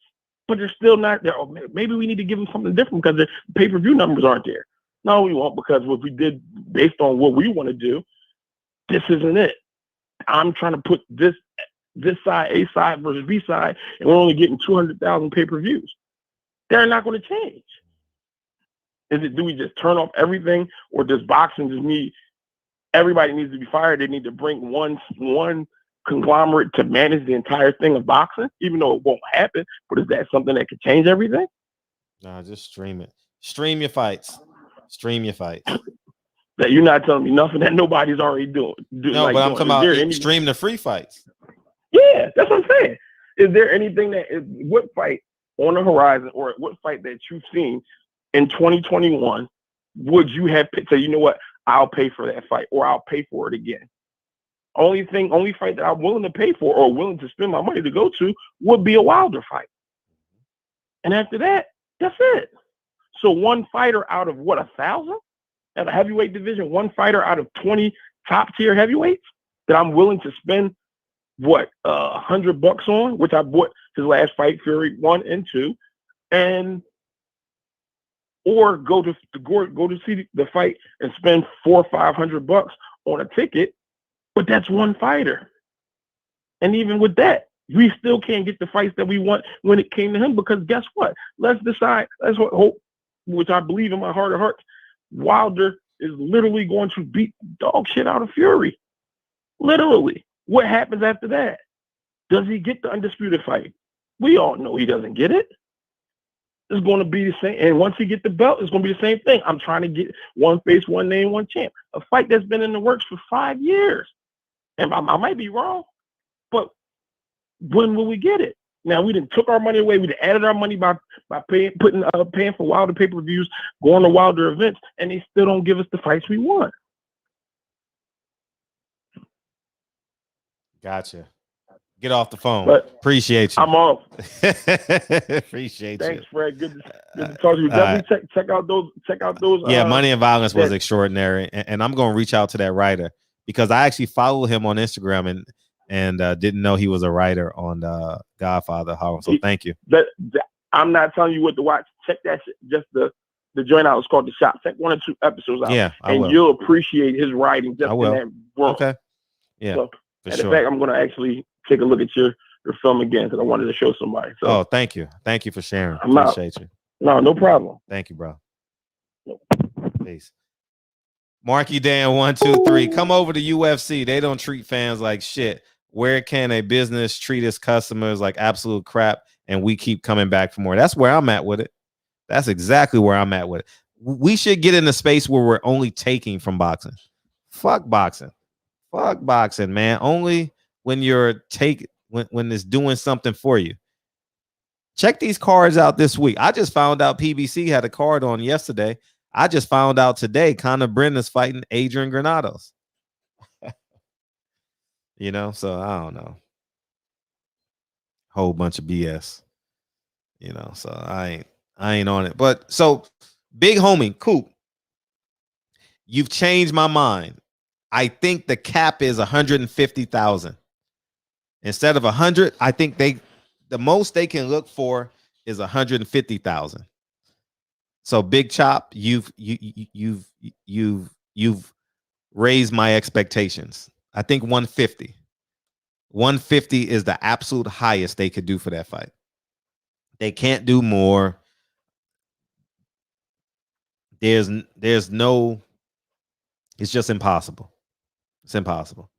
but they're still not there. Oh, maybe we need to give them something different because the pay-per-view numbers aren't there. No, we won't, because what we did based on what we want to do, this isn't it. I'm trying to put this side, A side versus B side, and we're only getting 200,000 pay-per-views. They're not going to change. Do we just turn off everything, or does boxing just need, everybody needs to be fired? They need to bring one conglomerate to manage the entire thing of boxing, even though it won't happen. But is that something that could change everything? Nah, just stream it. Stream your fights. Stream your fights. That you're not telling me nothing that nobody's already doing. No, but I'm talking about stream the free fights. Yeah, that's what I'm saying. Is there anything what fight on the horizon, or what fight that you've seen in 2021 would you have picked? Say, you know what, I'll pay for that fight, or I'll pay for it again. Only fight that I'm willing to pay for or willing to spend my money to go to would be a Wilder fight. And after that, that's it. So one fighter out of 1,000 at a heavyweight division, one fighter out of 20 top tier heavyweights that I'm willing to spend $100 on, which I bought his last fight, Fury 1 and 2, or go to see the fight and spend $400 or $500 on a ticket. But that's one fighter. And even with that, we still can't get the fights that we want when it came to him, because guess what? Let's hope, which I believe in my heart of hearts, Wilder is literally going to beat dog shit out of Fury. Literally. What happens after that? Does he get the undisputed fight? We all know he doesn't get it. It's going to be the same. And once he gets the belt, it's going to be the same thing. I'm trying to get one face, one name, one champ. A fight that's been in the works for 5 years. And I might be wrong, but when will we get it? Now, we done took our money away. We done added our money by paying for Wilder pay-per-views, going to Wilder events, and they still don't give us the fights we want. Gotcha. Get off the phone. But appreciate you. I'm off. Appreciate Thanks, you. Fred. Good to talk to you. Definitely check out those. Yeah, Money and Violence was extraordinary, and I'm going to reach out to that writer because I actually followed him on Instagram and didn't know he was a writer on Godfather Harlem. So thank you. I'm not telling you what to watch. Check that shit. Just the joint out is called The Shop. Check 1 or 2 episodes out. Yeah, and you'll appreciate his writing just in that room. Okay. Yeah. So, in fact, I'm going to actually take a look at your film again because I wanted to show somebody. So, thank you. Thank you for sharing. I'm appreciate you. No problem. Thank you, bro. Peace. Marky Dan 1 2 3. Come over to UFC. They don't treat fans like shit. Where can a business treat its customers like absolute crap and we keep coming back for more? That's where I'm at with it. That's exactly where I'm at with it. We should get in a space where we're only taking from boxing. Fuck boxing. Fuck boxing, man. Only when you're when it's doing something for you. Check these cards out this week. I just found out PBC had a card on yesterday. I just found out today Conor Brendan's fighting Adrian Granados. You know, so I don't know. Whole bunch of BS. You know, so I ain't on it. But so big homie, Coop, you've changed my mind. I think the cap is 150,000. Instead of 100, I think the most they can look for is 150,000. So Big Chop, you've raised my expectations. I think 150. 150 is the absolute highest they could do for that fight. They can't do more. There's no, it's just impossible. It's impossible.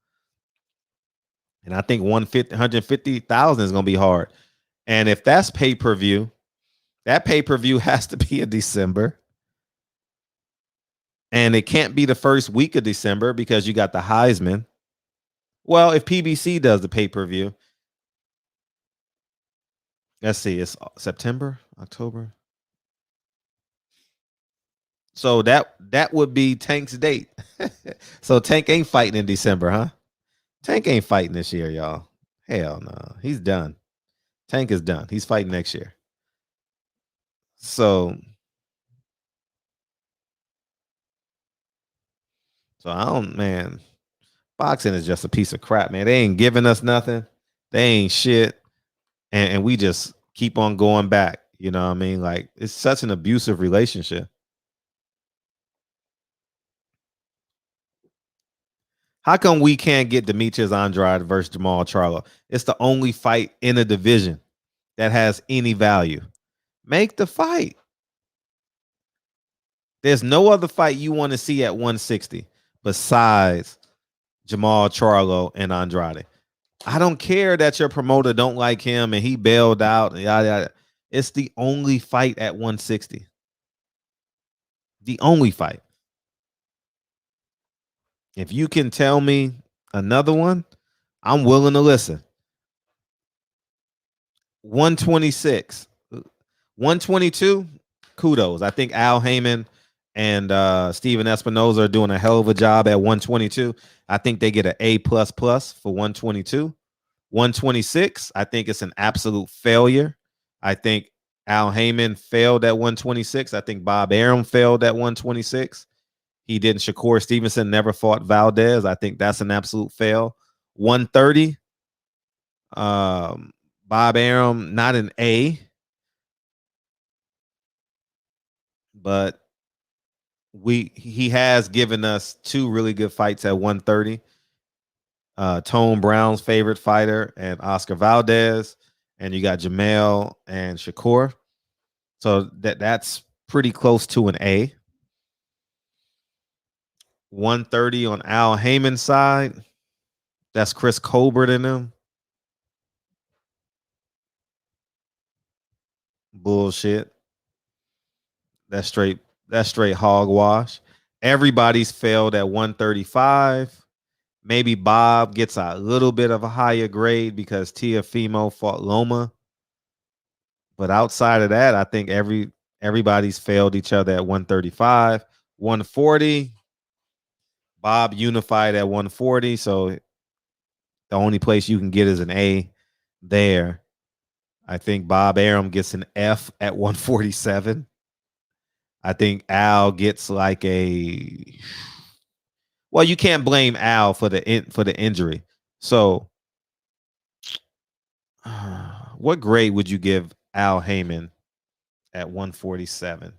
And I think 150,000 is going to be hard. And if that's pay-per-view, that pay-per-view has to be in December. And it can't be the first week of December because you got the Heisman. Well, if PBC does the pay-per-view, let's see, it's September, October. So that would be Tank's date. So Tank ain't fighting in December, huh? Tank ain't fighting this year, y'all. Hell no. He's done. Tank is done. He's fighting next year. So I don't, man. Boxing is just a piece of crap, man. They ain't giving us nothing. They ain't shit. And we just keep on going back. You know what I mean? Like, it's such an abusive relationship. How come we can't get Demetrius Andrade versus Jamal Charlo? It's the only fight in a division that has any value. Make the fight. There's no other fight you want to see at 160 besides Jamal Charlo and Andrade. I don't care that your promoter don't like him and he bailed out. Yada, yada. It's the only fight at 160. The only fight. If you can tell me another one, I'm willing to listen. 126. 122, kudos. I think Al Heyman and Steven Espinoza are doing a hell of a job at 122. I think they get an A++ for 122. 126, I think it's an absolute failure. I think Al Heyman failed at 126. I think Bob Arum failed at 126. He didn't. Shakur Stevenson never fought Valdez. I think that's an absolute fail. 130, Bob Arum, not an A. But he has given us 2 really good fights at 130. Tone Brown's favorite fighter and Oscar Valdez, and you got Jamel and Shakur. So that's pretty close to an A. 130 on Al Heyman's side. That's Chris Colbert in them. Bullshit. That's straight hogwash. Everybody's failed at 135. Maybe Bob gets a little bit of a higher grade because Teofimo fought Loma. But outside of that, I think everybody's failed each other at 135. 140. Bob unified at 140. So The only place you can get is an A there. I think Bob Arum gets an F at 147. I think Al gets like a. Well, you can't blame Al for the injury. So, what grade would you give Al Heyman at 147?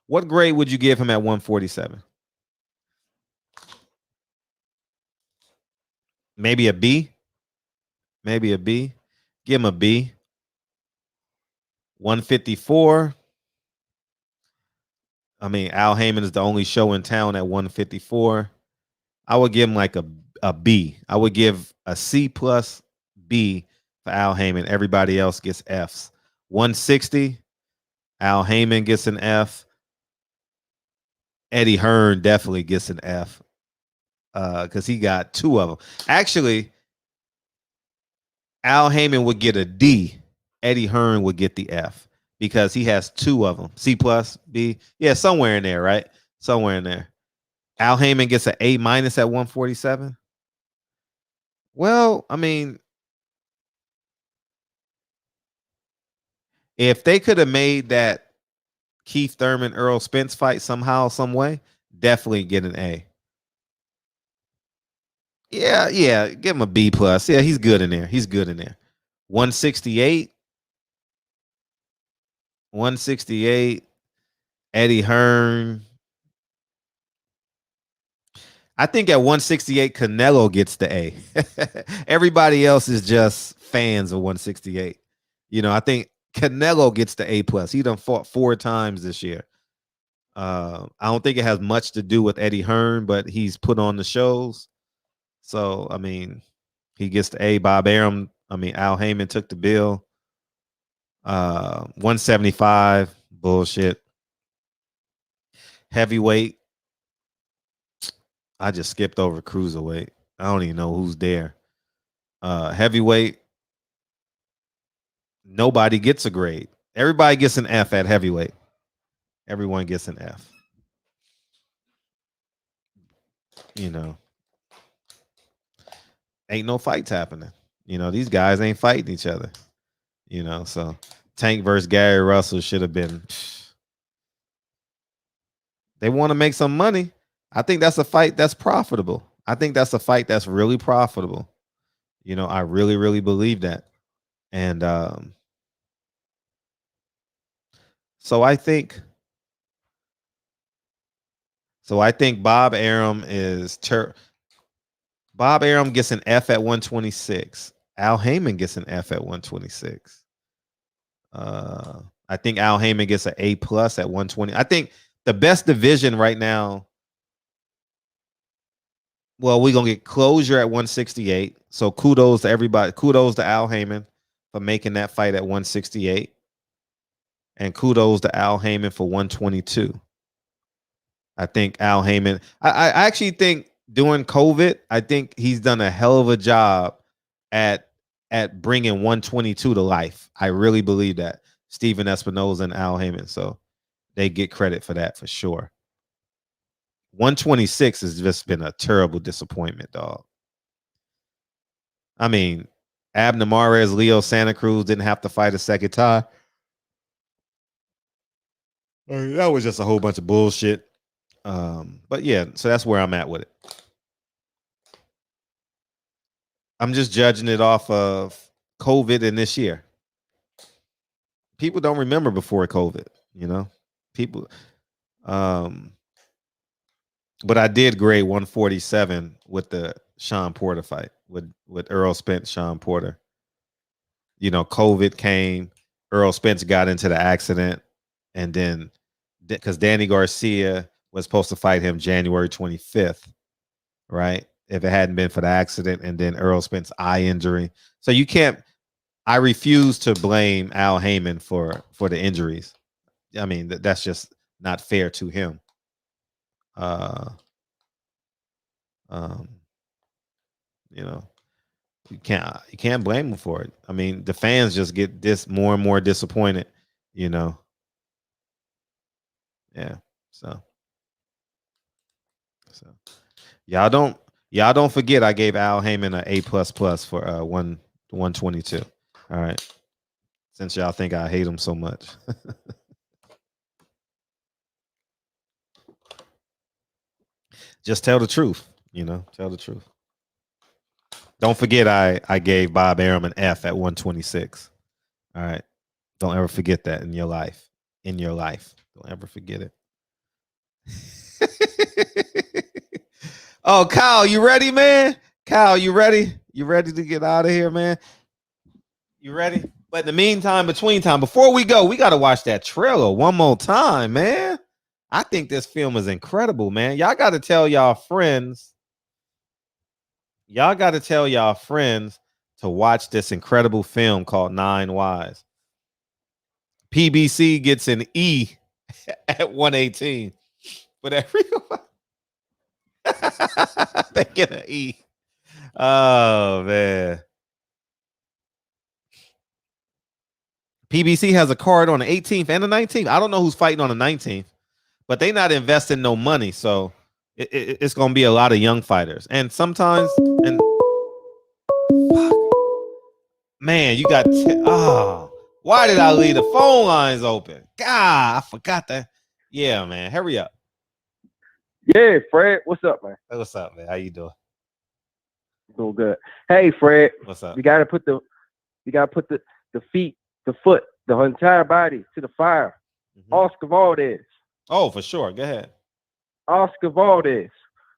What grade would you give him at 147? Maybe a B. Maybe a B. Give him a B. 154. I mean, Al Heyman is the only show in town at 154. I would give him like a B. I would give a C plus B for Al Heyman. Everybody else gets Fs. 160. Al Heyman gets an F. Eddie Hearn definitely gets an F because he got two of them. Actually, Al Heyman would get a D. Eddie Hearn would get the F because he has two of them. C plus B. Yeah, somewhere in there, right? Somewhere in there. Al Heyman gets an A minus at 147. Well, I mean, if they could have made that Keith Thurman Earl Spence fight somehow, some way, definitely get an A. Yeah, give him a B plus. Yeah, he's good in there. 168. 168. Eddie Hearn. I think at 168, Canelo gets the A. Everybody else is just fans of 168. I think Canelo gets the A plus. He done fought 4 times this year. I don't think it has much to do with Eddie Hearn, but he's put on the shows. So, I mean, he gets the A. Bob Arum. Al Heyman took the bill. 175. Bullshit. Heavyweight. I just skipped over cruiserweight. I don't even know who's there. Heavyweight. Nobody gets a grade. Everybody gets an F at heavyweight. Everyone gets an F. Ain't no fights happening. These guys ain't fighting each other. So Tank versus Gary Russell should have been. They want to make some money. I think that's a fight that's profitable. I think that's a fight that's really profitable. I really, really believe that. And so I think Bob Arum Bob Arum gets an F at 126. Al Heyman gets an F at 126. I think Al Heyman gets an A plus at 120. I think the best division right now. Well, we're gonna get closure at 168. So kudos to everybody. Kudos to Al Heyman for making that fight at 168. And kudos to Al Heyman for 122. I think Al Heyman. I actually think during COVID, I think he's done a hell of a job at bringing 122 to life. I really believe that. Steven Espinoza and Al Heyman. So they get credit for that for sure. 126 has just been a terrible disappointment, dog. Abner Mares, Leo Santa Cruz didn't have to fight a second time. That was just a whole bunch of bullshit. But yeah, so that's where I'm at with it. I'm just judging it off of COVID in this year. People don't remember before COVID, people. But I did grade 147 with the Sean Porter fight with Earl Spence, Sean Porter. COVID came, Earl Spence got into the accident, and then because Danny Garcia was supposed to fight him January 25th, right? If it hadn't been for the accident, and then Earl Spence eye injury. So you can't. I refuse to blame Al Heyman for the injuries. That's just not fair to him. You can't blame him for it. The fans just get more and more disappointed. Yeah. So y'all don't Y'all don't forget I gave Al Heyman an A++ for 122. All right. Since y'all think I hate him so much. Just tell the truth, tell the truth. Don't forget I gave Bob Arum an F at 126. All right. Don't ever forget that in your life. Don't ever forget it. Oh, Kyle, you ready, man? Kyle, you ready? You ready to get out of here, man? You ready? But in the meantime, before we go, we got to watch that trailer one more time, man. I think this film is incredible, man. Y'all got to tell y'all friends. Y'all got to tell y'all friends to watch this incredible film called 9 Wise. PBC gets an E at 118. But everyone, they get an E. Oh, man. PBC has a card on the 18th and the 19th. I don't know who's fighting on the 19th, but they not investing no money. So it's going to be a lot of young fighters. And sometimes, man, you got, why did I leave the phone lines open? God, I forgot that. Yeah, man, hurry up. Yeah, Fred, what's up, man? Hey, what's up, man? How you doing? Doing good. Hey, Fred, what's up? You gotta put the feet, the foot, the entire body to the fire. Mm-hmm. Oscar Valdez. Oh, for sure. Go ahead. Oscar Valdez.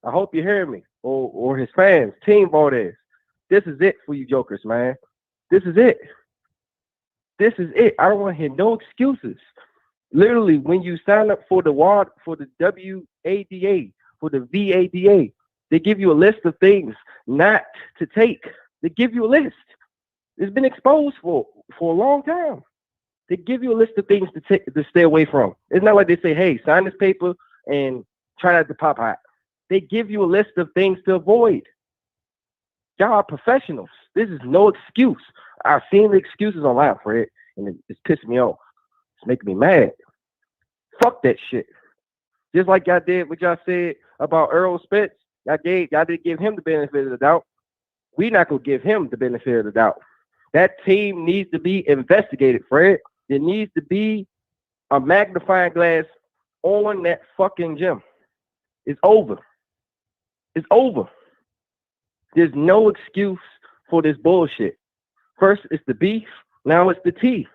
I hope you hear me, or his fans, Team Valdez. This is it for you jokers, man. This is it. This is it. I don't want to hear no excuses. Literally, when you sign up for the WADA, for the WADA, for the VADA, they give you a list of things not to take. They give you a list. It's been exposed for a long time. They give you a list of things to stay away from. It's not like they say, hey, sign this paper and try not to pop hot. They give you a list of things to avoid. Y'all are professionals. This is no excuse. I've seen the excuses online, Fred, and it's pissing me off. It's making me mad. Fuck that shit. Just like y'all did what y'all said about Earl Spence. Y'all didn't give him the benefit of the doubt. We not gonna give him the benefit of the doubt. That team needs to be investigated, Fred. There needs to be a magnifying glass on that fucking gym. It's over. It's over. There's no excuse for this bullshit. First, it's the beef. Now it's the tea.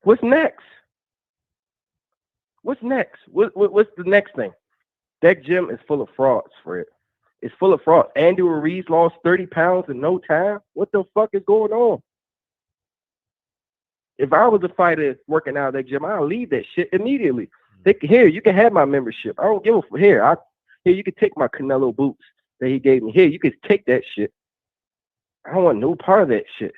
What's next? What's next? What's the next thing? That gym is full of frauds, Fred. It's full of frauds. Andrew Ruiz lost 30 pounds in no time. What the fuck is going on? If I was a fighter working out at that gym, I'll leave that shit immediately. Here, you can have my membership. I don't give a fuck. Here, you can take my Canelo boots that he gave me. Here, you can take that shit. I don't want no part of that shit.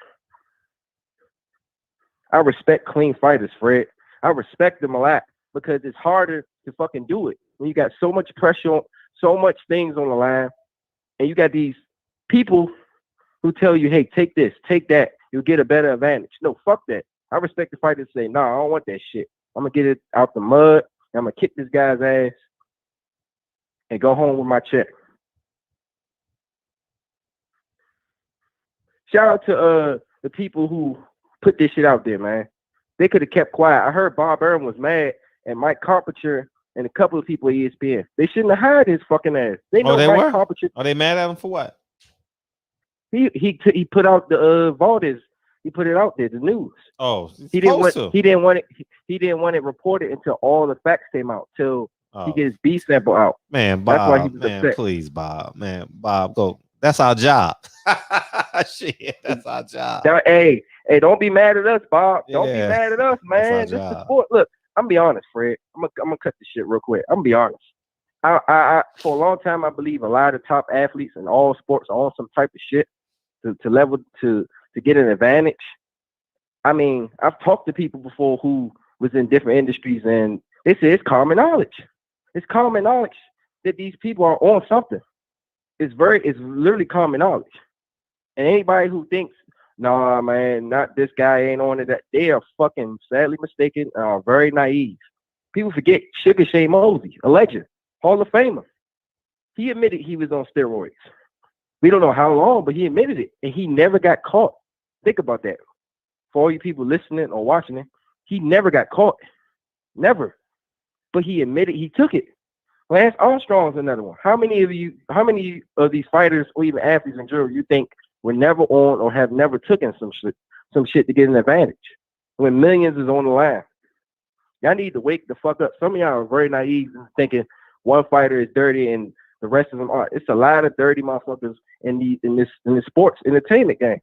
I respect clean fighters, Fred. I respect them a lot because it's harder to fucking do it when you got so much pressure on, so much things on the line, and you got these people who tell you, hey, take this, take that, you'll get a better advantage. No, fuck that. I respect the fighters say, no, I don't want that shit. I'm going to get it out the mud, I'm going to kick this guy's ass, and go home with my check. Shout out to the people who put this shit out there, man. They could have kept quiet. I heard Bob Arum was mad, and Mike Carpenter and a couple of people at ESPN. They shouldn't have hired his fucking ass. They know they Mike were? Carpenter. Are they mad at him for what? He put out the Valdez. He put it out there, the news. Oh, he didn't want it reported until all the facts came out, till he get his B sample out. Man, Bob, that's why he was upset. Please, Bob. Man, Bob, go. That's our job. Shit, that's our job. Now, hey, don't be mad at us, Bob. Don't be mad at us, man. This is sport. Look, I'm gonna be honest, Fred. I'm gonna cut this shit real quick. I'm gonna be honest. I for a long time I believe a lot of the top athletes in all sports are on some type of shit to get an advantage. I mean, I've talked to people before who was in different industries, and they say it's common knowledge. It's common knowledge that these people are on something. It's literally common knowledge. And anybody who thinks, nah, man, not this guy ain't on it, that they are fucking sadly mistaken, very naive. People forget Sugar Shane Mosley, a legend, Hall of Famer. He admitted he was on steroids. We don't know how long, but he admitted it, and he never got caught. Think about that. For all you people listening or watching it, he never got caught. Never. But he admitted he took it. Lance Armstrong's another one. How many of these fighters or even athletes in general you think were never on or have never taken some shit to get an advantage when millions is on the line? Y'all need to wake the fuck up. Some of y'all are very naive and thinking one fighter is dirty and the rest of them aren't. It's a lot of dirty motherfuckers in this sports entertainment game.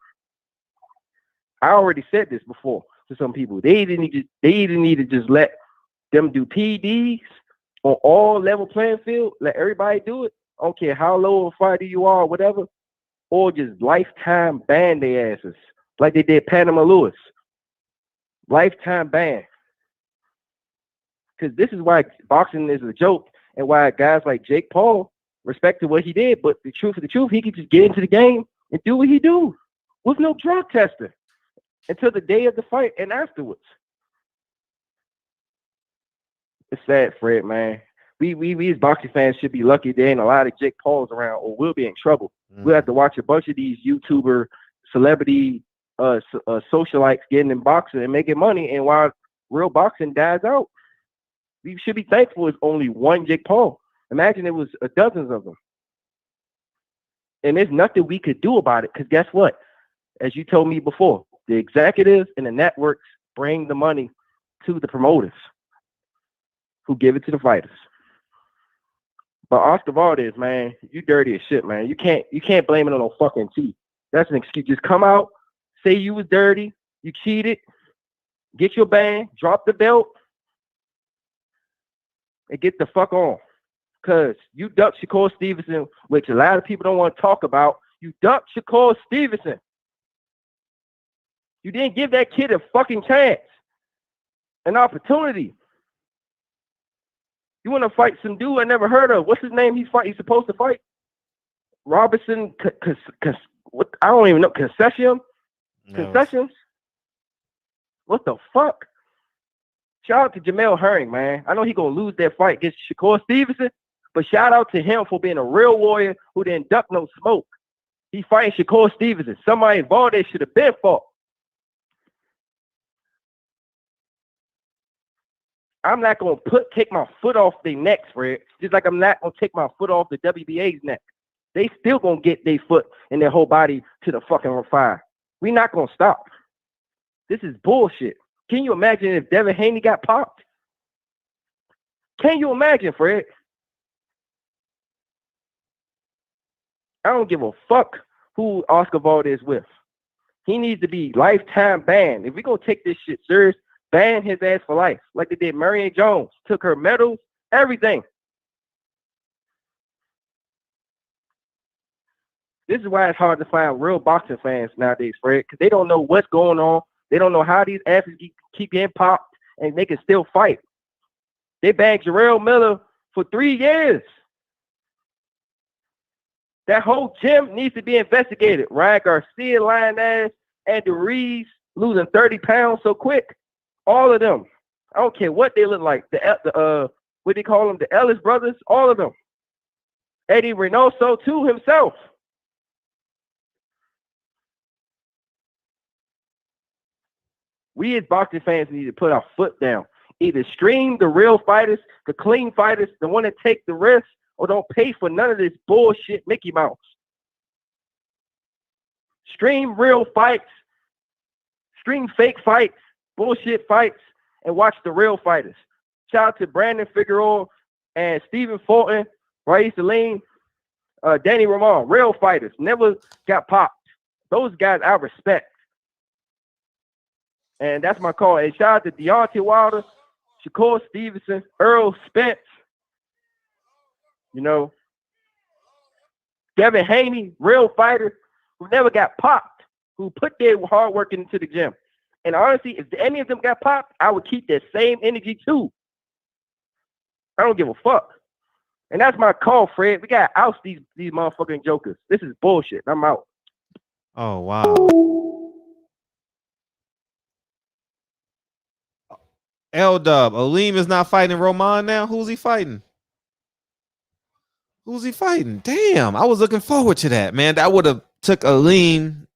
I already said this before to some people. They either need to just let them do PDs on all level playing field. Let everybody do it. I don't care how low a fighter you are or whatever. Or just lifetime ban their asses. Like they did Panama Lewis. Lifetime ban. Because this is why boxing is a joke and why guys like Jake Paul respect to what he did. But the truth of the truth, he could just get into the game and do what he do with no drug testing until the day of the fight and afterwards. It's sad, Fred, man. We as boxing fans should be lucky there ain't a lot of Jake Pauls around, or we'll be in trouble. We'll have to watch a bunch of these YouTuber celebrity socialites getting in boxing and making money, and while real boxing dies out. We should be thankful it's only one Jake Paul. Imagine it was dozens of them. And there's nothing we could do about it, because guess what? As you told me before, the executives and the networks bring the money to the promoters who give it to the fighters. But Oscar Valdez, man, you dirty as shit, man. You can't blame it on no fucking teeth. That's an excuse. Just come out, say you was dirty, you cheated, get your ban, drop the belt, and get the fuck on. Because you ducked Shakur Stevenson, which a lot of people don't want to talk about. You ducked Shakur Stevenson. You didn't give that kid a fucking chance, an opportunity. You want to fight some dude I never heard of. What's his name? He's supposed to fight? Robinson, what? I don't even know. Concessions? What the fuck? Shout out to Jamel Herring, man. I know he's going to lose that fight against Shakur Stevenson, but shout out to him for being a real warrior who didn't duck no smoke. He fighting Shakur Stevenson. Somebody involved that should have been fought. I'm not going to take my foot off their necks, Fred. Just like I'm not going to take my foot off the WBA's neck. They still going to get their foot and their whole body to the fucking fire. We not going to stop. This is bullshit. Can you imagine if Devin Haney got popped? Can you imagine, Fred? I don't give a fuck who Oscar Valdez with. He needs to be lifetime banned. If we're going to take this shit serious, ban his ass for life, like they did Marion Jones. Took her medals, everything. This is why it's hard to find real boxing fans nowadays, Fred, because they don't know what's going on. They don't know how these athletes keep getting popped and they can still fight. They banned Jarrell Miller for 3 years. That whole gym needs to be investigated. Ryan Garcia, lying ass, Andy Reeves losing 30 pounds so quick. All of them. I don't care what they look like. The what do they call them? The Ellis brothers. All of them. Eddie Reynoso too himself. We as boxing fans need to put our foot down. Either stream the real fighters, the clean fighters, the one that take the risk, or don't pay for none of this bullshit Mickey Mouse. Stream real fights. Stream fake fights. Bullshit fights, and watch the real fighters. Shout out to Brandon Figueroa and Stephen Fulton, Raíz Salim, Danny Ramon, real fighters. Never got popped. Those guys I respect. And that's my call. And shout out to Deontay Wilder, Shakur Stevenson, Earl Spence, Devin Haney, real fighters who never got popped, who put their hard work into the gym. And honestly, if any of them got popped, I would keep that same energy too. I don't give a fuck. And that's my call, Fred. We gotta oust these motherfucking jokers. This is bullshit. I'm out. Oh wow. L-Dub, Aleem is not fighting Roman now? Who's he fighting? Who's he fighting? Damn, I was looking forward to that, man. That would have took Aleem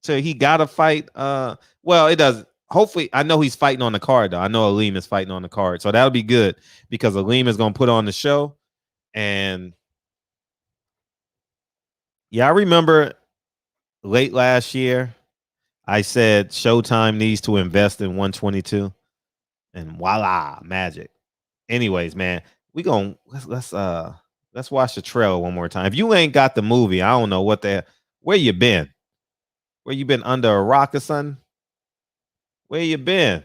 till he got to fight. Well, it does. Hopefully, I know he's fighting on the card, though. I know Aleem is fighting on the card. So that'll be good because Aleem is going to put on the show. And yeah, I remember late last year, I said Showtime needs to invest in 122. And voila, magic. Anyways, man, we going let's watch the trailer one more time. If you ain't got the movie, I don't know where you been. Where you been, under a rock or something? Where you been?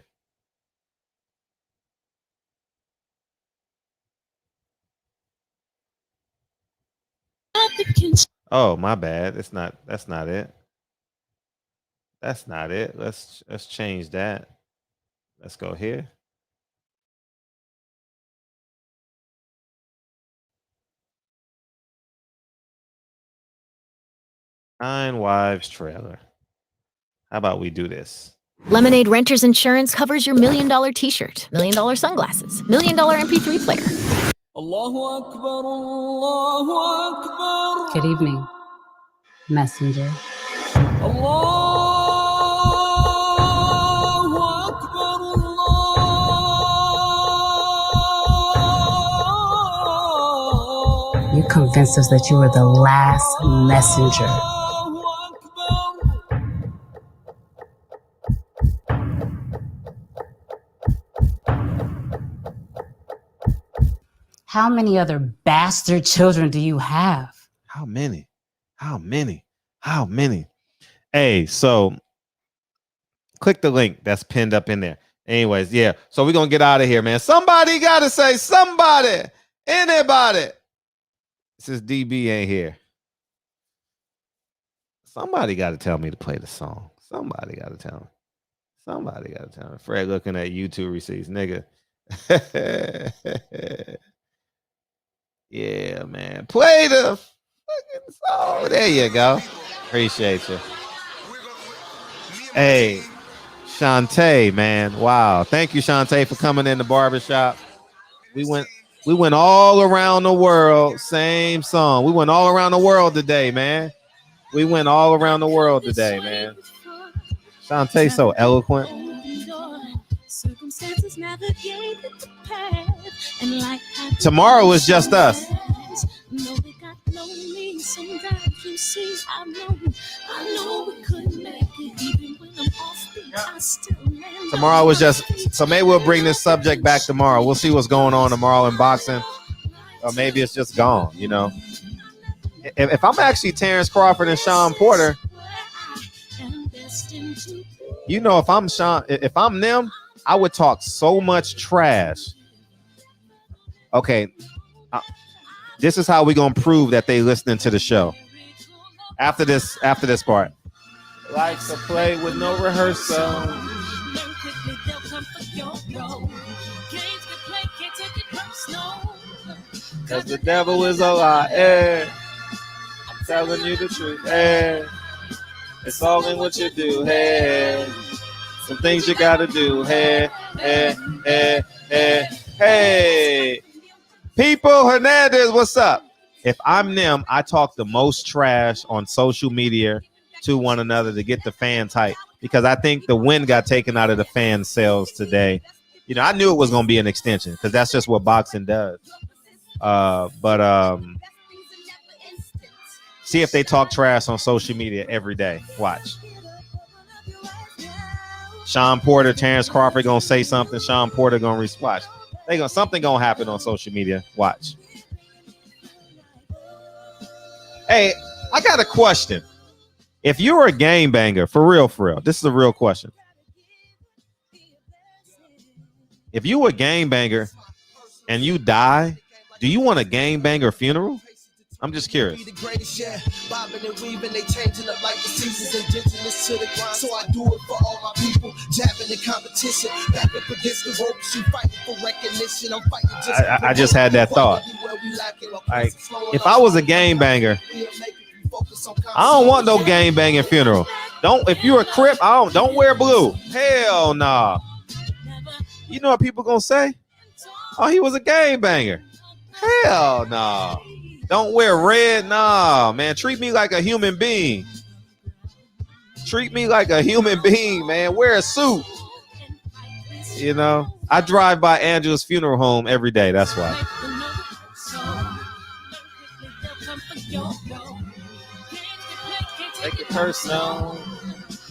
Oh, my bad. That's not it. That's not it. Let's change that. Let's go here. Nine Wives trailer. How about we do this? Lemonade Renters Insurance covers your $1 million t-shirt, $1 million sunglasses, $1 million MP3 player. Allahu Akbar, Allahu Akbar. Good evening, messenger. Allahu Akbar, Allah. You convinced us that you were the last messenger. How many other bastard children do you have? How many? How many? How many? Hey, so click the link that's pinned up in there. Anyways, yeah. So we're going to get out of here, man. Somebody got to say somebody. Anybody. Since DB ain't here. Somebody got to tell me to play the song. Somebody got to tell me. Somebody got to tell me. Fred looking at YouTube receipts, nigga. Yeah, man. Play the fucking song. There you go. Appreciate you. Hey, Chante, man. Wow. Thank you, Chante, for coming in the barbershop. We went all around the world. Same song. We went all around the world today, man. We went all around the world today, man. Chante so eloquent. Tomorrow is just us. Tomorrow was just, so maybe we'll bring this subject back tomorrow. We'll see what's going on tomorrow in boxing. Or maybe it's just gone, you know. If I'm actually Terrence Crawford and Sean Porter, you know, if I'm them, I would talk so much trash. Okay, this is how we're gonna prove that they listening to the show. After this part, likes to play with no rehearsal. Cause the devil is a lie. I'm telling you the truth. It's all in what you do. Some things you gotta do. Hey. People, Hernandez, what's up? If I'm them, I talk the most trash on social media to one another to get the fans hype, because I think the win got taken out of the fan sales today. You know, I knew it was going to be an extension because that's just what boxing does. But see if they talk trash on social media every day. Watch. Sean Porter, Terrence Crawford going to say something. Sean Porter going to watch. Something gonna happen on social media. Watch. Hey, I got a question. If you're a gangbanger, for real, this is a real question. If you a gangbanger and you die, do you want a gangbanger funeral? I'm just curious. Bobbing and weaving, they changing up like the seasons, indigenous to the grind. So I do it for all my people, jabbing the competition, back up against the ropes, you fighting for recognition. I'm fighting just I just had that thought. Like, if I was a gangbanger, I don't want no gangbanging funeral. If you're a Crip, don't wear blue. Hell nah. You know what people gonna say? Oh, he was a gangbanger. Hell nah. Don't wear red. Nah, man. Treat me like a human being. Treat me like a human being, man. Wear a suit. You know, I drive by Angela's funeral home every day. That's why. Take it personal,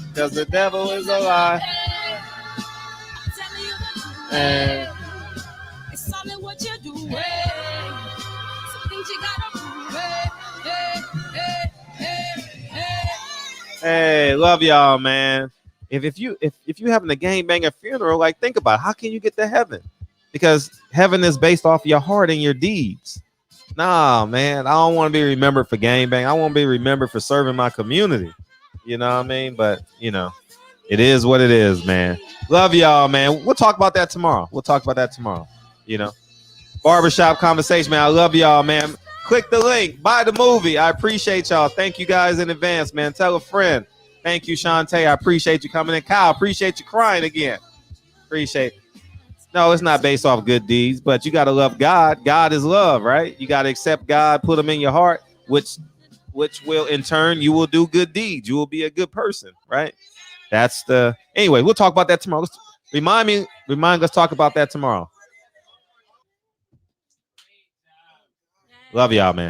because the devil is a lie. And it's all in what you do. Some things you gotta prove. hey, love y'all, man. If you having a gangbanger funeral, like think about it. How can you get to heaven? Because heaven is based off your heart and your deeds. Nah, man, I don't want to be remembered for gangbang. I want to be remembered for serving my community. You know what I mean? But you know, it is what it is, man. Love y'all, man. We'll talk about that tomorrow. You know, barbershop conversation, man. I love y'all, man. Click the link, buy the movie. I appreciate y'all. Thank you guys in advance, man. Tell a friend. Thank you, Chante. I appreciate you coming in. Kyle, appreciate you crying again. Appreciate it. No, it's not based off good deeds, but you got to love God. God is love, right? You got to accept God, put him in your heart, which will in turn, you will do good deeds. You will be a good person, right? That's the, anyway, we'll talk about that tomorrow. Remind us talk about that tomorrow. Love y'all, man.